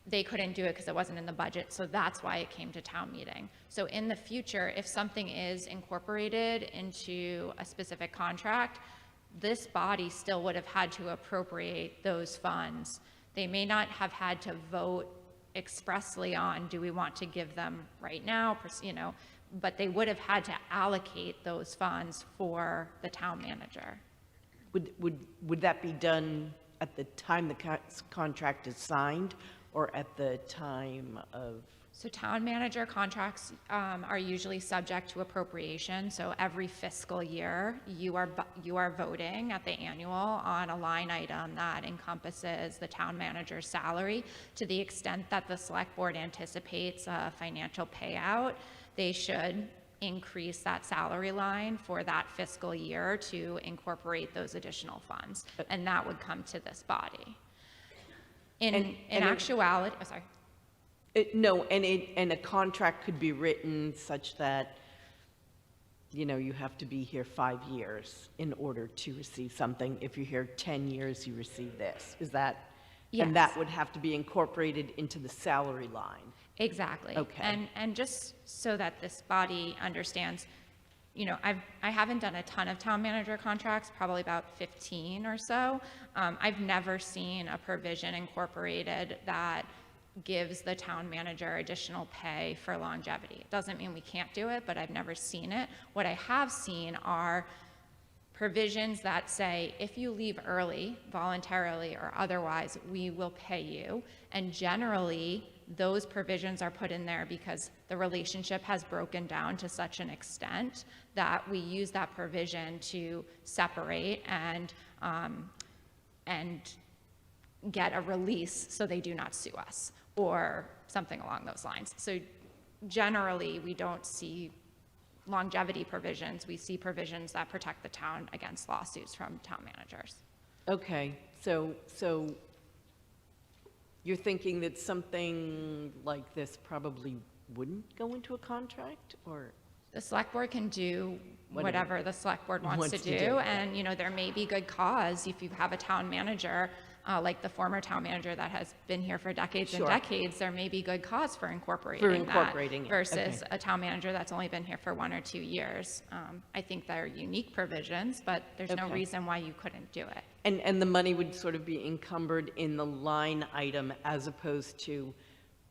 they couldn't do it because it wasn't in the budget. So that's why it came to town meeting. So in the future, if something is incorporated into a specific contract, this body still would have had to appropriate those funds. They may not have had to vote expressly on, do we want to give them right now, but they would have had to allocate those funds for the town manager. Would that be done at the time the contract is signed or at the time of? So town manager contracts are usually subject to appropriation. So every fiscal year, you are voting at the annual on a line item that encompasses the town manager's salary. To the extent that the select board anticipates a financial payout, they should increase that salary line for that fiscal year to incorporate those additional funds. And that would come to this body. In actuality, oh, sorry. No, and a contract could be written such that, you have to be here 5 years in order to receive something. If you're here 10 years, you receive this. Is that? Yes. And that would have to be incorporated into the salary line. Exactly. Okay. And just so that this body understands, I haven't done a ton of town manager contracts, probably about 15 or so. I've never seen a provision incorporated that gives the town manager additional pay for longevity. It doesn't mean we can't do it, but I've never seen it. What I have seen are provisions that say, if you leave early, voluntarily or otherwise, we will pay you. And generally, those provisions are put in there because the relationship has broken down to such an extent that we use that provision to separate and get a release so they do not sue us or something along those lines. So generally, we don't see longevity provisions. We see provisions that protect the town against lawsuits from town managers. Okay, so you're thinking that something like this probably wouldn't go into a contract, or? The select board can do whatever the select board wants to do, do. and there may be good cause if you have a town manager like the former town manager that has been here for decades and decades. There may be good cause for incorporating that it. versus Okay. a town manager that's only been here for 1 or 2 years. I think they're unique provisions, but there's no Okay. reason why you couldn't do it. And the money would sort of be encumbered in the line item as opposed to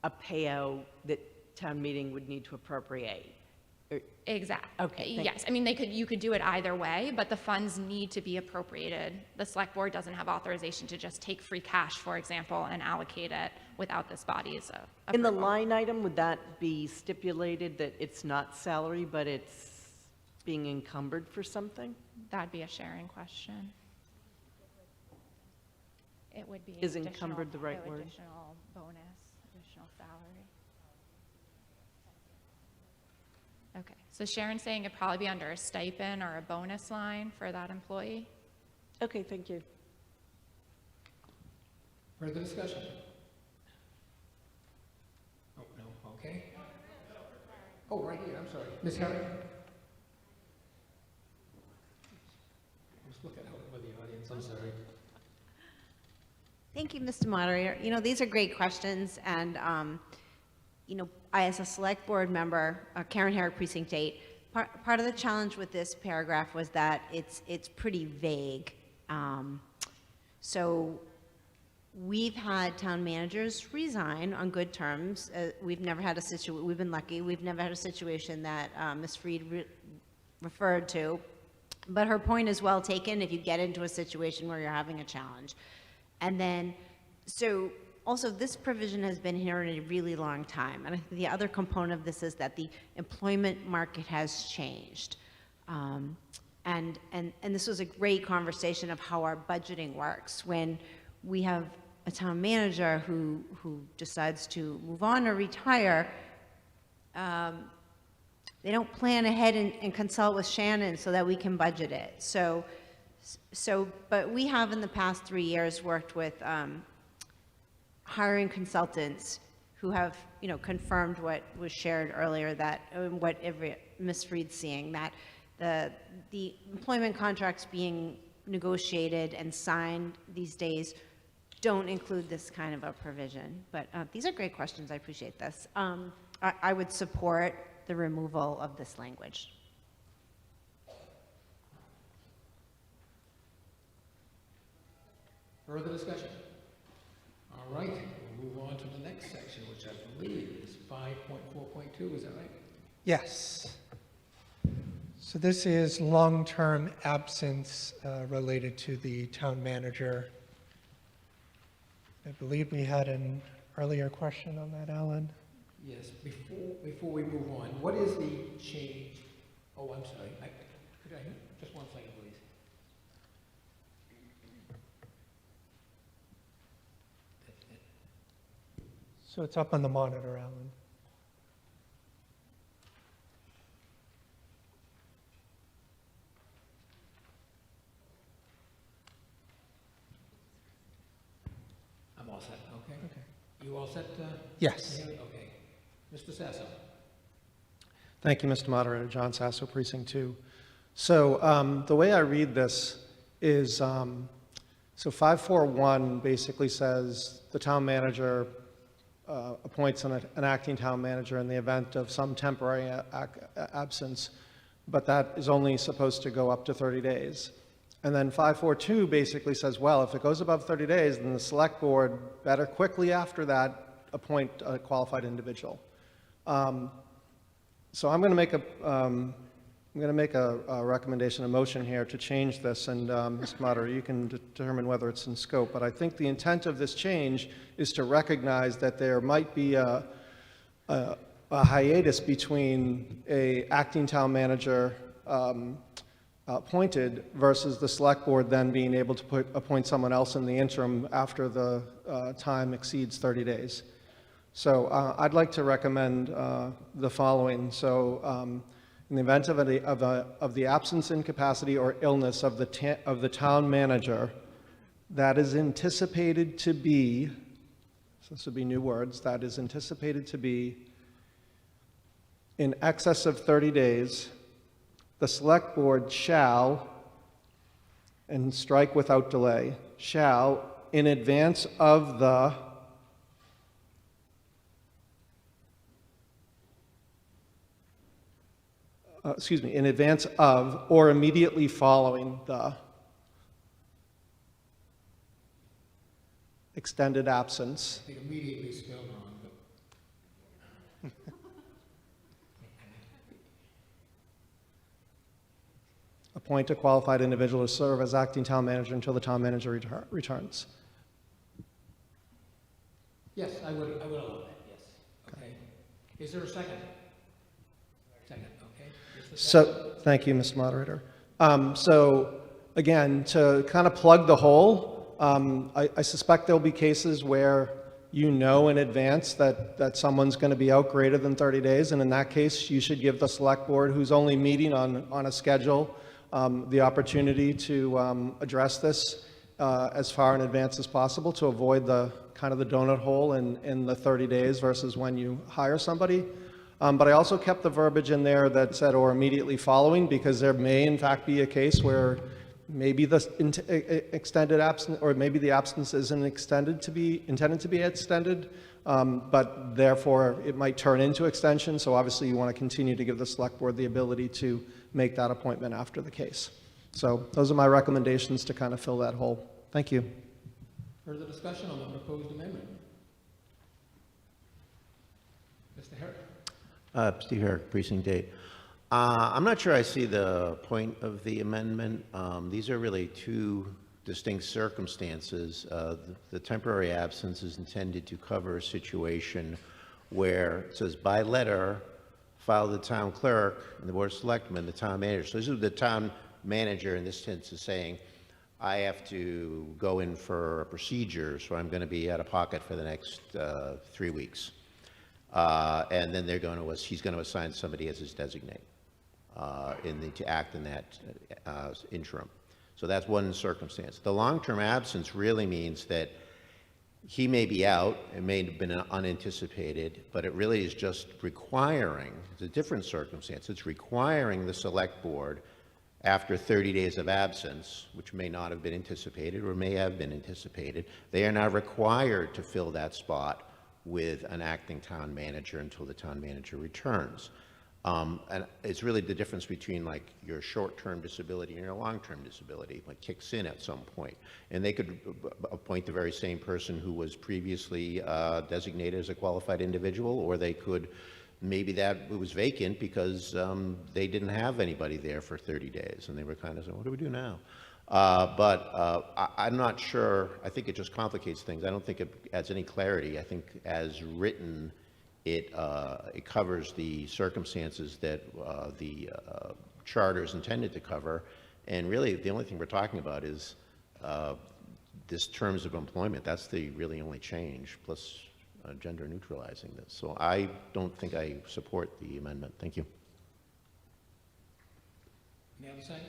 a payout that town meeting would need to appropriate? Exactly. Okay, thank Yes, I mean, you could do it either way, but the funds need to be appropriated. The select board doesn't have authorization to just take free cash, for example, and allocate it without this body's In the approval. line item, would that be stipulated that it's not salary, but it's being encumbered for something? That'd be a sharing question. It would be Is additional- encumbered the right word? Additional bonus, additional salary. Okay, so Sharon's saying it'd probably be under a stipend or a bonus line for that employee? Okay, thank you. Further discussion? Oh, no, okay. Oh, right here, I'm sorry. Ms. Harry? Just looking out over the audience, I'm sorry. Thank you, Mr. Moderator. These are great questions, and, I, as a select board member, Karen Herrick, Precinct 8, part of the challenge with this paragraph was that it's pretty vague. So we've had town managers resign on good terms. We've never had we've been lucky. We've never had a situation that Ms. Freed referred to. But her point is well taken if you get into a situation where you're having a challenge. And then, so also this provision has been here in a really long time. And I think the other component of this is that the employment market has changed. And this was a great conversation of how our budgeting works. When we have a town manager who decides to move on or retire, they don't plan ahead and consult with Shannon so that we can budget it. But we have in the past 3 years worked with hiring consultants who have, confirmed what was shared earlier, that what Ms. Freed's seeing, that the employment contracts being negotiated and signed these days don't include this kind of a provision. But these are great questions. I appreciate this. I would support the removal of this language. Further discussion? All right, we'll move on to the next section, which I believe is 5.4.2, is that right? Yes. So this is long-term absence related to the town manager. I believe we had an earlier question on that, Alan. Yes, before we move on, what is the change? Oh, I'm sorry. Could I, just 1 second, please. So it's up on the monitor, Alan. I'm all set, okay? You all set? Yes. Okay. Mr. Sasso? Thank you, Mr. Moderator. John Sasso, Precinct 2. So the way I read this is, so 541 basically says the town manager appoints an acting town manager in the event of some temporary absence but that is only supposed to go up to 30 days. And then 542 basically says, well, if it goes above 30 days, then the select board better quickly after that appoint a qualified individual. So I'm going to make a recommendation, a motion here to change this, and Mr. Moderator, you can determine whether it's in scope. But I think the intent of this change is to recognize that there might be a hiatus between a acting town manager appointed versus the select board then being able to appoint someone else in the interim after the time exceeds 30 days. So I'd like to recommend the following. So in the event of the absence, incapacity, or illness of the town manager that is anticipated to be, so this would be new words, that is anticipated to be in excess of 30 days, the select board shall, and strike without delay, shall, in advance of the in advance of or immediately following the extended absence. I think immediately is spelled wrong, but. Appoint a qualified individual to serve as acting town manager until the town manager returns. Yes, I would allow that, yes. Okay. Is there a second? Second, okay. So, thank you, Mr. Moderator. So, again, to kind of plug the hole, I suspect there'll be cases where you know in advance that someone's going to be out greater than 30 days, and in that case, you should give the select board, who's only meeting on a schedule, the opportunity to address this as far in advance as possible to avoid the kind of the donut hole in the 30 days versus when you hire somebody. But I also kept the verbiage in there that said or immediately following, because there may in fact be a case where maybe the extended absence, or maybe the absence isn't intended to be extended, but therefore it might turn into extension. So obviously you want to continue to give the select board the ability to make that appointment after the case. So those are my recommendations to kind of fill that hole. Thank you. Further discussion on the proposed amendment? Mr. Herrick. Steve Herrick, Precinct 8. I'm not sure I see the point of the amendment. These are really two distinct circumstances. The temporary absence is intended to cover a situation where it says by letter, file the town clerk and the board of selectmen, the town manager. So this is the town manager in this sense is saying, I have to go in for a procedure, so I'm going to be out of pocket for the next 3 weeks. And then he's going to assign somebody as his designate to act in that interim. So that's one circumstance. The long-term absence really means that he may be out, it may have been unanticipated, but it really is just requiring, it's a different circumstance, it's requiring the select board after 30 days of absence, which may not have been anticipated or may have been anticipated, they are now required to fill that spot with an acting town manager until the town manager returns. And it's really the difference between like your short-term disability and your long-term disability, like kicks in at some point. And they could appoint the very same person who was previously designated as a qualified individual, or they could, maybe that it was vacant because they didn't have anybody there for 30 days and they were kind of saying, what do we do now? I'm not sure. I think it just complicates things. I don't think it adds any clarity. I think as written, it covers the circumstances that the charter is intended to cover. And really, the only thing we're talking about is this terms of employment. That's the really only change, plus gender neutralizing this. So I don't think I support the amendment. Thank you. Any other side?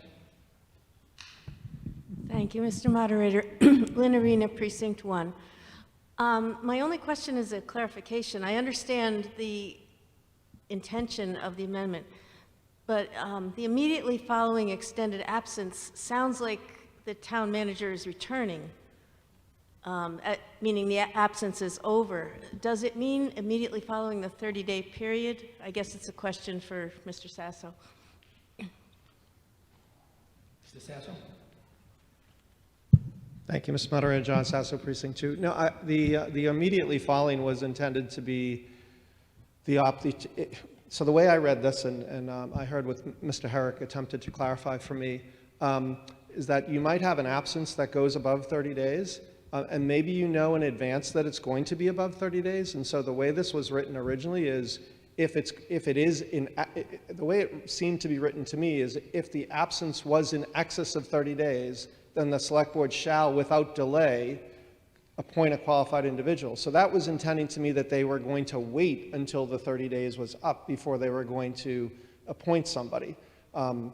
Thank you, Mr. Moderator. Lynn Arena, Precinct 1. My only question is a clarification. I understand the intention of the amendment, but the immediately following extended absence sounds like the town manager is returning, meaning the absence is over. Does it mean immediately following the 30-day period? I guess it's a question for Mr. Sasso. Mr. Sasso? Thank you, Mr. Moderator. John Sasso, Precinct 2. No, the immediately following was intended to be so the way I read this, and I heard what Mr. Herrick attempted to clarify for me, is that you might have an absence that goes above 30 days, and maybe you know in advance that it's going to be above 30 days. And so the way this was written originally is, the way it seemed to be written to me is, if the absence was in excess of 30 days, then the select board shall, without delay, appoint a qualified individual. So that was intending to me that they were going to wait until the 30 days was up before they were going to appoint somebody. And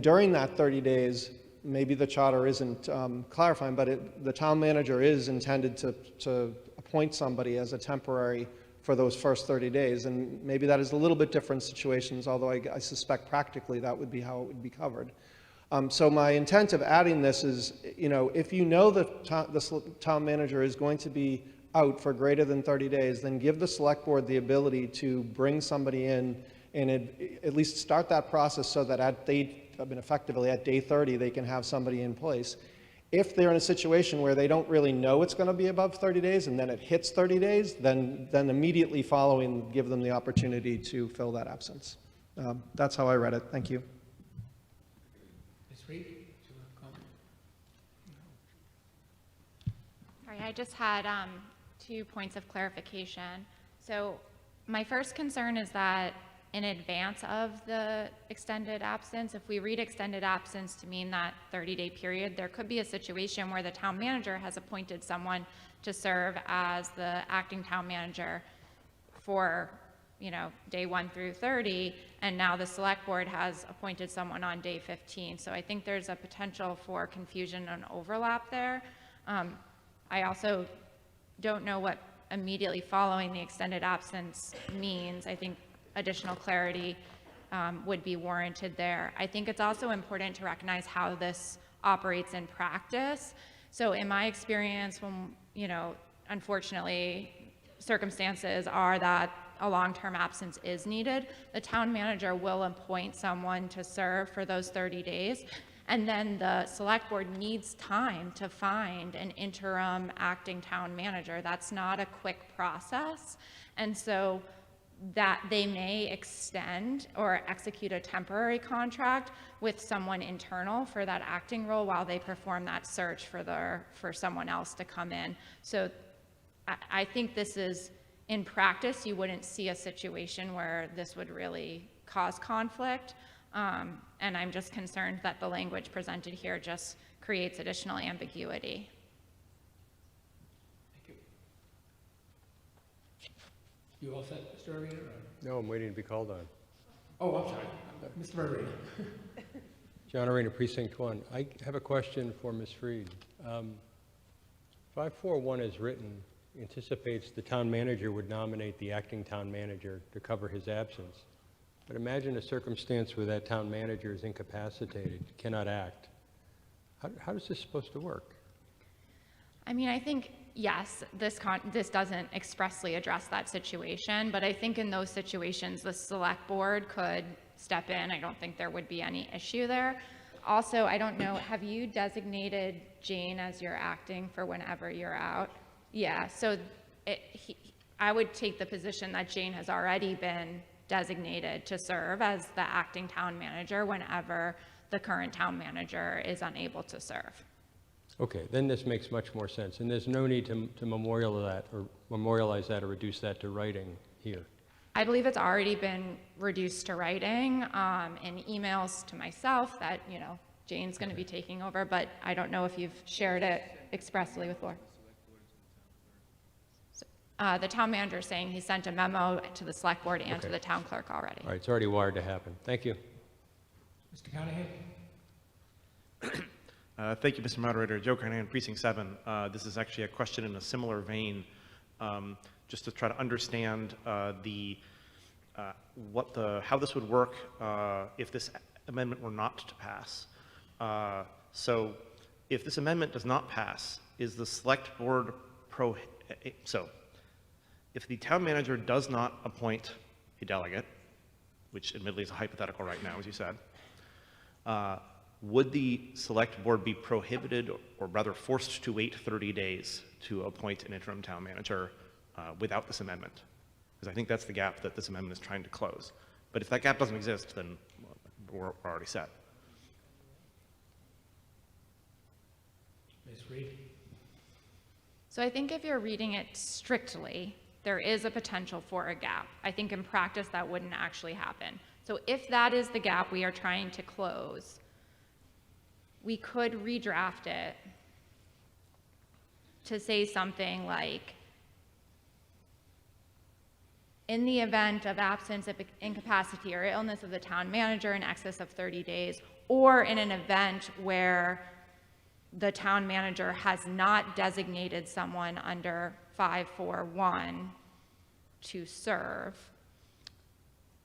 during that 30 days, maybe the charter isn't clarifying, but the town manager is intended to appoint somebody as a temporary for those first 30 days. And maybe that is a little bit different situations, although I suspect practically that would be how it would be covered. So my intent of adding this is, if you know the town manager is going to be out for greater than 30 days, then give the select board the ability to bring somebody in and at least start that process so that effectively at day 30, they can have somebody in place. If they're in a situation where they don't really know it's going to be above 30 days and then it hits 30 days, then immediately following, give them the opportunity to fill that absence. That's how I read it. Thank you. Ms. Reed, do you want to comment? Sorry, I just had 2 points of clarification. So my first concern is that in advance of the extended absence, if we read extended absence to mean that 30-day period, there could be a situation where the town manager has appointed someone to serve as the acting town manager for, day 1 through 30, and now the select board has appointed someone on day 15. So I think there's a potential for confusion and overlap there. I also don't know what immediately following the extended absence means. I think additional clarity would be warranted there. I think it's also important to recognize how this operates in practice. So in my experience, when, unfortunately, circumstances are that a long-term absence is needed, the town manager will appoint someone to serve for those 30 days. And then the select board needs time to find an interim acting town manager. That's not a quick process. And so that they may extend or execute a temporary contract with someone internal for that acting role while they perform that search for someone else to come in. So I think this is, in practice, you wouldn't see a situation where this would really cause conflict. And I'm just concerned that the language presented here just creates additional ambiguity. You all set, Mr. Arena? No, I'm waiting to be called on. Oh, I'm sorry. Mr. Arena. John Arena, Precinct 1. I have a question for Ms. Freed. 541 as written anticipates the town manager would nominate the acting town manager to cover his absence. But imagine a circumstance where that town manager is incapacitated, cannot act. How is this supposed to work? I mean, I think, yes, this doesn't expressly address that situation, but I think in those situations, the select board could step in. I don't think there would be any issue there. Also, I don't know, have you designated Jane as your acting for whenever you're out? Yeah, so I would take the position that Jane has already been designated to serve as the acting town manager whenever the current town manager is unable to serve. Okay, then this makes much more sense, and there's no need to memorialize that or reduce that to writing here. I believe it's already been reduced to writing in emails to myself that, Jane's going to be taking over, but I don't know if you've shared it expressly with Laura. The town manager is saying he sent a memo to the select board and to the town clerk already. All right, it's already wired to happen. Thank you. Mr. Carnahan? Thank you, Mr. Moderator. Joe Carnahan, Precinct 7. This is actually a question in a similar vein, just to try to understand how this would work if this amendment were not to pass. So if this amendment does not pass, is the select board if the town manager does not appoint a delegate, which admittedly is a hypothetical right now, as you said, would the select board be prohibited or rather forced to wait 30 days to appoint an interim town manager without this amendment? Because I think that's the gap that this amendment is trying to close. But if that gap doesn't exist, then we're already set. Ms. Reed? So I think if you're reading it strictly, there is a potential for a gap. I think in practice that wouldn't actually happen. So if that is the gap we are trying to close, we could redraft it to say something like, in the event of absence of incapacity or illness of the town manager in excess of 30 days, or in an event where the town manager has not designated someone under 541 to serve,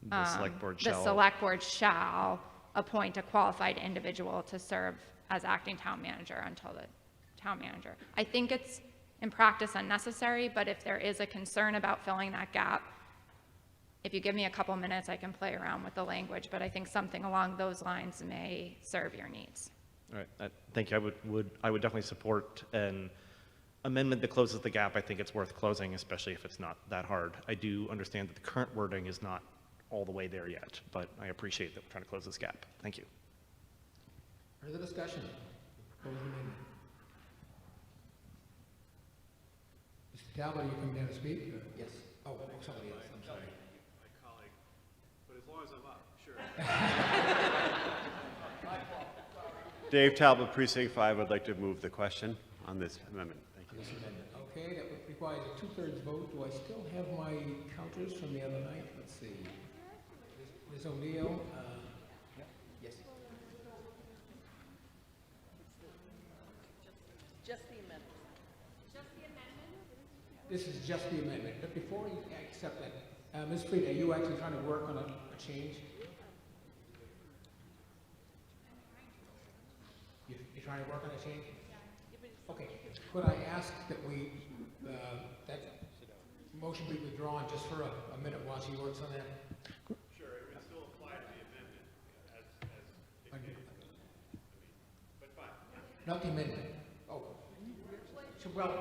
The select board the shall. select board shall appoint a qualified individual to serve as acting town manager until the town manager. I think it's in practice unnecessary, but if there is a concern about filling that gap, if you give me a couple minutes, I can play around with the language, but I think something along those lines may serve your needs. All right, thank you. I would definitely support an amendment that closes the gap. I think it's worth closing, especially if it's not that hard. I do understand that the current wording is not all the way there yet, but I appreciate that we're trying to close this gap. Thank you. Further discussion? Proposed amendment. Mr. Talbot, are you coming down to speak? Or? Yes. Oh, somebody else, I'm sorry. My colleague, but as long as I'm up, sure. Dave Talbot, Precinct 5, I'd like to move the question on this amendment. Thank you. This amendment. Okay, that requires a 2/3 vote. Do I still have my counters from the other night? Let's see. Ms. O'Neill? Yes. Just the amendment. Just the amendment? This is just the amendment, but before you accept that, Ms. Fried, are you actually trying to work on a change? You're trying to work on a change? Okay, could I ask that that motion be withdrawn just for a minute while she works on that? Sure, it would still apply to the amendment but fine. Not the amendment. Oh. So, well,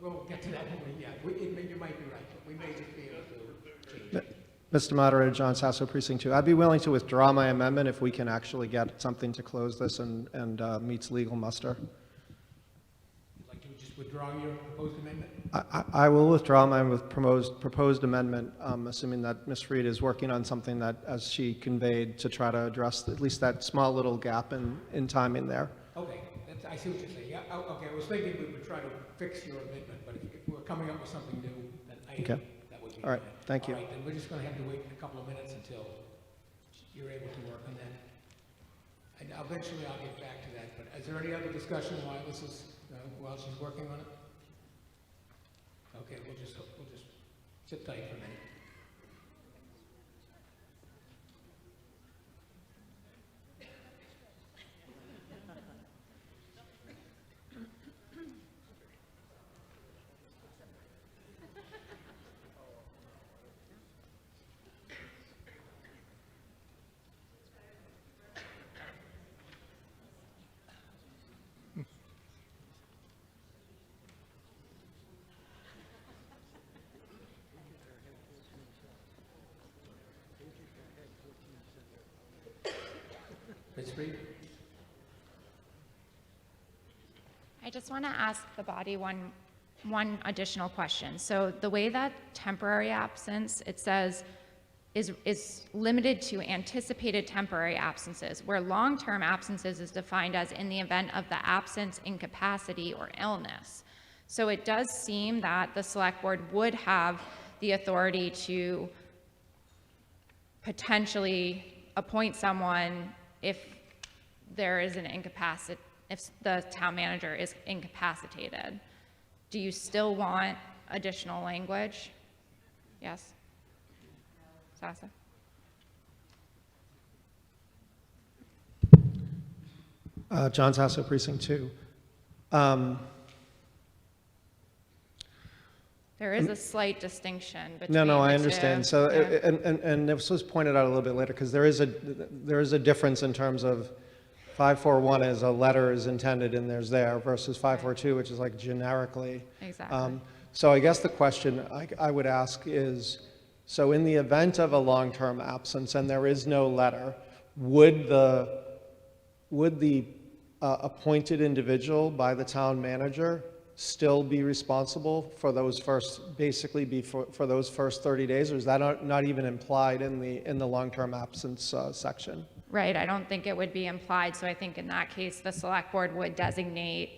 we'll get to that when you might be right. We may just be able to change it. Mr. Moderator, John Sasso, Precinct 2. I'd be willing to withdraw my amendment if we can actually get something to close this and meets legal muster. You'd like to just withdraw your proposed amendment? I will withdraw my proposed amendment, assuming that Ms. Fried is working on something that, as she conveyed, to try to address at least that small little gap in timing there. Okay, I see what you're saying. Yeah, okay, I was thinking we would try to fix your amendment, but if we're coming up with something new, then Okay. that would be All right, fine. thank you. All right, then we're just going to have to wait a couple of minutes until you're able to work on that. And eventually I'll get back to that, but is there any other discussion while this is, while she's working on it? Okay, we'll just sit tight for a minute. Ms. Fried? I just want to ask the body one additional question. So the way that temporary absence, it says, is limited to anticipated temporary absences, where long-term absences is defined as in the event of the absence, incapacity, or illness. So it does seem that the select board would have the authority to potentially appoint someone if there is an incapacity, if the town manager is incapacitated. Do you still want additional language? Yes? Sasa? John Sasso, Precinct 2. There is a slight distinction between No, I the understand. two. So, Yeah. and this was pointed out a little bit later, because there is a difference in terms of 541 is a letter is intended and there's there versus 542, which is like generically. Exactly. So I guess the question I would ask is, so in the event of a long-term absence and there is no letter, would the appointed individual by the town manager still be responsible for those first, basically be for those first 30 days, or is that not even implied in the long-term absence section? Right, I don't think it would be implied, so I think in that case, the select board would designate,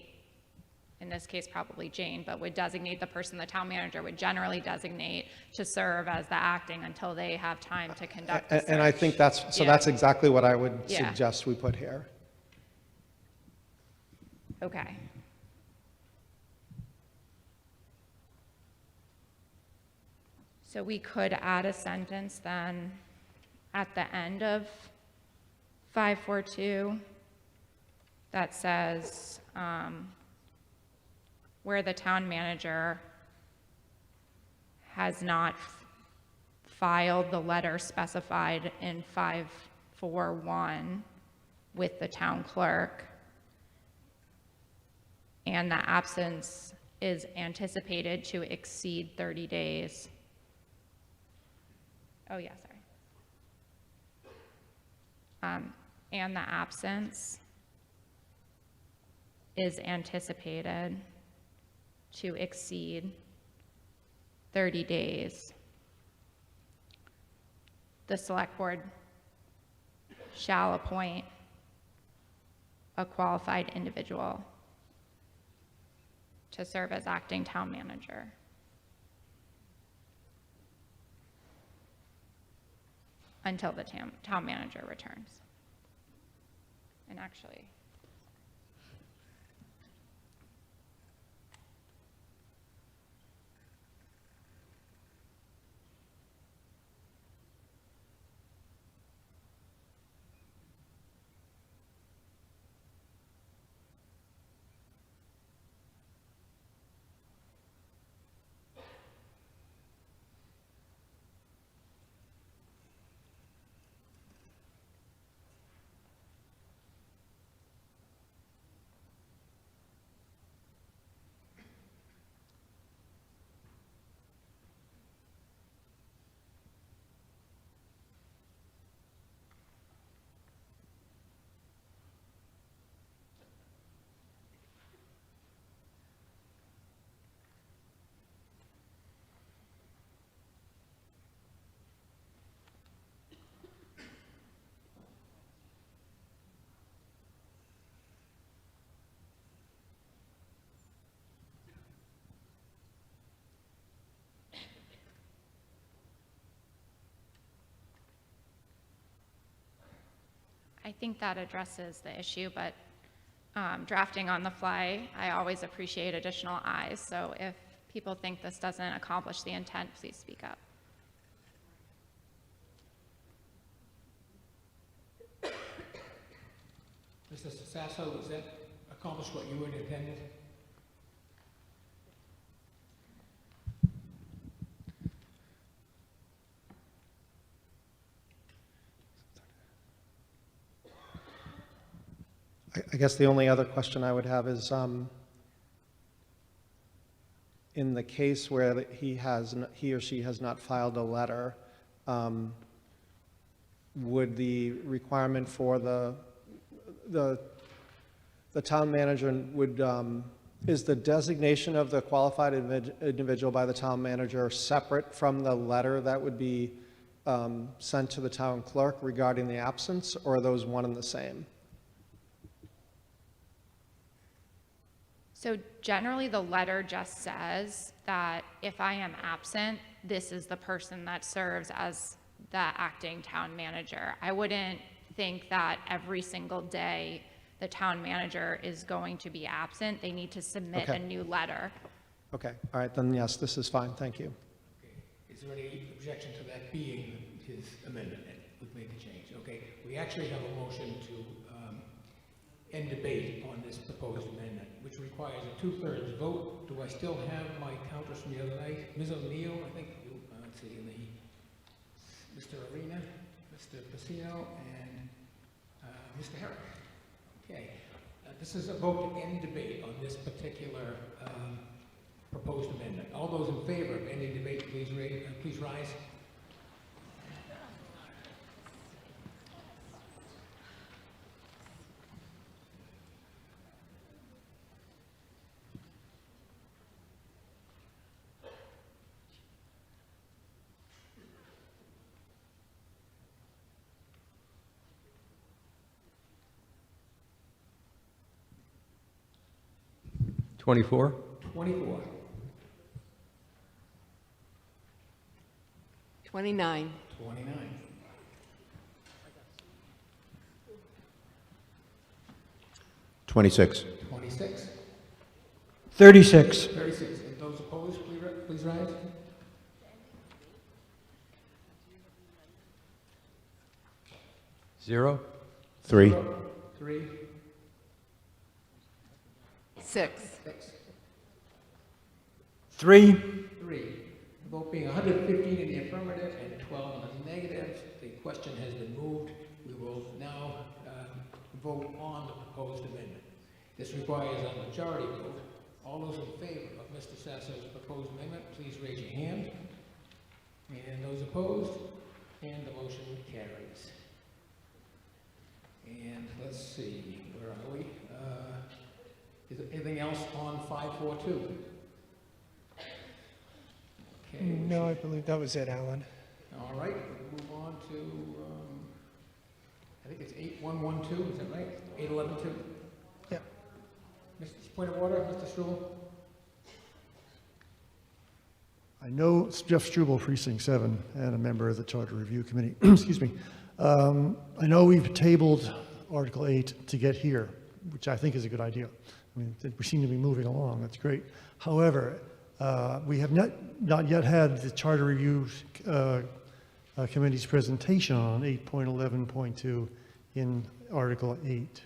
in this case probably Jane, but would designate the person the town manager would generally designate to serve as the acting until they have time to conduct the search. And I think that's, so that's exactly what I would Yeah. suggest we put here. Okay. So we could add a sentence then at the end of 542 that says, where the town manager has not filed the letter specified in 541 with the town clerk, and the absence is anticipated to exceed 30 days. Oh, yeah, sorry. And the absence is anticipated to exceed 30 days. The select board shall appoint a qualified individual to serve as acting town manager. Until the town manager returns. And actually, I think that addresses the issue, but drafting on the fly, I always appreciate additional eyes. So if people think this doesn't accomplish the intent, please speak up. Mr. Sasso, does that accomplish what you had intended? I guess the only other question I would have is, in the case where he or she has not filed a letter, would the requirement for the town manager is the designation of the qualified individual by the town manager separate from the letter that would be sent to the town clerk regarding the absence, or are those one and the same? So generally, the letter just says that if I am absent, this is the person that serves as the acting town manager. I wouldn't think that every single day the town manager is going to be absent. They need to submit a new letter. Okay, all right, then yes, this is fine, thank you. Okay. Is there any objection to that being his amendment? We've made the change. Okay, we actually have a motion to end debate on this proposed amendment, which requires a 2/3 vote. Do I still have my counters from the other night? Ms. O'Neill, I think, let's see, Mr. Arena, Mr. Pacino, and Mr. Herrick. Okay. This is a vote to end debate on this particular proposed amendment. All those in favor of ending debate, please rise. Twenty-four. 24. 29. 29. 26. 26. 36. 36. And those opposed, please rise. Zero. 3. 3. 6. 6. 3. 3. The vote being 115 in the affirmative and 12 in the negative, the question has been moved. We will now vote on the proposed amendment. This requires a majority vote. All those in favor of Mr. Sasso's proposed amendment, please raise your hand. And those opposed, and the motion carries. And let's see, where are we? Is there anything else on 542? Okay. No, I believe that was it, Alan. All right, we'll move on to, I think it's 8112, is that right? 8112? Yeah. Point of order, Mr. Strubel? I know it's Jeff Strubel, Precinct 7, and a member of the Charter Review Committee. Excuse me. I know we've tabled Article 8 to get here, which I think is a good idea. I mean, we seem to be moving along. That's great. However, we have not yet had the Charter Review Committee's presentation on 8.11.2 in Article 8.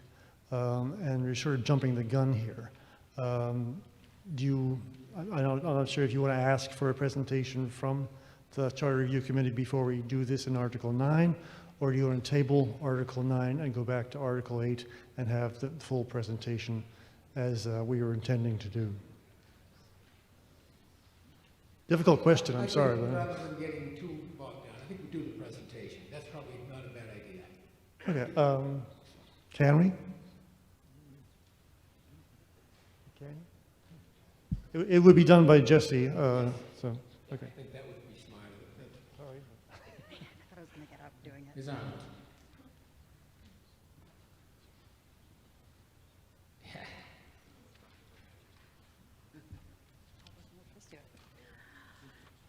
And we're sort of jumping the gun here. I'm not sure if you want to ask for a presentation from the Charter Review Committee before we do this in Article 9, or do you want to table Article 9 and go back to Article 8 and have the full presentation as we were intending to do? Difficult question, I'm sorry. Rather than getting too bogged down, I think we do the presentation. That's probably not a bad idea. Okay, can we? It would be done by Jesse, so, okay. I think that would be smarter. Sorry. I thought I was going to get up doing it. Ms. Arnold.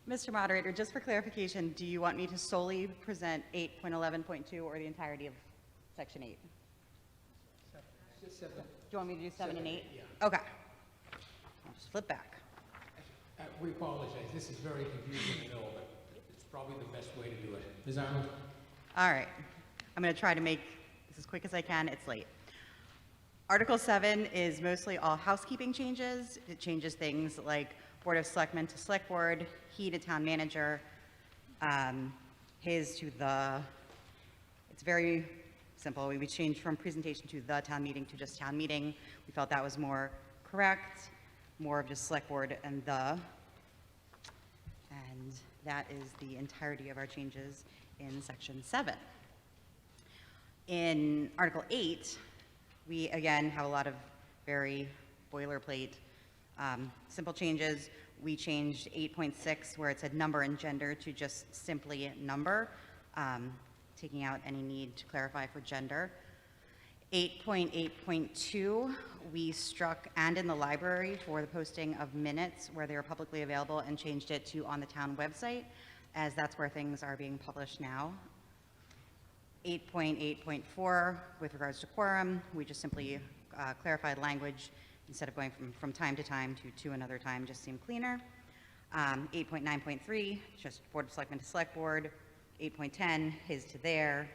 Mr. Moderator, just for clarification, do you want me to solely present 8.11.2 or the entirety of Section 8? Do you want me to do 7 and 8? Yeah. Okay. I'll just flip back. We apologize. This is very confusing, I know, but it's probably the best way to do it. Ms. Arnold? All right. I'm going to try to make this as quick as I can. It's late. Article 7 is mostly all housekeeping changes. It changes things like Board of Selectmen to Select Board, he to Town Manager, his to the. It's very simple. We changed from presentation to the town meeting to just town meeting. We felt that was more correct, more of just Select Board and the. And that is the entirety of our changes in Section 7. In Article 8, we again have a lot of very boilerplate, simple changes. We changed 8.6 where it said number and gender to just simply number, taking out any need to clarify for gender. 8.8.2, we struck "and in the library" for the posting of minutes where they are publicly available, and changed it to "on the town website," as that's where things are being published now. 8.8.4, with regards to quorum, we just simply clarified language. Instead of going from time to time to another time, just seemed cleaner. 8.9.3, just Board of Selectmen to Select Board. 8.10, his to their.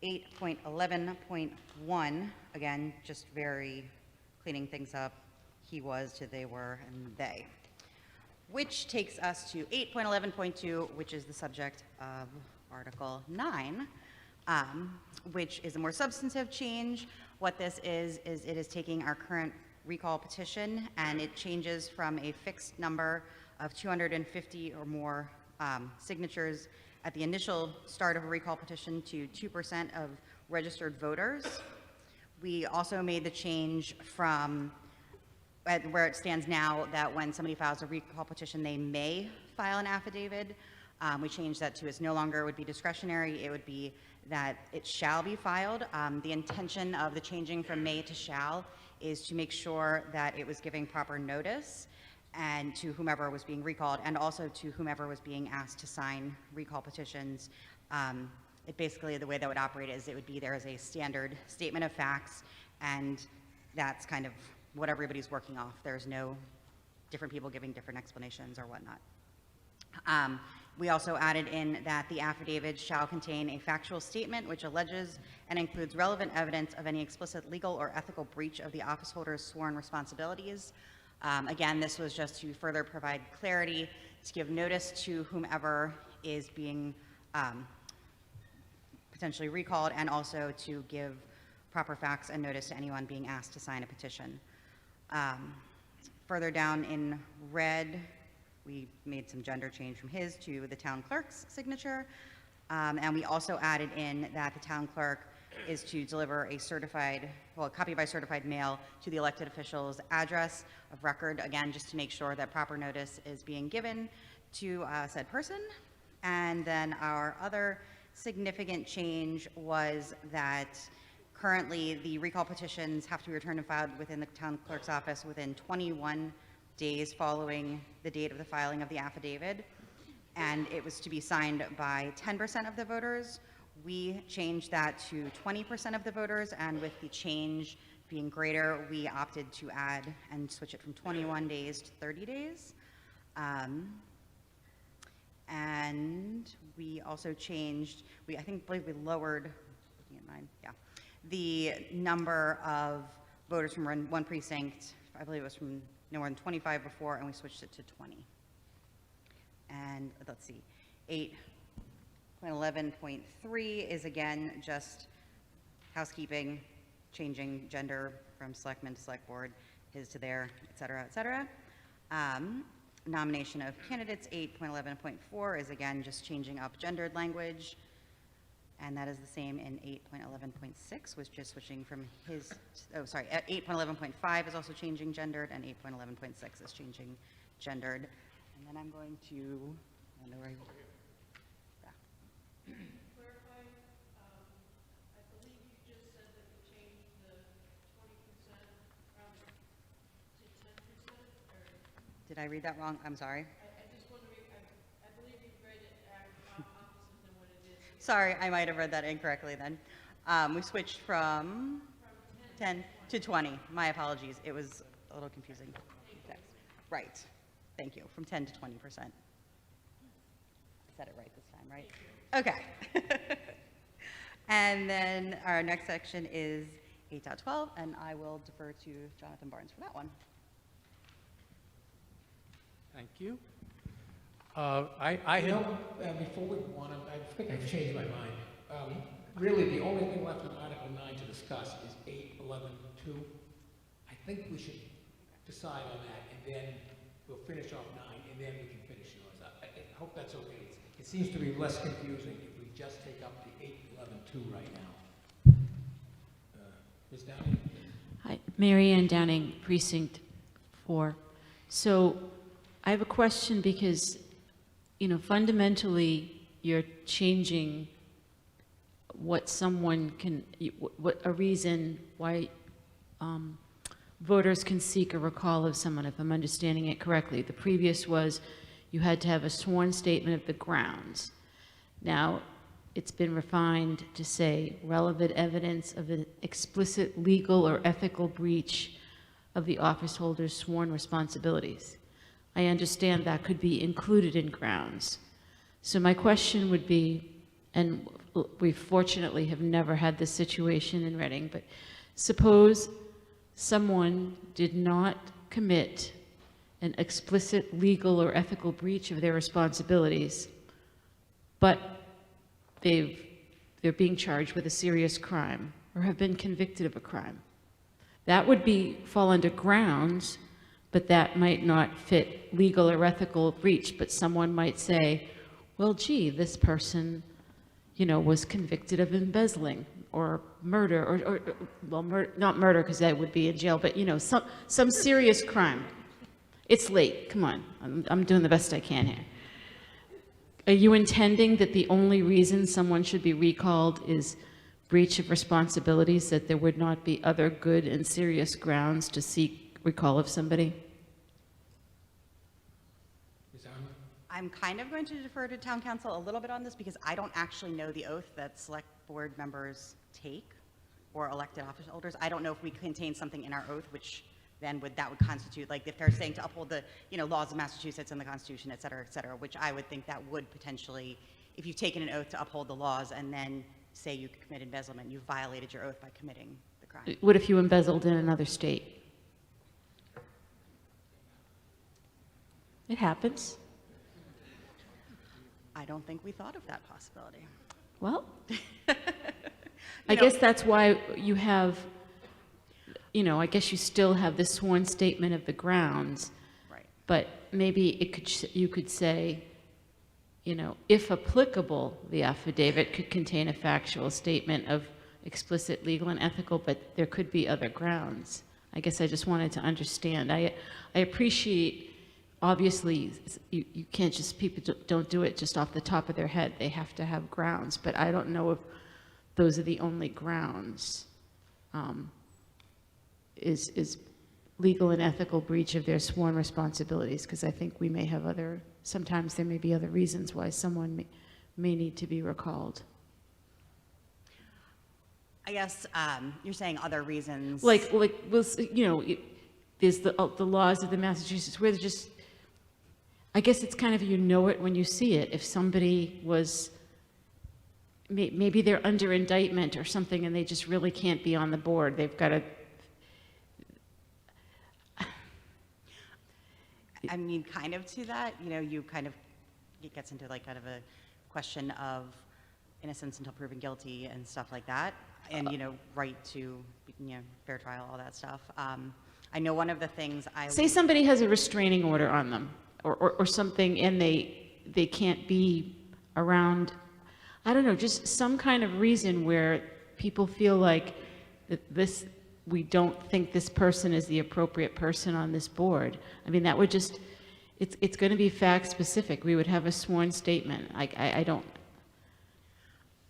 8.11.1, again, just very cleaning things up. He was to they were and they. Which takes us to 8.11.2, which is the subject of Article 9, which is a more substantive change. What this is it is taking our current recall petition and it changes from a fixed number of 250 or more signatures at the initial start of a recall petition to 2% of registered voters. We also made the change from where it stands now that when somebody files a recall petition, they may file an affidavit. We changed that to it's no longer would be discretionary. It would be that it shall be filed. The intention of the changing from may to shall is to make sure that it was giving proper notice and to whomever was being recalled and also to whomever was being asked to sign recall petitions. It basically, the way that would operate is it would be there as a standard statement of facts, and that's kind of what everybody's working off. There's no different people giving different explanations or whatnot. We also added in that the affidavit shall contain a factual statement which alleges and includes relevant evidence of any explicit legal or ethical breach of the office holder's sworn responsibilities. Again, this was just to further provide clarity, to give notice to whomever is being potentially recalled, and also to give proper facts and notice to anyone being asked to sign a petition. Further down in red, we made some gender change from his to the town clerk's signature. And we also added in that the town clerk is to deliver a certified, well, a copy by certified mail to the elected official's address of record, again, just to make sure that proper notice is being given to said person. And then our other significant change was that currently the recall petitions have to be returned and filed within the town clerk's office within 21 days following the date of the filing of the affidavit, and it was to be signed by 10% of the voters. We changed that to 20% of the voters, and with the change being greater, we opted to add and switch it from 21 days to 30 days. And we also changed, I believe we lowered, looking at mine, yeah, the number of voters from one precinct. I believe it was from no more than 25 before, and we switched it to 20. And let's see, 8.11.3 is again just housekeeping, changing gender from selectman to select board, his to their, et cetera, et cetera. Nomination of candidates, 8.11.4 is again just changing up gendered language. And that is the same in 8.11.6, was just switching from his, 8.11.5 is also changing gendered, and 8.11.6 is changing gendered. And then I'm going to, I don't know where yeah. Clarify, I believe you just said that you changed the 20% to 10%, or? Did I read that wrong? I'm sorry. I just want to read, I believe you read it opposite than what it is. Sorry, I might have read that incorrectly then. We switched from 10 to 20. My apologies. It was a little confusing. Right. Thank you. From 10 to 20%. I said it right this time, right? Okay. And then our next section is 8.12, and I will defer to Jonathan Barnes for that one. Thank you. Before we go on, I think I've changed my mind. Really, the only thing left in Article 9 to discuss is 8.11.2. I think we should decide on that, and then we'll finish off 9, and then we can finish yours. I hope that's okay. It seems to be less confusing if we just take up the 8.11.2 right now. Ms. Downing? Hi, Mary Ann Downing, Precinct 4. So I have a question because, you know, fundamentally, you're changing what someone can, what a reason why voters can seek a recall of someone, if I'm understanding it correctly. The previous was you had to have a sworn statement of the grounds. Now, it's been refined to say relevant evidence of an explicit legal or ethical breach of the office holder's sworn responsibilities. I understand that could be included in grounds. So my question would be, and we fortunately have never had this situation in Reading, but suppose someone did not commit an explicit legal or ethical breach of their responsibilities, but they've they're being charged with a serious crime or have been convicted of a crime. That would fall under grounds, but that might not fit legal or ethical breach. But someone might say, well, gee, this person, was convicted of embezzling or murder, not murder because that would be in jail, but, some serious crime. It's late, come on, I'm doing the best I can here. Are you intending that the only reason someone should be recalled is breach of responsibilities, that there would not be other good and serious grounds to seek recall of somebody? I'm kind of going to defer to town council a little bit on this because I don't actually know the oath that select board members take or elected office holders. I don't know if we contain something in our oath which then would constitute, like if they're saying to uphold the laws of Massachusetts and the Constitution, et cetera, which I would think that would potentially, if you've taken an oath to uphold the laws and then say you commit embezzlement, you violated your oath by committing the crime. What if you embezzled in another state? It happens. I don't think we thought of that possibility. Well, I guess that's why you have, I guess you still have the sworn statement of the grounds. Right. But maybe you could say, if applicable, the affidavit could contain a factual statement of explicit legal and ethical, but there could be other grounds. I guess I just wanted to understand. I appreciate, obviously, you can't just, people don't do it just off the top of their head. They have to have grounds, but I don't know if those are the only grounds. Is legal and ethical breach of their sworn responsibilities, because I think we may have sometimes there may be other reasons why someone may need to be recalled. I guess you're saying other reasons. Like there's the laws of the Massachusetts where they're just, I guess it's kind of, it when you see it. If somebody was, maybe they're under indictment or something and they just really can't be on the board. They've got to, I mean, kind of to that, it gets into like kind of a question of innocence until proven guilty and stuff like that. And, right to, fair trial, all that stuff. I know one of the things say somebody has a restraining order on them or something and they can't be around, I don't know, just some kind of reason where people feel like we don't think this person is the appropriate person on this board. I mean, that would just, it's going to be fact specific. We would have a sworn statement. I don't.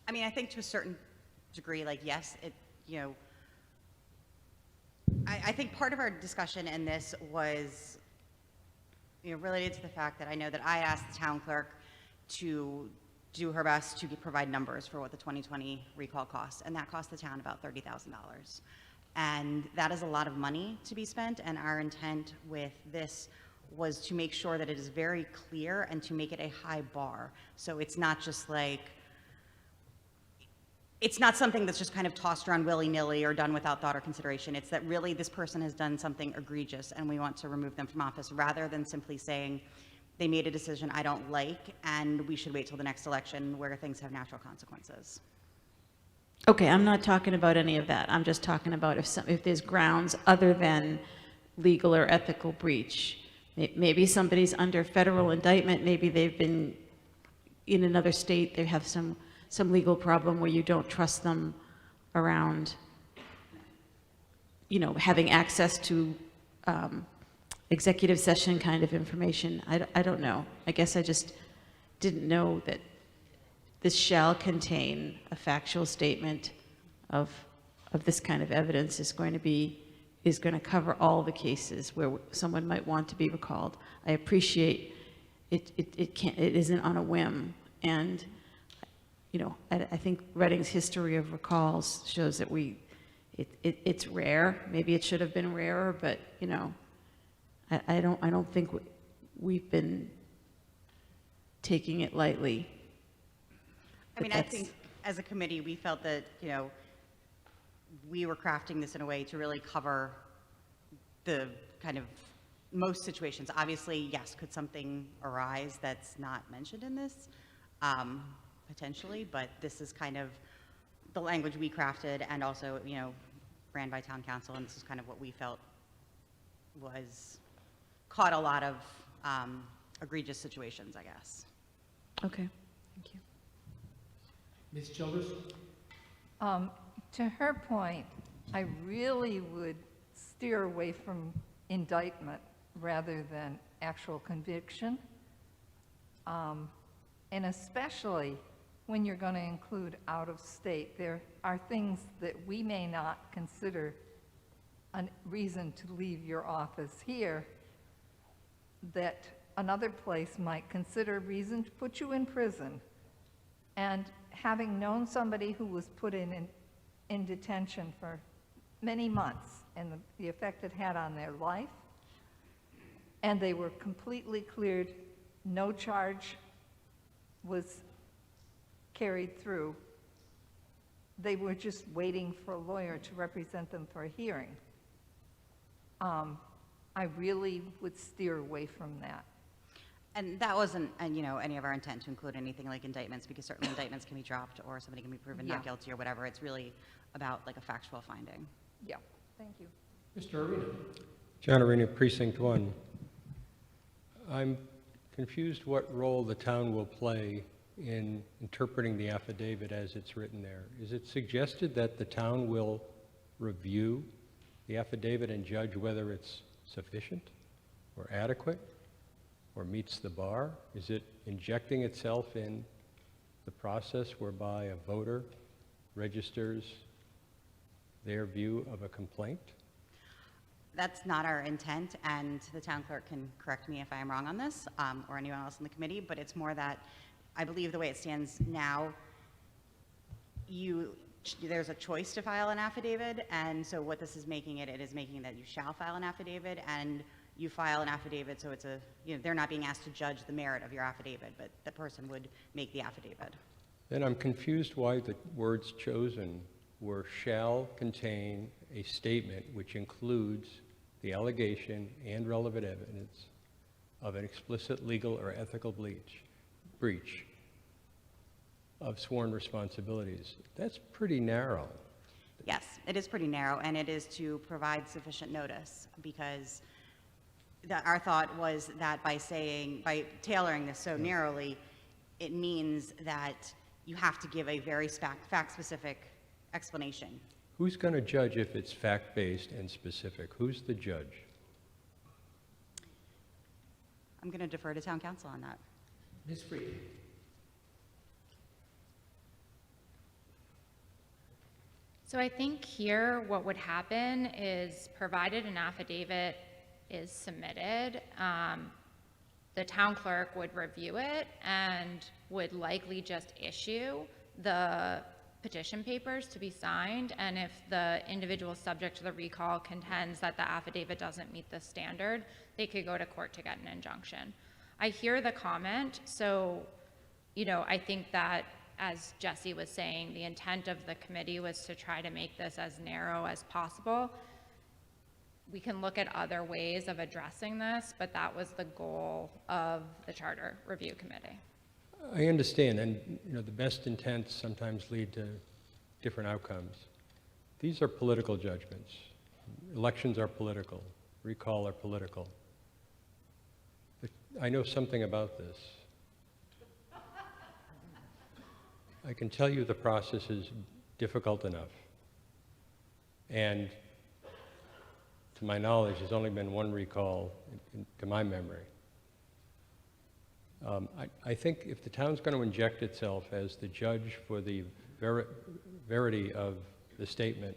I mean, I think to a certain degree, like, yes, I think part of our discussion in this was, related to the fact that I know that I asked the town clerk to do her best to provide numbers for what the 2020 recall cost, and that cost the town about $30,000. And that is a lot of money to be spent, and our intent with this was to make sure that it is very clear and to make it a high bar. So it's not just like, it's not something that's just kind of tossed around willy-nilly or done without thought or consideration. It's that really this person has done something egregious and we want to remove them from office, rather than simply saying they made a decision I don't like and we should wait till the next election where things have natural consequences. Okay, I'm not talking about any of that. I'm just talking about if there's grounds other than legal or ethical breach. Maybe somebody's under federal indictment, maybe they've been in another state, they have some legal problem where you don't trust them around, having access to executive session kind of information. I don't know. I guess I just didn't know that this shall contain a factual statement of this kind of evidence is going to cover all the cases where someone might want to be recalled. I appreciate it isn't on a whim, and I think Reading's history of recalls shows that it's rare. Maybe it should have been rarer, but I don't think we've been taking it lightly. I mean, I think as a committee, we felt that, we were crafting this in a way to really cover the kind of most situations. Obviously, yes, could something arise that's not mentioned in this? Potentially, but this is kind of the language we crafted and also, you know, ran by town council, and this is kind of what we felt was caught a lot of egregious situations, I guess. Okay, thank you. Ms. Childers? To her point, I really would steer away from indictment rather than actual conviction. And especially when you're going to include out of state, there are things that we may not consider a reason to leave your office here that another place might consider reason to put you in prison. And having known somebody who was put in detention for many months and the effect it had on their life, and they were completely cleared, no charge was carried through. They were just waiting for a lawyer to represent them for a hearing. I really would steer away from that. And that wasn't, you know, any of our intent to include anything like indictments, because certainly indictments can be dropped or somebody can be proven not guilty or whatever. It's really about like a factual finding. Yeah, thank you. Mr. Arena? John Arena, Precinct 1. I'm confused what role the town will play in interpreting the affidavit as it's written there. Is it suggested that the town will review the affidavit and judge whether it's sufficient or adequate or meets the bar? Is it injecting itself in the process whereby a voter registers their view of a complaint? That's not our intent, and the town clerk can correct me if I am wrong on this, or anyone else in the committee, but it's more that I believe the way it stands now, there's a choice to file an affidavit, and so what this is making it is making that you shall file an affidavit, and you file an affidavit, so it's they're not being asked to judge the merit of your affidavit, but the person would make the affidavit. Then I'm confused why the words chosen were shall contain a statement which includes the allegation and relevant evidence of an explicit legal or ethical breach of sworn responsibilities. That's pretty narrow. Yes, it is pretty narrow, and it is to provide sufficient notice, because our thought was that by tailoring this so narrowly, it means that you have to give a very fact-specific explanation. Who's going to judge if it's fact-based and specific? Who's the judge? I'm going to defer to town council on that. Ms. Freed? So I think here what would happen is, provided an affidavit is submitted, the town clerk would review it and would likely just issue the petition papers to be signed, and if the individual subject to the recall contends that the affidavit doesn't meet the standard, they could go to court to get an injunction. I hear the comment, so, you know, I think that, as Jesse was saying, the intent of the committee was to try to make this as narrow as possible. We can look at other ways of addressing this, but that was the goal of the Charter Review Committee. I understand, and you know, the best intents sometimes lead to different outcomes. These are political judgments. Elections are political. Recall are political. But I know something about this. I can tell you the process is difficult enough. And to my knowledge, there's only been one recall to my memory. I think if the town's going to inject itself as the judge for the verity of the statement,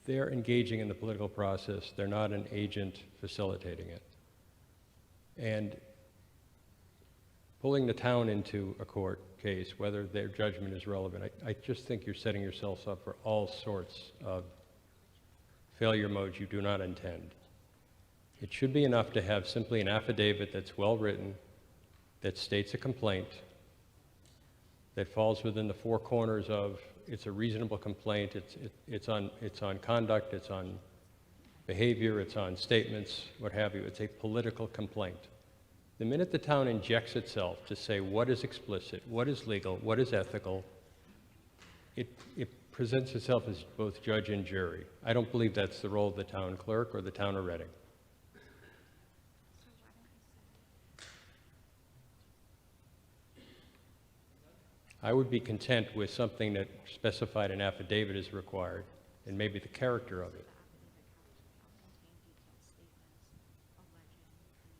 they're engaging in the political process. They're not an agent facilitating it. And pulling the town into a court case, whether their judgment is relevant, I just think you're setting yourselves up for all sorts of failure modes you do not intend. It should be enough to have simply an affidavit that's well-written, that states a complaint, that falls within the four corners of it's a reasonable complaint, it's on conduct, it's on behavior, it's on statements, what have you. It's a political complaint. The minute the town injects itself to say what is explicit, what is legal, what is ethical, It presents itself as both judge and jury. I don't believe that's the role of the town clerk or the town of Reading. I would be content with something that specified an affidavit is required, and maybe the character of it.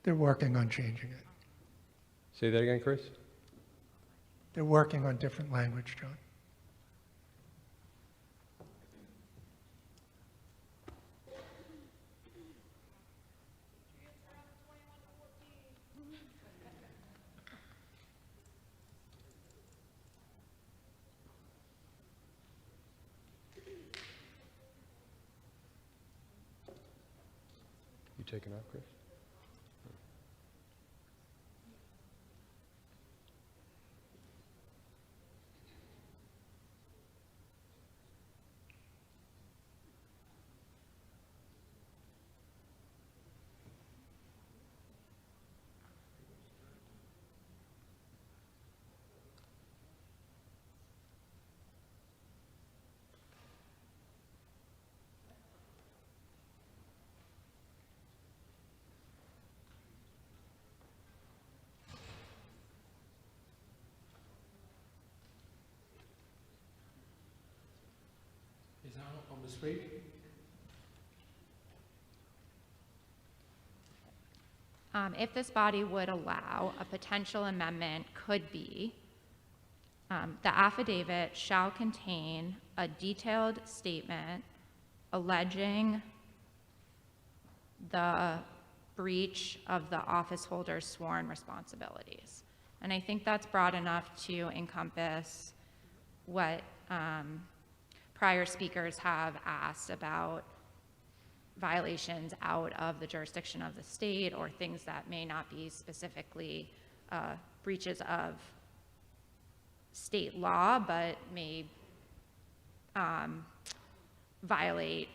They're working on changing it. Say that again, Chris? They're working on different language, John. You taking off, Chris? Is Arnold on the street? If this body would allow, a potential amendment could be, the affidavit shall contain a detailed statement alleging the breach of the office holder's sworn responsibilities. And I think that's broad enough to encompass what prior speakers have asked about violations out of the jurisdiction of the state or things that may not be specifically breaches of state law, but may violate,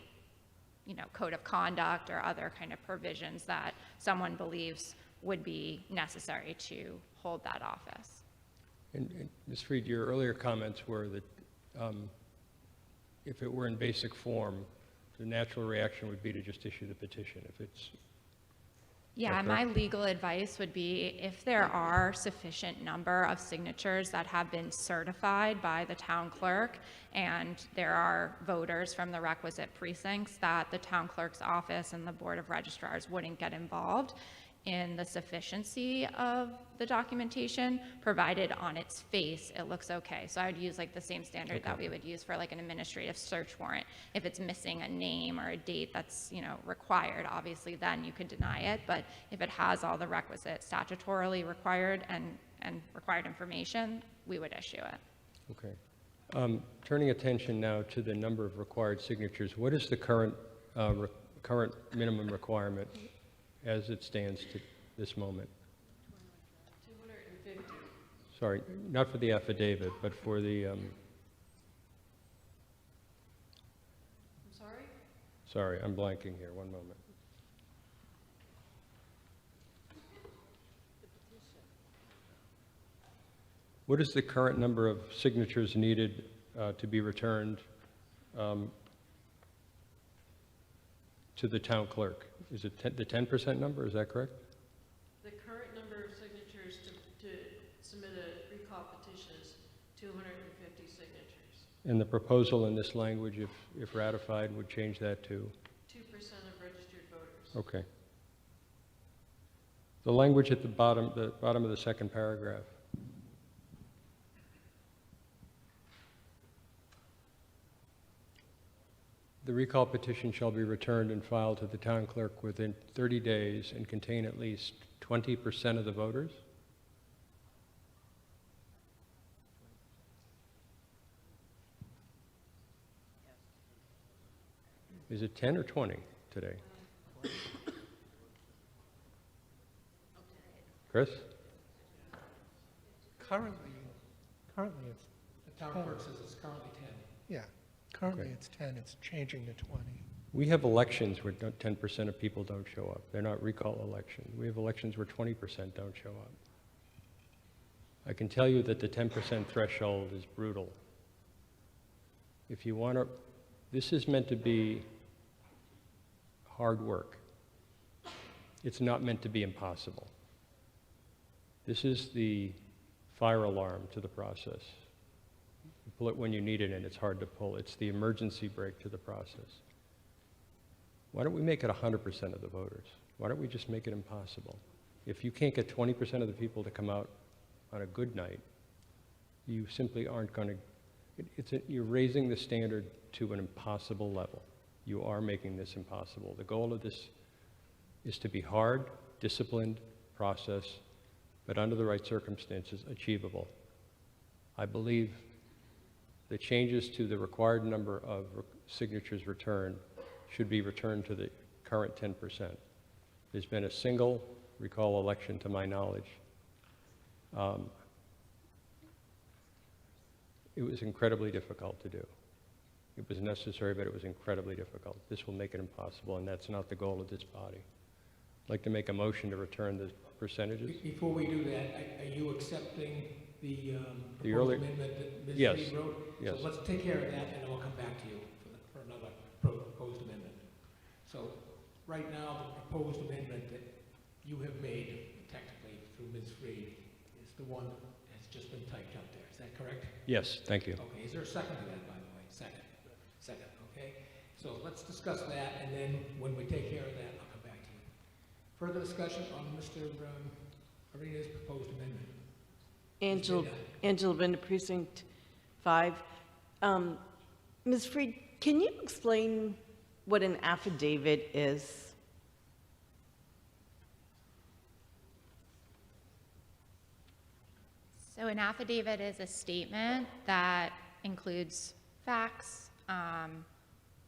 code of conduct or other kind of provisions that someone believes would be necessary to hold that office. And Ms. Freed, your earlier comments were that if it were in basic form, the natural reaction would be to just issue the petition. If it's Yeah, my legal advice would be if there are sufficient number of signatures that have been certified by the town clerk and there are voters from the requisite precincts, that the town clerk's office and the board of registrars wouldn't get involved in the sufficiency of the documentation, provided on its face it looks okay. So I would use like the same standard that we would use for like an administrative search warrant. If it's missing a name or a date that's required, obviously then you could deny it. But if it has all the requisite statutorily required and required information, we would issue it. okay. Turning attention now to the number of required signatures, what is the current current minimum requirement as it stands to this moment? 250. Sorry, not for the affidavit, but for the, I'm sorry? sorry, I'm blanking here, one moment. What is the current number of signatures needed to be returned to the town clerk? Is it the 10% number, is that correct? The current number of signatures to submit a recall petition is 250 signatures. And the proposal in this language, if ratified, would change that to? 2% of registered voters. Okay. The language at the bottom of the second paragraph. The recall petition shall be returned and filed to the town clerk within 30 days and contain at least 20% of the voters? Is it 10 or 20 today? Chris? Currently it's, The town clerk says it's currently 10. yeah, currently it's 10, it's changing to 20. We have elections where 10% of people don't show up. They're not recall elections. We have elections where 20% don't show up. I can tell you that the 10% threshold is brutal. If you want to, this is meant to be hard work. It's not meant to be impossible. This is the fire alarm to the process. You pull it when you need it and it's hard to pull. It's the emergency brake to the process. Why don't we make it 100% of the voters? Why don't we just make it impossible? If you can't get 20% of the people to come out on a good night, you simply aren't going to, you're raising the standard to an impossible level. You are making this impossible. The goal of this is to be hard, disciplined process, but under the right circumstances, achievable. I believe the changes to the required number of signatures returned should be returned to the current 10%. There's been a single recall election to my knowledge. It was incredibly difficult to do. It was necessary, but it was incredibly difficult. This will make it impossible, and that's not the goal of this body. I'd like to make a motion to return the percentages. Before we do that, are you accepting the The proposed early- amendment that Ms. Yes, Reed wrote? yes. So let's take care of that, and then we'll come back to you for another proposed amendment. So right now, the proposed amendment that you have made technically through Ms. Reed is the one that has just been typed up there. Is that correct? Yes, thank you. Okay, is there a second to that, by the way? Second. Second, okay. So let's discuss that, and then when we take care of that, I'll come back to you. Further discussion on Mr. Arena's proposed amendment? Angela Bender, Precinct 5. Ms. Freed, can you explain what an affidavit is? So an affidavit is a statement that includes facts,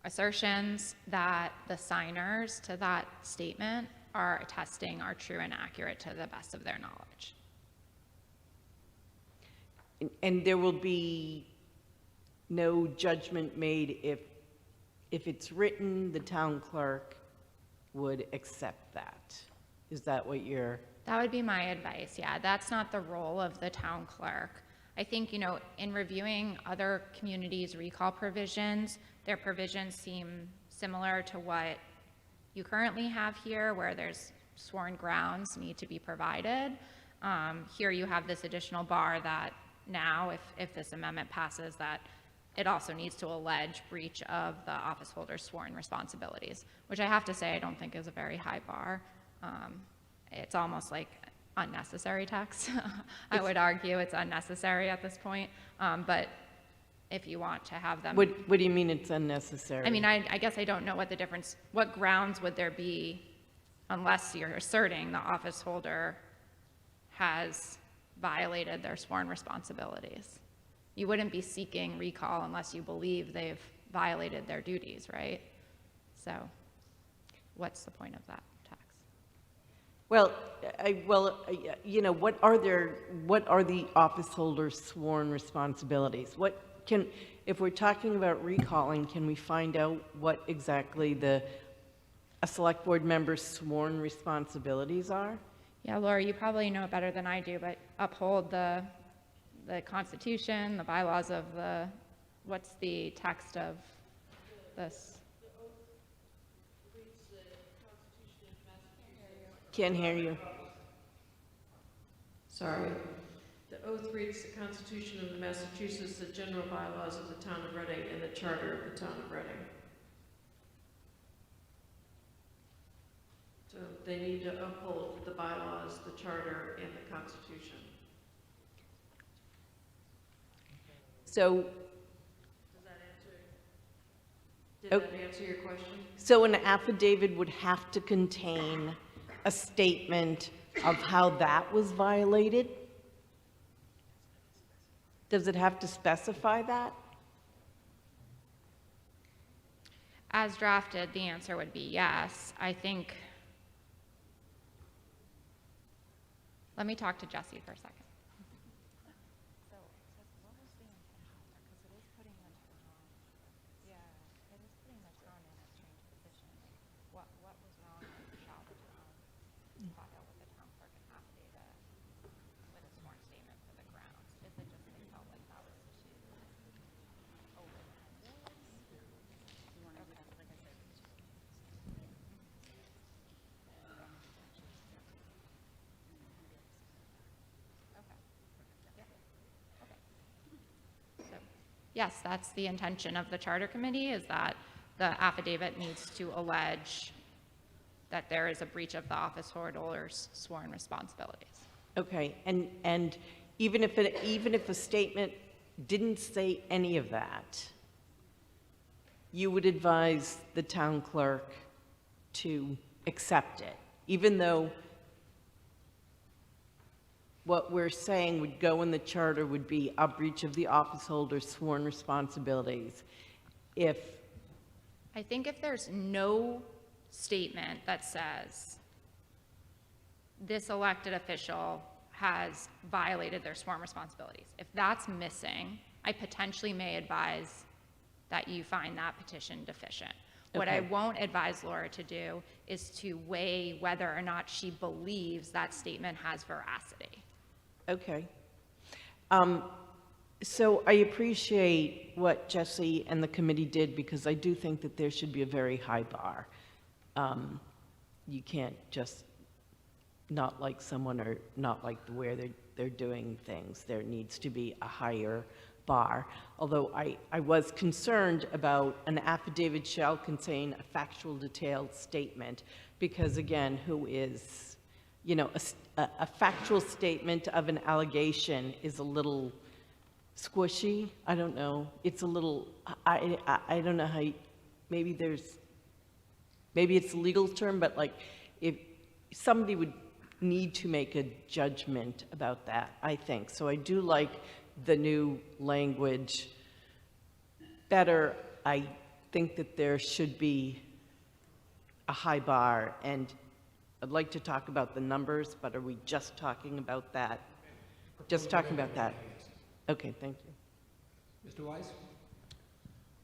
assertions that the signers to that statement are attesting are true and accurate to the best of their knowledge. And there will be no judgment made if it's written, the town clerk would accept that. Is that what you're... That would be my advice, yeah. That's not the role of the town clerk. I think, you know, in reviewing other communities' recall provisions, their provisions seem similar to what you currently have here, where there's sworn grounds need to be provided. Here you have this additional bar that now, if this amendment passes, that it also needs to allege breach of the office holder's sworn responsibilities, which I have to say I don't think is a very high bar. It's almost like unnecessary text. I would argue it's unnecessary at this point, but if you want to have them... What do you mean it's unnecessary? I mean, I guess I don't know what the difference, what grounds would there be unless you're asserting the office holder has violated their sworn responsibilities. You wouldn't be seeking recall unless you believe they've violated their duties, right? So what's the point of that text? Well, you know, what are the office holder's sworn responsibilities? If we're talking about recalling, can we find out what exactly a select board member's sworn responsibilities are? Yeah, Laura, you probably know it better than I do, but uphold the Constitution, the bylaws of what's the text of this? Can't hear you. Sorry. The oath reads the Constitution of Massachusetts, the general bylaws of the town of Reading, and the charter of the town of Reading. So they need to uphold the bylaws, the charter, and the Constitution. So, Does that answer your question? So an affidavit would have to contain a statement of how that was violated? Does it have to specify that? As drafted, the answer would be yes. I think, let me talk to Jesse for a second. yes, that's the intention of the charter committee, is that the affidavit needs to allege that there is a breach of the office holder's sworn responsibilities. Okay, and even if a statement didn't say any of that, you would advise the town clerk to accept it, even though what we're saying would go in the charter would be a breach of the office holder's sworn responsibilities. I think if there's no statement that says this elected official has violated their sworn responsibilities, if that's missing, I potentially may advise that you find that petition deficient. What I Okay. won't advise Laura to do is to weigh whether or not she believes that statement has veracity. Okay. So I appreciate what Jesse and the committee did, because I do think that there should be a very high bar. You can't just not like someone or not like the way they're doing things. There needs to be a higher bar. Although I was concerned about an affidavit shall contain a factual detailed statement, because again, who is, you know, a factual statement of an allegation is a little squishy. I don't know. It's a little, I don't know how, maybe it's a legal term, but like if somebody would need to make a judgment about that, I think. So I do like the new language better. I think that there should be a high bar, and I'd like to talk about the numbers, but are we just talking about that? Just talking about that? Okay, thank you. Mr. Wise?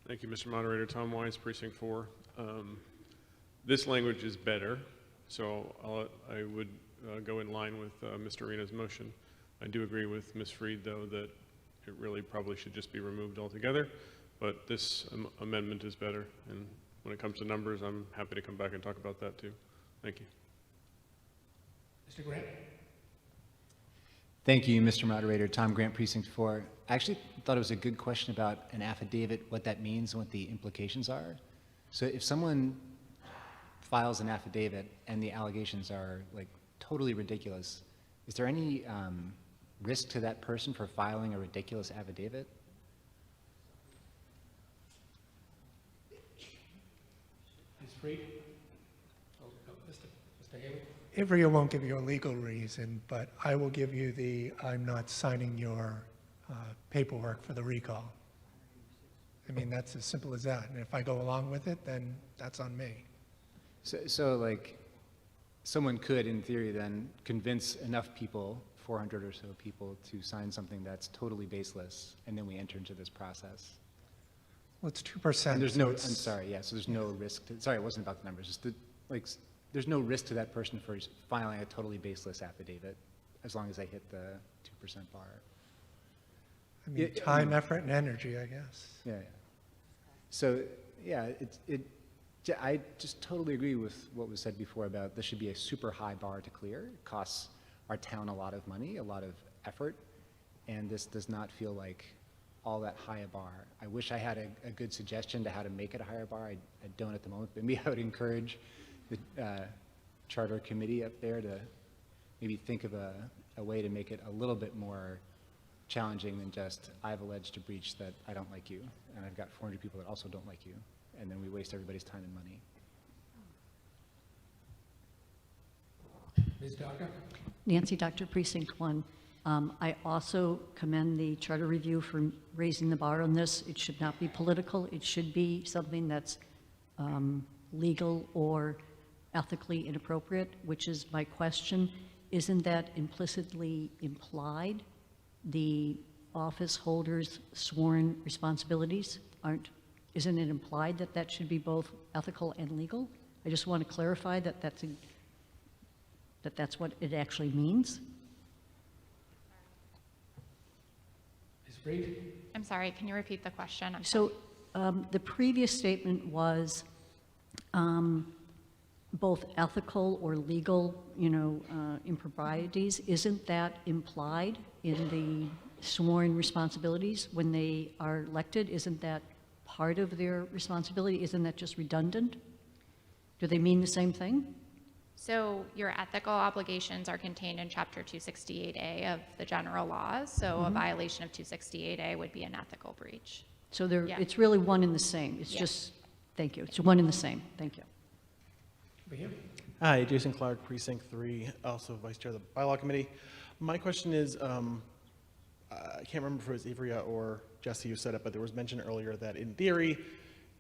Thank you, Mr. Moderator. Tom Wise, Precinct 4. This language is better, so I would go in line with Mr. Arena's motion. I do agree with Ms. Freed, though, that it really probably should just be removed altogether, but this amendment is better, and when it comes to numbers, I'm happy to come back and talk about that, too. Thank you. Mr. Grant? Thank you, Mr. Moderator. Tom Grant, Precinct 4. I actually thought it was a good question about an affidavit, what that means and what the implications are. So if someone files an affidavit and the allegations are like totally ridiculous, is there any risk to that person for filing a ridiculous affidavit? Ms. Freed? Oh, no, Mr. Haley? Ivrea won't give you a legal reason, but I will give you the, I'm not signing your paperwork for the recall. I mean, that's as simple as that. And if I go along with it, then that's on me. So like, someone could, in theory, then convince enough people, 400 or so people, to sign something that's totally baseless, and then we enter into this process. Well, it's 2%. And there's so no, I'm it's- sorry, yeah, so there's no risk to, sorry, it wasn't about the numbers, just the, like, there's no risk to that person for filing a totally baseless affidavit, as long as they hit the 2% bar. I mean, time, effort, and energy, I guess. Yeah, yeah. So, yeah, I just totally agree with what was said before about this should be a super high bar to clear. It costs our town a lot of money, a lot of effort, and this does not feel like all that high a bar. I wish I had a good suggestion to how to make it a higher bar. I don't at the moment, but maybe I would encourage the charter committee up there to maybe think of a way to make it a little bit more challenging than just, I've alleged a breach that I don't like you, and I've got 400 people that also don't like you, and then we waste everybody's time and money. Ms. Doctor? Nancy Doctor, Precinct 1. I also commend the Charter Review for raising the bar on this. It should not be political. It should be something that's legal or ethically inappropriate, which is my question. Isn't that implicitly implied? The office holder's sworn responsibilities isn't it implied that that should be both ethical and legal? I just want to clarify that that's what it actually means. Ms. Freed? I'm sorry, can you repeat the question? So the previous statement was both ethical or legal, improprieties. Isn't that implied in the sworn responsibilities when they are elected? Isn't that part of their responsibility? Isn't that just redundant? Do they mean the same thing? So your ethical obligations are contained in Chapter 268A of the general laws. So a violation of 268A would be an ethical breach. So they're, Yeah. it's really one and the same. It's Yeah. just, thank you. It's one and the same. Thank you. Over here. Hi, Jason Clark, Precinct 3, also Vice Chair of the Bylaw Committee. My question is, I can't remember if it was Ivrea or Jesse who said it, but there was mention earlier that in theory,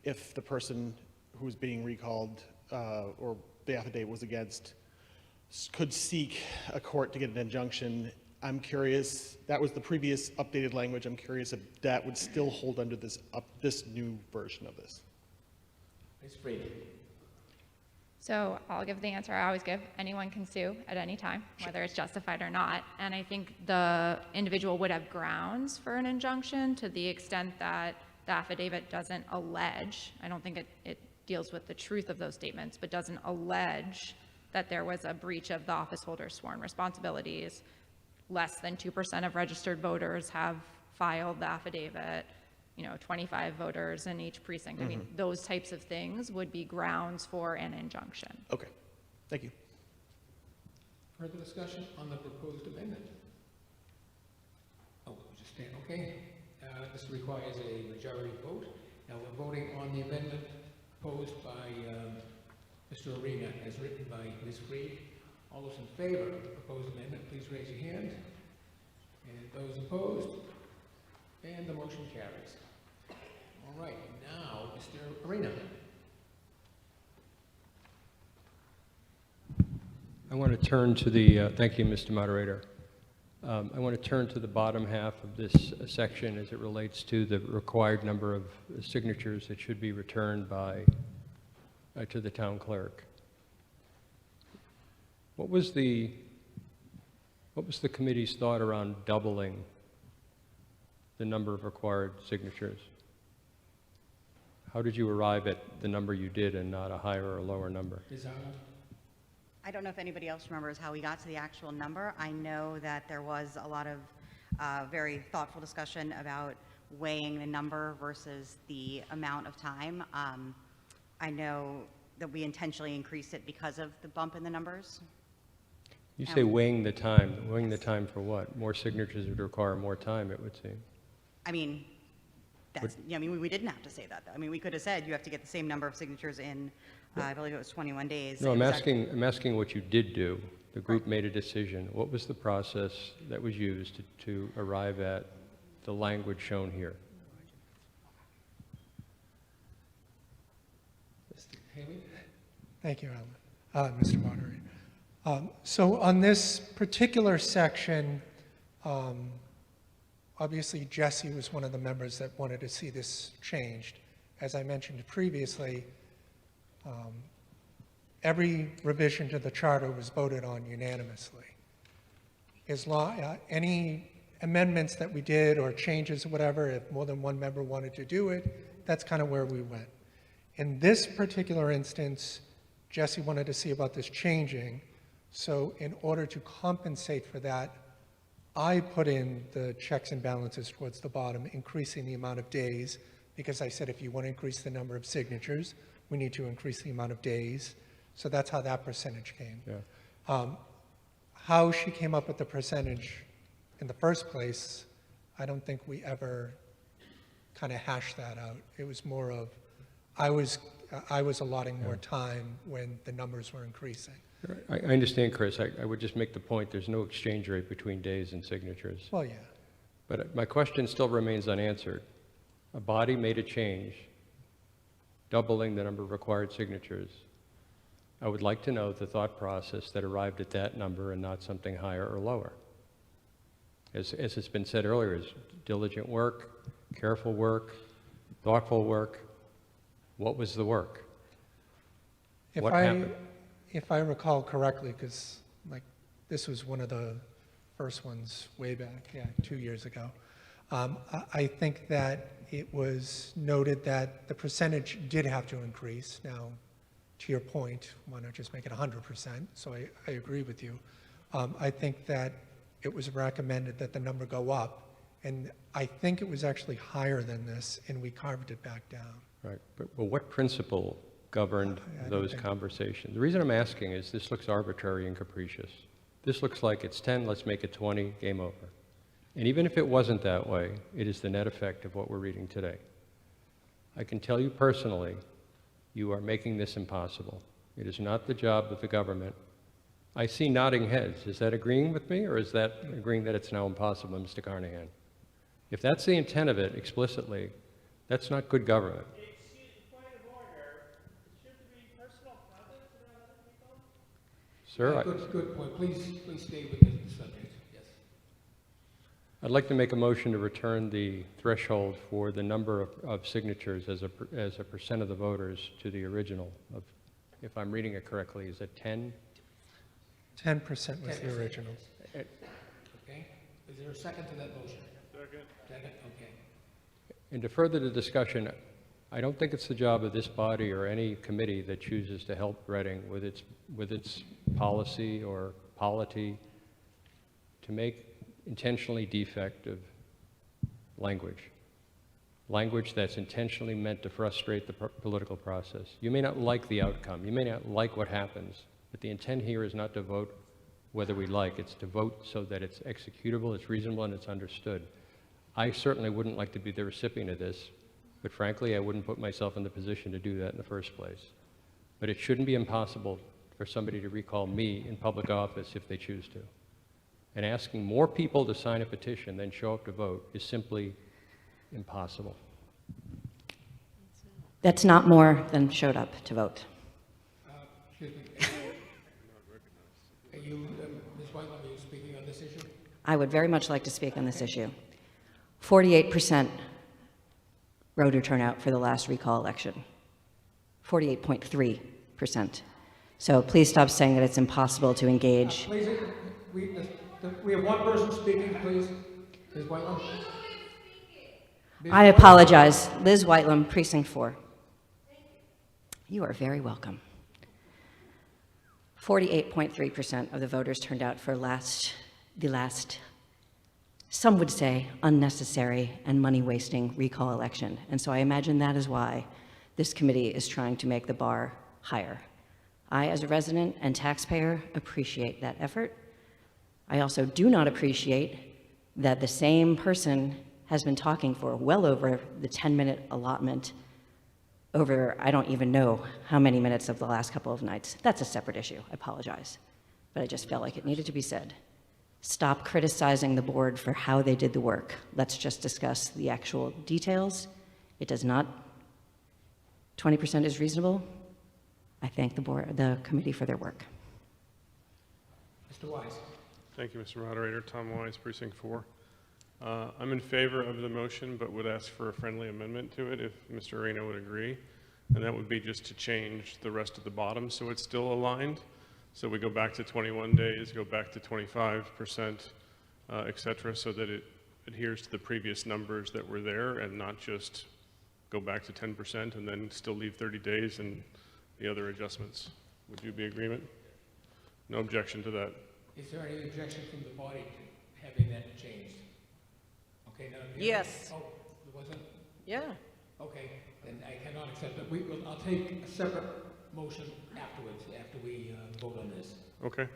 if the person who's being recalled or the affidavit was against could seek a court to get an injunction. I'm curious, that was the previous updated language. I'm curious if that would still hold under this new version of this. Ms. Freed. So I'll give the answer I always give. Anyone can sue at any time, whether it's justified or not. And I think the individual would have grounds for an injunction to the extent that the affidavit doesn't allege, I don't think it deals with the truth of those statements, but doesn't allege that there was a breach of the office holder's sworn responsibilities. Less than 2% of registered voters have filed the affidavit. 25 voters in each precinct. I mean, those types of things would be grounds for an injunction. Okay, thank you. Further discussion on the proposed amendment? Oh, just stand, okay. This requires a majority vote. Now we're voting on the amendment proposed by Mr. Arena as written by Ms. Freed. All those in favor of the proposed amendment, please raise your hand. And those opposed? And the motion carries. All right, now, Mr. Arena. I want to turn to the, thank you, Mr. Moderator. I want to turn to the bottom half of this section as it relates to the required number of signatures that should be returned by, to the town clerk. What was the committee's thought around doubling the number of required signatures? How did you arrive at the number you did and not a higher or lower number? I don't know if anybody else remembers how we got to the actual number. I know that there was a lot of very thoughtful discussion about weighing the number versus the amount of time. I know that we intentionally increased it because of the bump in the numbers. You say weighing the time. Weighing the time for what? More signatures would require more time, it would seem. I mean, we didn't have to say that, though. I mean, we could have said you have to get the same number of signatures in, I believe it was 21 days. No, I'm asking what you did do. The group made a decision. What was the process that was used to arrive at the language shown here? Mr. Haley? Thank you, Alan. Mr. Moderator. So on this particular section, obviously Jesse was one of the members that wanted to see this changed. As I mentioned previously, every revision to the charter was voted on unanimously. Any amendments that we did or changes or whatever, if more than one member wanted to do it, that's kind of where we went. In this particular instance, Jesse wanted to see about this changing. So in order to compensate for that, I put in the checks and balances towards the bottom, increasing the amount of days, because I said if you want to increase the number of signatures, we need to increase the amount of days. So that's how that percentage came. Yeah. How she came up with the percentage in the first place, I don't think we ever kind of hashed that out. It was more of, I was allotting more time when the numbers were increasing. I understand, Chris. I would just make the point there's no exchange rate between days and signatures. Well, yeah. But my question still remains unanswered. A body made a change, doubling the number of required signatures. I would like to know the thought process that arrived at that number and not something higher or lower. As it's been said earlier, is diligent work, careful work, thoughtful work. What was the work? What happened? If I recall correctly, because this was one of the first ones way back, 2 years ago, I think that it was noted that the percentage did have to increase. Now, to your point, why not just make it 100%? So I agree with you. I think that it was recommended that the number go up, And I think it was actually higher than this, and we carved it back down. Right, but what principle governed those conversations? The reason I'm asking is this looks arbitrary and capricious. This looks like it's 10, let's make it 20, game over. And even if it wasn't that way, it is the net effect of what we're reading today. I can tell you personally, you are making this impossible. It is not the job of the government. I see nodding heads. Is that agreeing with me, or is that agreeing that it's now impossible, Mr. Carnahan? If that's the intent of it explicitly, that's not good government. Sir, Good point. Please stay with the subject. Yes. I'd like to make a motion to return the threshold for the number of signatures as a percent of the voters to the original. If I'm reading it correctly, is it 10? 10% was the original. Okay. Is there a second to that motion? Second. Second, okay. And to further the discussion, I don't think it's the job of this body or any committee that chooses to help Reading with its policy or polity to make intentionally defective language that's intentionally meant to frustrate the political process. You may not like the outcome, you may not like what happens, but the intent here is not to vote whether we like, it's to vote so that it's executable, it's reasonable, and it's understood. I certainly wouldn't like to be the recipient of this, but frankly, I wouldn't put myself in the position to do that in the first place. But it shouldn't be impossible for somebody to recall me in public office if they choose to. And asking more people to sign a petition than show up to vote is simply impossible. That's not more than showed up to vote. Excuse me. Ms. Whiteland, are you speaking on this issue? I would very much like to speak on this issue. 48% voter turnout for the last recall election. 48.3%. So please stop saying that it's impossible to engage. Please, we have one person speaking, please. Ms. Whiteland. I apologize. Liz Whitelam, Precinct 4. You are very welcome. 48.3% of the voters turned out for the last, some would say, unnecessary and money-wasting recall election. And so I imagine that is why this committee is trying to make the bar higher. I, as a resident and taxpayer, appreciate that effort. I also do not appreciate that the same person has been talking for well over the 10-minute allotment over, I don't even know how many minutes of the last couple of nights. That's a separate issue. I apologize. But I just felt like it needed to be said. Stop criticizing the board for how they did the work. Let's just discuss the actual details. It does not, 20% is reasonable. I thank the committee for their work. Mr. Wise. Thank you, Mr. Moderator. Tom Wise, Precinct 4. I'm in favor of the motion, but would ask for a friendly amendment to it if Mr. Arena would agree. And that would be just to change the rest of the bottom so it's still aligned. So we go back to 21 days, go back to 25%, et cetera, so that it adheres to the previous numbers that were there and not just go back to 10% and then still leave 30 days and the other adjustments. Would you be in agreement? No objection to that. Is there any objection from the body to having that changed? Okay, none of you? Yes. Oh, there wasn't? Yeah. Okay, then I cannot accept it. I'll take a separate motion afterwards, after we vote on this. Okay.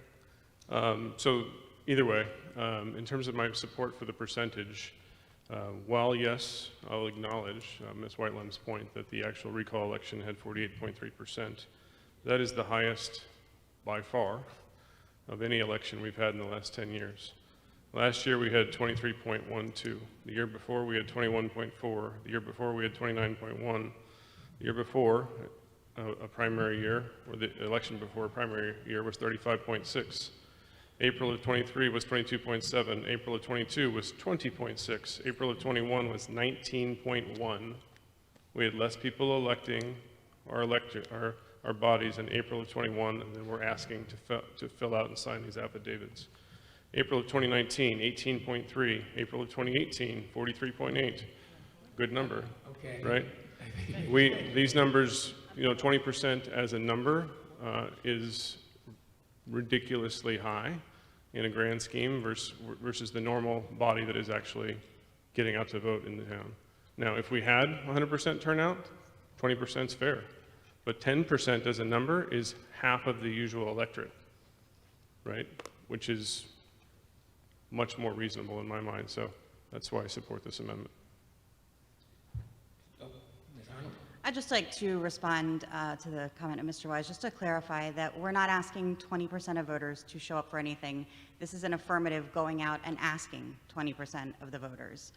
So either way, in terms of my support for the percentage, while yes, I'll acknowledge Ms. Whitelam's point that the actual recall election had 48.3%, that is the highest by far of any election we've had in the last 10 years. Last year we had 23.12. The year before we had 21.4. The year before we had 29.1. The year before, a primary year, or the election before a primary year, was 35.6. April of 23 was 22.7. April of 22 was 20.6. April of 21 was 19.1. We had less people electing our bodies in April of 21 than we're asking to fill out and sign these affidavits. April of 2019, 18.3. April of 2018, 43.8. Good number, okay. Right? These numbers, 20% as a number is ridiculously high in a grand scheme versus the normal body that is actually getting out to vote in the town. Now, if we had 100% turnout, 20% is fair. But 10% as a number is half of the usual electorate, right? Which is much more reasonable in my mind, so that's why I support this amendment. I'd just like to respond to the comment of Mr. Wise, just to clarify that we're not asking 20% of voters to show up for anything. This is an affirmative going out and asking 20% of the voters.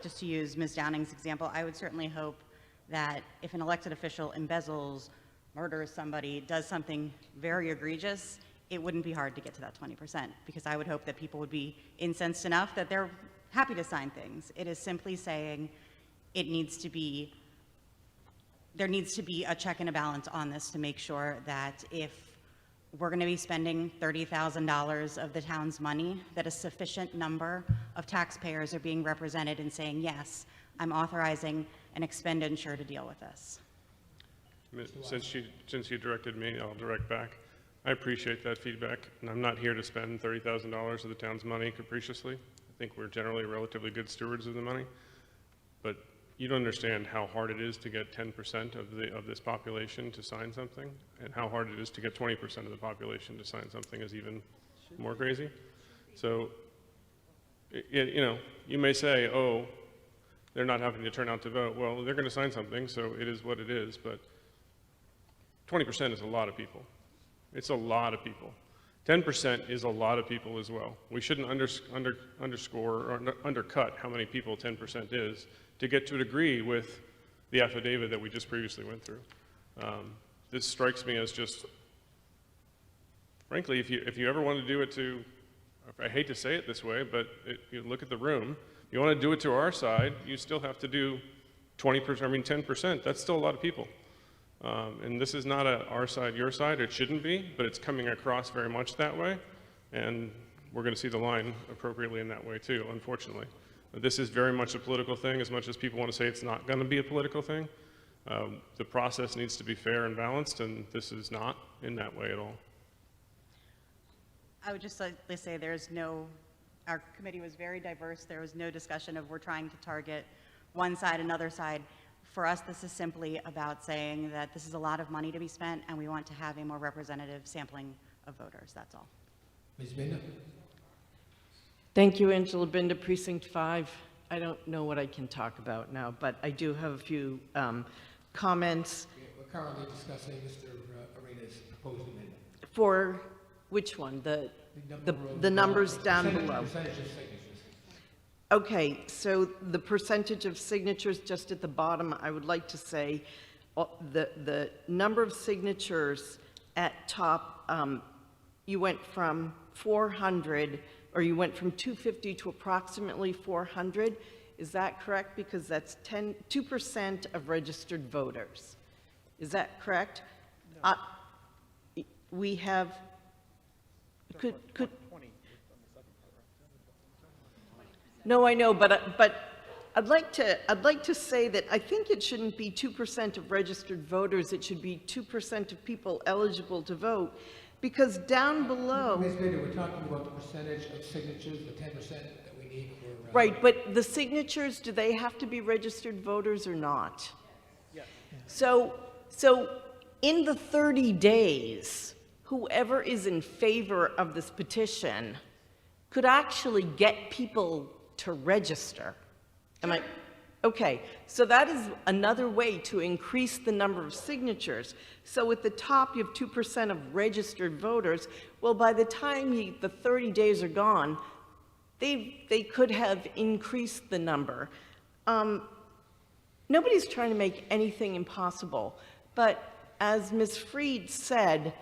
Just to use Ms. Downing's example, I would certainly hope that if an elected official embezzles, murders somebody, does something very egregious, it wouldn't be hard to get to that 20%, because I would hope that people would be incensed enough that they're happy to sign things. It is simply saying it needs to be, there needs to be a check and a balance on this to make sure that if we're going to be spending $30,000 of the town's money, that a sufficient number of taxpayers are being represented and saying, yes, I'm authorizing an expenditure to deal with this. Since you directed me, I'll direct back. I appreciate that feedback, and I'm not here to spend $30,000 of the town's money capriciously. I think we're generally relatively good stewards of the money, but you don't understand how hard it is to get 10% of this population to sign something, and how hard it is to get 20% of the population to sign something is even more crazy. So, you know, you may say, oh, they're not having to turn out to vote. Well, they're going to sign something, so it is what it is, but 20% is a lot of people. It's a lot of people. 10% is a lot of people as well. We shouldn't underscore or undercut how many people 10% is to get to agree with the affidavit that we just previously went through. This strikes me as just, frankly, if you ever want to do it to, I hate to say it this way, but you look at the room, you want to do it to our side, you still have to do 20%, I mean 10%, that's still a lot of people. And this is not a our side, your side, it shouldn't be, but it's coming across very much that way, and we're going to see the line appropriately in that way too, unfortunately. This is very much a political thing, as much as people want to say it's not going to be a political thing. The process needs to be fair and balanced, and this is not in that way at all. I would just like to say our committee was very diverse. There was no discussion of we're trying to target one side, another side. For us, this is simply about saying that this is a lot of money to be spent, and we want to have a more representative sampling of voters, that's all. Ms. Binder? Thank you, Angela Binder, Precinct 5. I don't know what I can talk about now, but I do have a few comments. We're currently discussing Mr. Arena's proposed amendment. For which one? The numbers down below. Percentage of signatures. Okay, so the percentage of signatures just at the bottom, I would like to say the number of signatures at top, you went from 400, or you went from 250 to approximately 400. Is that correct? Because that's 2% of registered voters. Is that correct? No. We have, No, I know, but I'd like to say that I think it shouldn't be 2% of registered voters. It should be 2% of people eligible to vote, because down below. Ms. Binder, we're talking about the percentage of signatures, the 10% that we need for. Right, but the signatures, do they have to be registered voters or not? Yes. So in the 30 days, whoever is in favor of this petition could actually get people to register. Am I? Okay, so that is another way to increase the number of signatures. So at the top, you have 2% of registered voters. Well, by the time the 30 days are gone, they could have increased the number. Nobody's trying to make anything impossible, but as Ms. Freed said,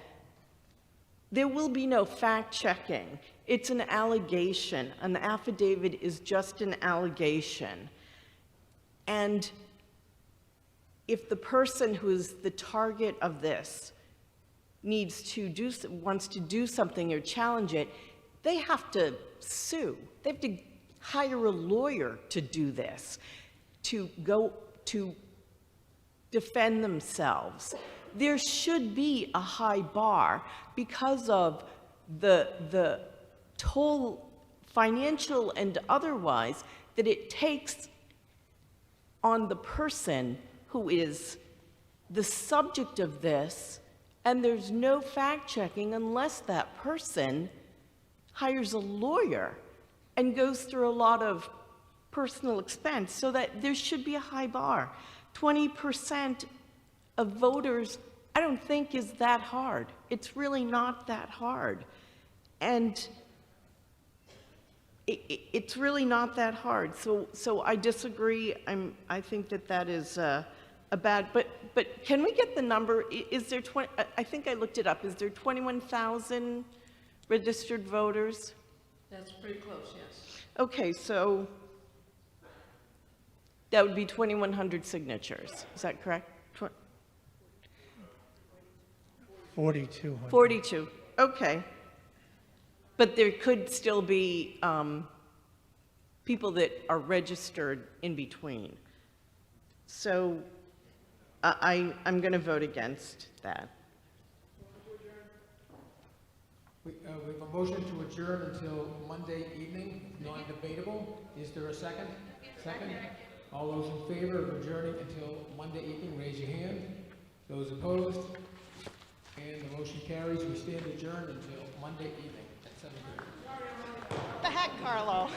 there will be no fact-checking. It's an allegation. An affidavit is just an allegation. And if the person who is the target of this wants to do something or challenge it, they have to sue. They have to hire a lawyer to do this, to defend themselves. There should be a high bar because of the toll, financial and otherwise, that it takes on the person who is the subject of this, and there's no fact-checking unless that person hires a lawyer and goes through a lot of personal expense, so that there should be a high bar. 20% of voters, I don't think is that hard. It's really not that hard. And it's really not that hard. So I disagree. I think that is a bad, but can we get the number? Is there I think I looked it up. Is there 21,000 registered voters? That's pretty close, yes. Okay, so that would be 2,100 signatures. Is that correct? 4,200. 42, okay. But there could still be people that are registered in between. So I'm going to vote against that. We have a motion to adjourn until Monday evening, non-debatable. Is there a second? Second? All those in favor of adjourning until Monday evening, raise your hand. Those opposed? And the motion carries. We stand adjourned until Monday evening at 7:30. What the heck, Carlo?